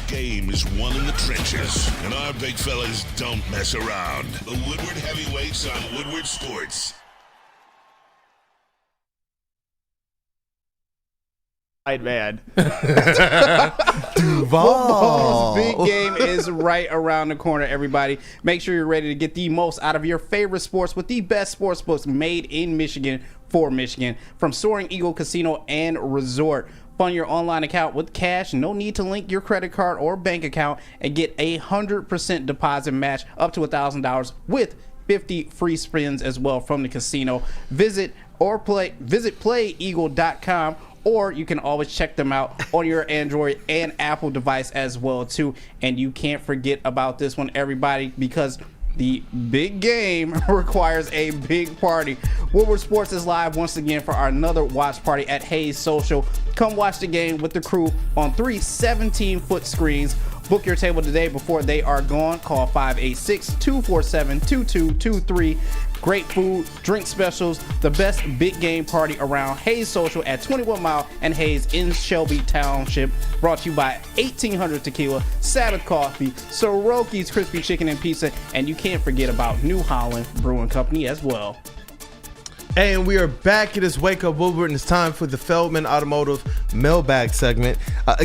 Game is won in the trenches, and our big fellas don't mess around. The Woodward Heavyweights on Woodward Sports. Man. Football's big game is right around the corner, everybody. Make sure you're ready to get the most out of your favorite sports with the best sports books made in Michigan for Michigan from Soaring Eagle Casino and Resort. Fund your online account with cash. No need to link your credit card or bank account and get a 100% deposit match up to $1,000 with 50 free spins as well from the casino. Visit playeagle.com, or you can always check them out on your Android and Apple device as well too. And you can't forget about this one, everybody, because the big game requires a big party. Woodward Sports is live once again for our another watch party at Hayes Social. Come watch the game with the crew on 3 17-foot screens. Book your table today before they are gone. Call 586-247-2223. Great food, drink specials, the best big game party around. Hayes Social at 21 Mile and Hayes in Shelby Township. Brought to you by 1800 Tequila, Sabbath Coffee, Soroki's Crispy Chicken and Pizza, and you can't forget about New Holland Brewing Company as well. And we are back. It is Wake Up Woodward, and it's time for the Feldman Automotive Mailbag segment.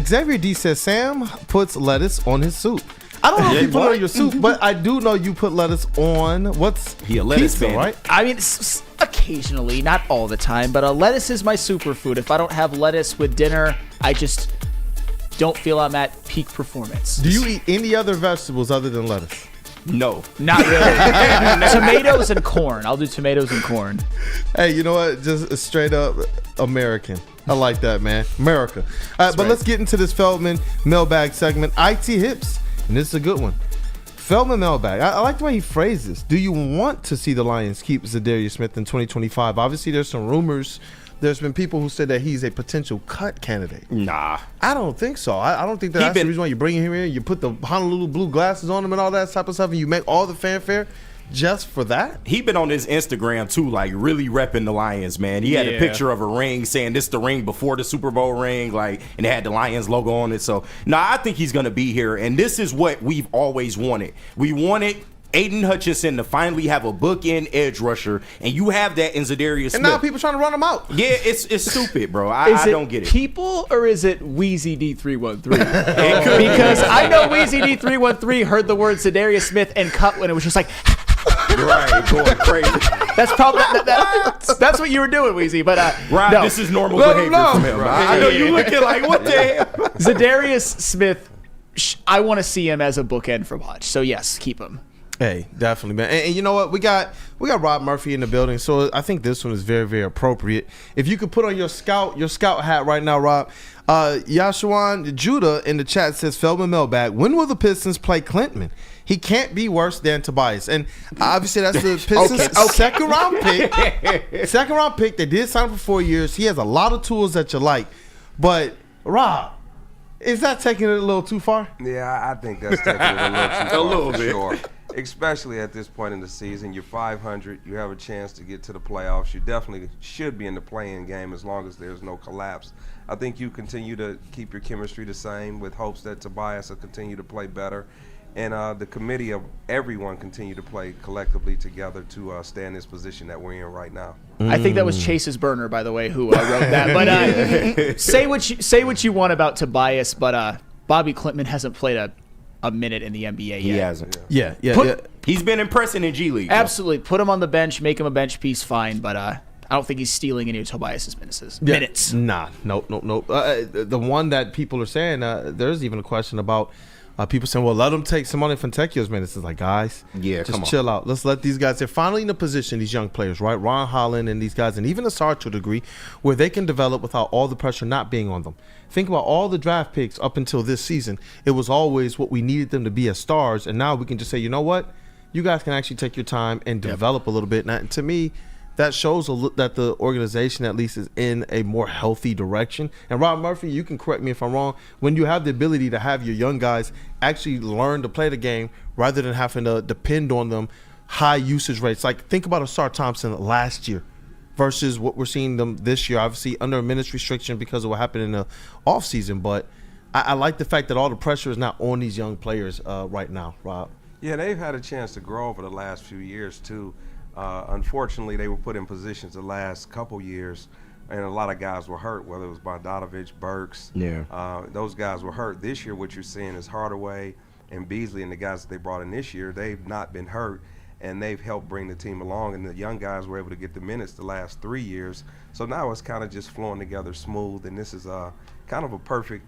Xavier D says Sam puts lettuce on his soup. I don't know if you put it on your soup, but I do know you put lettuce on what's lettuce pizza, fan, right? I mean, occasionally, not all the time, but lettuce is my superfood. If I don't have lettuce with dinner, I just don't feel I'm at peak performance. Do you eat any other vegetables other than lettuce? No. Not really. Tomatoes and corn. I'll do tomatoes and corn. Hey, you know what? Just a straight up American. I like that, man. America. But let's get into this Feldman Mailbag segment. IT Hips. And this is a good one. Feldman Mailbag. I like the way he phrased this. Do you want to see the Lions keep Zadarius Smith in 2025? Obviously, there's some rumors. There's been people who said that he's a potential cut candidate. Nah. I don't think so. I don't think that's the reason why you bring him here. You put the Honolulu blue glasses on him and all that type of stuff, and you make all the fanfare just for that? He been on his Instagram too, like really repping the Lions, man. He had a picture of a ring saying this the ring before the Super Bowl ring, like, and it had the Lions logo on it. So, I think he's gonna be here, and this is what we've always wanted. We wanted Aiden Hutchinson to finally have a bookend edge rusher, and you have that in Zadarius Smith. And now people trying to run him out. Yeah, it's stupid, bro. I don't get it. People or is it Wheezy D313? Because I know Wheezy D313 heard the word Zadarius Smith and cut when it was just like. Right, going crazy. That's probably that's what you were doing, Weezy. But Rob, no. this is normal behavior from him. I know you looking like, what the hell? Zadarius Smith, I want to see him as a bookend for Hodge. So yes, keep him. Hey, definitely, man. And you know what? We got Rob Murphy in the building, so I think this one is very, very appropriate. If you could put on your scout hat right now, Rob. Yashawan Judah in the chat says, Feldman Mailbag, when will the Pistons play Clintman? He can't be worse than Tobias. And obviously that's the Pistons' second round pick. Second round pick. They did sign him for 4 years. He has a lot of tools that you like. But Rob, is that taking it a little too far? Yeah, I think that's taking it a little too far. A little for bit. Sure. Especially at this point in the season. You're 500. You have a chance to get to the playoffs. You definitely should be in the play-in game as long as there's no collapse. I think you continue to keep your chemistry the same with hopes that Tobias will continue to play better. And the committee of everyone continue to play collectively together to stay in this position that we're in right now. I think that was Chase's burner, by the way, who wrote that. But say what you want about Tobias, but Bobby Clintman hasn't played a minute in the NBA yet. He hasn't. Yeah. He's been impressing in G League. Absolutely. Put him on the bench, make him a bench piece, fine. But I don't think he's stealing any of Tobias's minutes. Nah, nope. The one that people are saying, there's even a question about people saying, well, let them take Simone Fontecchio's minutes. It's like, guys, just chill out. Let's let these guys, they're finally in a position, these young players, right? Ron Holland and these guys, and even Asar to a degree, where they can develop without all the pressure not being on them. Think about all the draft picks up until this season. It was always what we needed them to be as stars, and now we can just say, you know what? You guys can actually take your time and develop a little bit. And to me, that shows that the organization at least is in a more healthy direction. And Rob Murphy, you can correct me if I'm wrong, when you have the ability to have your young guys actually learn to play the game rather than having to depend on them high usage rates. Like, think about Asar Thompson last year versus what we're seeing them this year, obviously under a minutes restriction because of what happened in the offseason. But I like the fact that all the pressure is not on these young players right now, Rob. Yeah, they've had a chance to grow over the last few years, too. Unfortunately, they were put in positions the last couple years, and a lot of guys were hurt, whether it was Bogdanovich, Burks. Yeah. Those guys were hurt. This year, what you're seeing is Hardaway and Beasley and the guys that they brought in this year, they've not been hurt, and they've helped bring the team along, and the young guys were able to get the minutes the last 3 years. So now it's kind of just flowing together smooth, and this is kind of a perfect,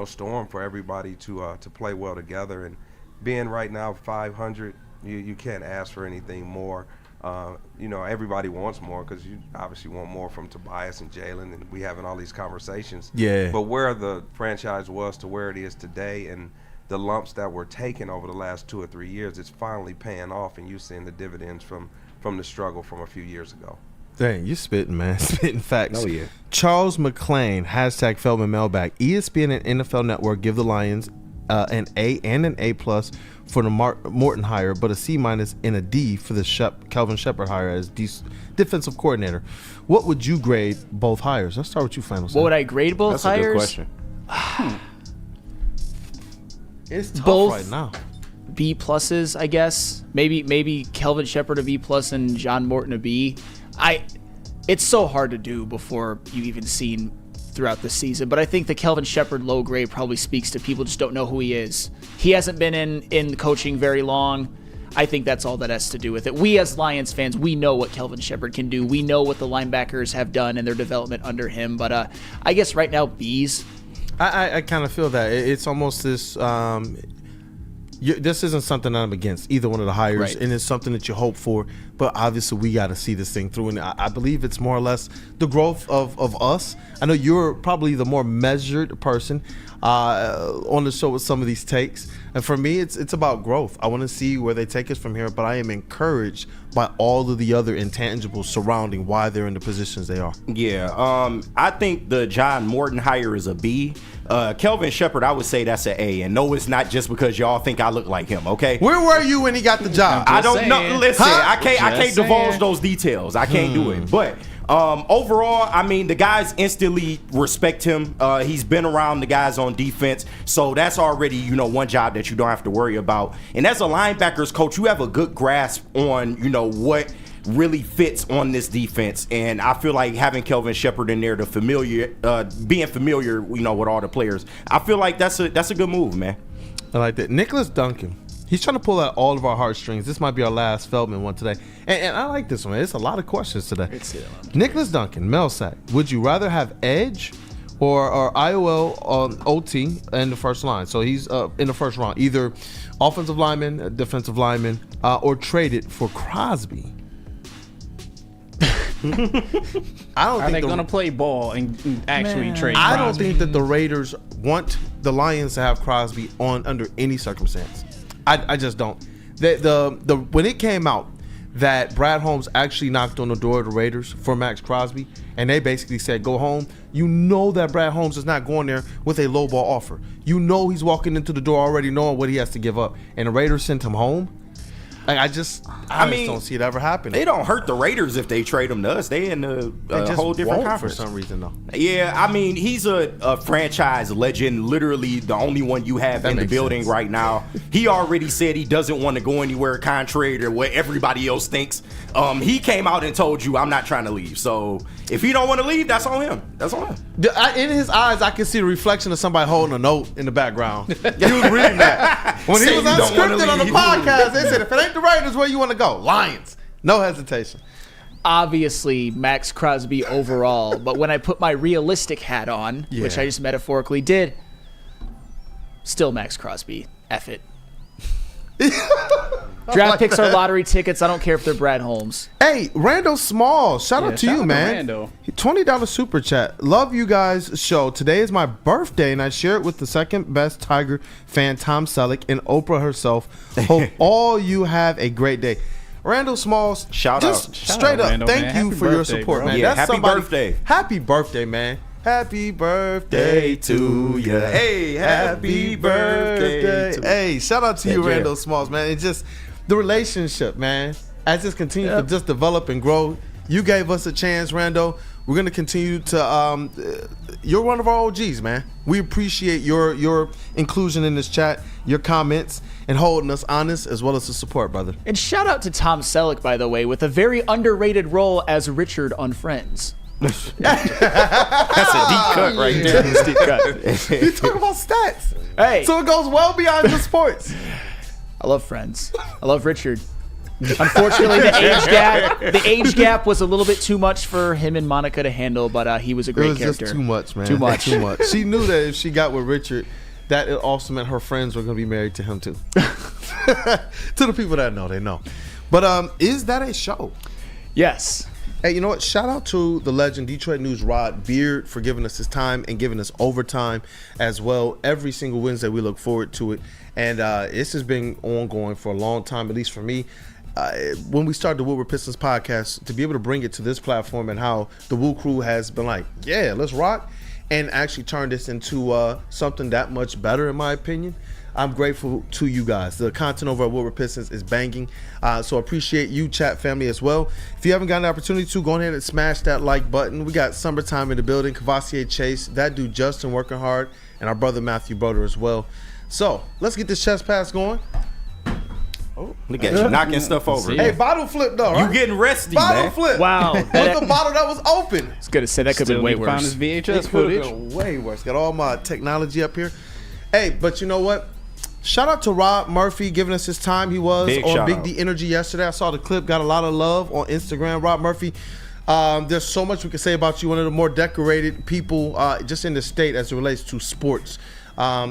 storm for everybody to play well together. And being right now 500, you can't ask for anything more. Everybody wants more because you obviously want more from Tobias and Jalen, and we having all these conversations. Yeah. But where the franchise was to where it is today, and the lumps that were taken over the last 2 or 3 years, it's finally paying off, and you're seeing the dividends from the struggle from a few years ago. Dang, you spitting, man. Spitting facts. Oh, yeah. Charles McClain, # Feldman Mailbag. ESPN and NFL Network give the Lions an A and an A+ for the Morton hire, but a C- and a D for the Kelvin Shepherd hire as defensive coordinator. What would you grade both hires? Let's start with you, Flannel. What would I grade both That's hires? That's a good question. It's tough Both right now. B+, I guess. Maybe Kelvin Shepherd a B+ and John Morton a B. It's so hard to do before you've even seen throughout the season, but I think the Kelvin Shepherd low grade probably speaks to people just don't know who he is. He hasn't been in coaching very long. I think that's all that has to do with it. We as Lions fans, we know what Kelvin Shepherd can do. We know what the linebackers have done in their development under him, but I guess right now B's. I kind of feel that it's almost this. This isn't something I'm against either one of the hires, Right. and it's something that you hope for. But obviously, we got to see this thing through, and I believe it's more or less the growth of us. I know you're probably the more measured person on the show with some of these takes, and for me, it's about growth. I want to see where they take us from here, but I am encouraged by all of the other intangibles surrounding why they're in the positions they are. Yeah, I think the John Morton hire is a B. Kelvin Shepherd, I would say that's an A. And no, it's not just because y'all think I look like him, okay? Where were you when he got the job? I don't know. Listen, Huh? I can't divulge those details. I can't do it. But overall, I mean, the guys instantly respect him. He's been around the guys on defense. So that's already, one job that you don't have to worry about. And as a linebackers coach, you have a good grasp on, what really fits on this defense, and I feel like having Kelvin Shepherd in there, being familiar, with all the players, I feel like that's a good move, man. I like that. Nicholas Duncan, He's trying to pull out all of our heartstrings. This might be our last Feldman one today. And I like this one. It's a lot of questions today. Nicholas Duncan, Melsack. Would you rather have edge or IOL on OT in the first line? So he's in the first round. Either offensive lineman, defensive lineman, or traded for Crosby. Are they going to play ball and actually trade Crosby? I don't think that the Raiders want the Lions to have Crosby on under any circumstance. I just don't. The when it came out that Brad Holmes actually knocked on the door of the Raiders for Max Crosby, and they basically said, go home, you know that Brad Holmes is not going there with a low ball offer. You know he's walking into the door already knowing what he has to give up. And the Raiders sent him home. Like, I just don't see it ever happening. They don't hurt the Raiders if they trade him to us. They in a whole different conference for some reason, though. Yeah, I mean, he's a franchise legend, literally the only one you have in the building right now. He already said he doesn't want to go anywhere contrary to what everybody else thinks. He came out and told you, I'm not trying to leave. So if he don't want to leave, that's on him. That's on him. In his eyes, I can see the reflection of somebody holding a note in the background. He was reading that. When he was unscripted on the podcast, they said, if it ain't the Raiders, where you want to go? Lions. No hesitation. Obviously, Max Crosby overall, but when I put my realistic hat on, which I just metaphorically did, still Max Crosby. F it. Draft picks are lottery tickets. I don't care if they're Brad Holmes. Hey, Randall Small, shout out to you, man. $20 super chat. Love you guys' show. Today is my birthday, and I share it with the second best Tiger fan, Tom Selleck, and Oprah herself. Hope all you have a great day. Randall Smalls, shout out. Straight up, Randall, thank man. you for your support, man. Yeah, That's happy birthday. Happy birthday, man. Happy birthday to you. Hey, happy birthday. Hey, shout out to you, Randall Smalls, man. It's just the relationship, man. As this continues to just develop and grow, you gave us a chance, Randall. We're gonna continue to. You're one of our OGs, man. We appreciate your inclusion in this chat, your comments, and holding us honest as well as the support, brother. And shout out to Tom Selleck, by the way, with a very underrated role as Richard on Friends. That's a deep cut right there. It's deep cut. You talk about stats. Hey, so it goes well beyond just sports. I love Friends. I love Richard. Unfortunately, the age gap was a little bit too much for him and Monica to handle, but he was a great character. It was just too much, man. Too much. Too much. She knew that if she got with Richard, that it also meant her friends were going to be married to him too. To the people that know, they know. But is that a show? Yes. Hey, you know what? Shout out to the legend, Detroit News Rod Beard, for giving us his time and giving us overtime as well. Every single Wednesday, we look forward to it. And this has been ongoing for a long time, at least for me. When we started the Woodward Pistons podcast, to be able to bring it to this platform and how the WUW Crew has been like, yeah, let's rock, and actually turn this into something that much better, in my opinion. I'm grateful to you guys. The content over at Woodward Pistons is banging. So appreciate you, chat family, as well. If you haven't gotten the opportunity to, go ahead and smash that like button. We got Summertime in the building, Cavassier Chase, that dude Justin working hard, and our brother Matthew Broder as well. So let's get this chest pass going. Oh, look at you knocking stuff over. Hey, bottle flip though, right? You getting resty, bottle man. Flip. Wow. With the bottle that was open. I was going to say that could have been way worse. Found his VHS It could have footage. been way worse. Got all my technology up here. Hey, but you know what? Shout out to Rob Murphy giving us his time. He was on Big D Energy yesterday. I saw the clip, got a lot of love on Instagram. Rob Murphy, there's so much we can say about you. One of the more decorated people just in the state as it relates to sports.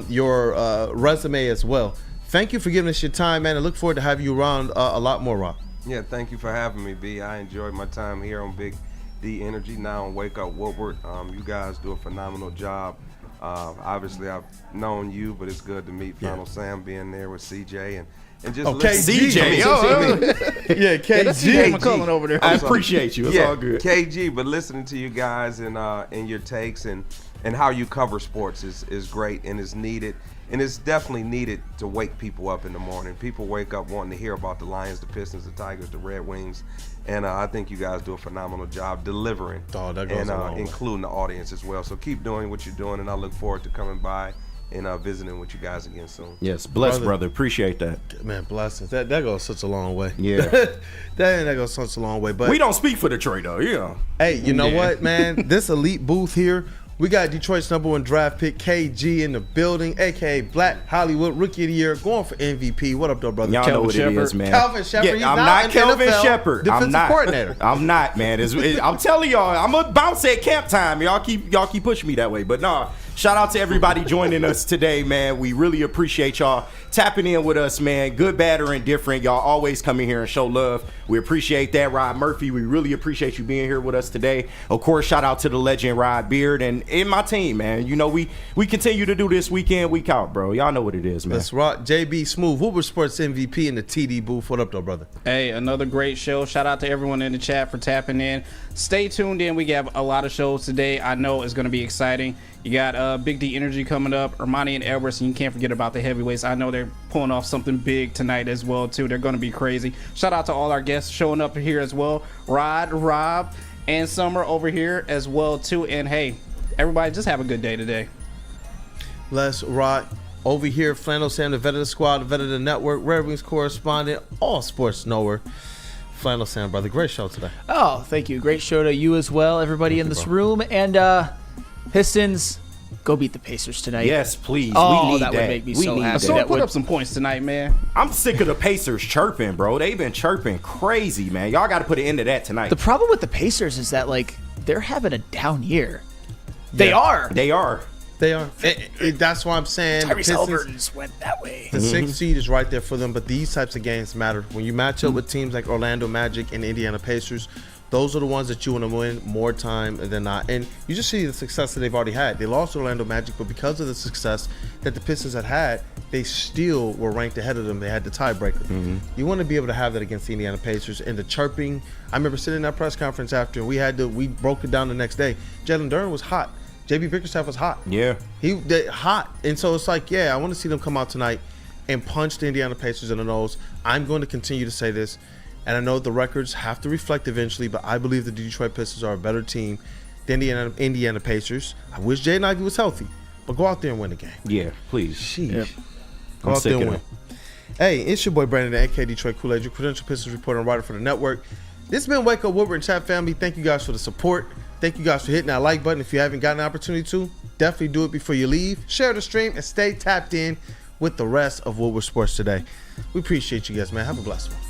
Your resume as well. Thank you for giving us your time, man. I look forward to having you around a lot more, Rob. Yeah, thank you for having me, B. I enjoyed my time here on Big D Energy, now on Wake Up Woodward. You guys do a phenomenal job. Obviously, I've known you, but it's good to meet Final Sam being there with CJ and just KG. Yeah, KG. McCullen over there. I appreciate you. It's all good. KG, but listening to you guys and your takes and how you cover sports is great and is needed. And it's definitely needed to wake people up in the morning. People wake up wanting to hear about the Lions, the Pistons, the Tigers, the Red Wings. And I think you guys do a phenomenal job delivering and including the audience as well. So keep doing what you're doing, and I look forward to coming by and visiting with you guys again soon. Yes, bless, brother. Appreciate that. Man, blessings. That goes such a long way. Yeah. that goes such a long way. But we don't speak for Detroit, though, you know. Hey, you know what, man? This elite booth here, We got Detroit's #1 draft pick, KG, in the building, a.k.a. Black Hollywood Rookie of the Year, going for MVP. What up, though, brother? Y'all know what it is, man. Calvin Shepard. Yeah, I'm not Kelvin Shepard. Defensive coordinator. I'm not, man. I'm telling y'all, I'm going to bounce at camp time. Y'all keep pushing me that way. But, nah, shout out to everybody joining us today, man. We really appreciate y'all tapping in with us, man. Good, bad, or indifferent. Y'all always come in here and show love. We appreciate that, Rod Murphy. We really appreciate you being here with us today. Of course, shout out to the legend, Rod Beard, and my team, man. You know, we continue to do this week in, week out, bro. Y'all know what it is, man. Let's rock. JB Smooth, Woodward Sports MVP in the TD booth. What up, though, brother? Hey, another great show. Shout out to everyone in the chat for tapping in. Stay tuned in. We got a lot of shows today. I know it's going to be exciting. You got Big D Energy coming up, Ermanni and Edwards, and you can't forget about the heavyweights. I know they're pulling off something big tonight as well, too. They're going to be crazy. Shout out to all our guests showing up here as well. Rod, Rob, and Summer over here as well, too. And, hey, everybody, just have a good day today. Let's rock. Over here, Flannel Sam, the vet of the squad, the vet of the network, Red Wings correspondent, all sports knower. Flannel Sam, brother. Great show today. Oh, thank you. Great show to you as well, everybody in this room. And Pistons, go beat the Pacers tonight. Yes, please. Oh, we need that would make me so happy. So put up some points tonight, man. I'm sick of the Pacers chirping, bro. They've been chirping crazy, man. Y'all got to put an end to that tonight. The problem with the Pacers is that, like, they're having a down year. They are. They are. That's why I'm saying Tyrese Halliburton's went that way. The 6th seed is right there for them, but these types of games matter. When you match up with teams like Orlando Magic and Indiana Pacers, those are the ones that you want to win more time than not. And you just see the success that they've already had. They lost to Orlando Magic, but because of the success that the Pistons had, they still were ranked ahead of them. They had the tiebreaker. You want to be able to have that against the Indiana Pacers. And the chirping, I remember sitting in that press conference after, and we broke it down the next day. Jalen Duren was hot. JB Bickerstaff was hot. Yeah. They hot. And so it's like, yeah, I want to see them come out tonight and punch the Indiana Pacers in the nose. I'm going to continue to say this, and I know the records have to reflect eventually, but I believe the Detroit Pistons are a better team than the Indiana Pacers. I wish Jaden Ivey was healthy, but go out there and win the game. Yeah, please. Sheesh. Yep. Go out there and win. Hey, it's your boy Brandon, the AK Detroit Kool-Aid, your credential Pistons reporter and writer for the network. This has been Wake Up Woodward and Chat family. Thank you guys for the support. Thank you guys for hitting that like button. If you haven't gotten an opportunity to, definitely do it before you leave. Share the stream and stay tapped in with the rest of Woodward Sports today. We appreciate you guys, man. Have a blessed one.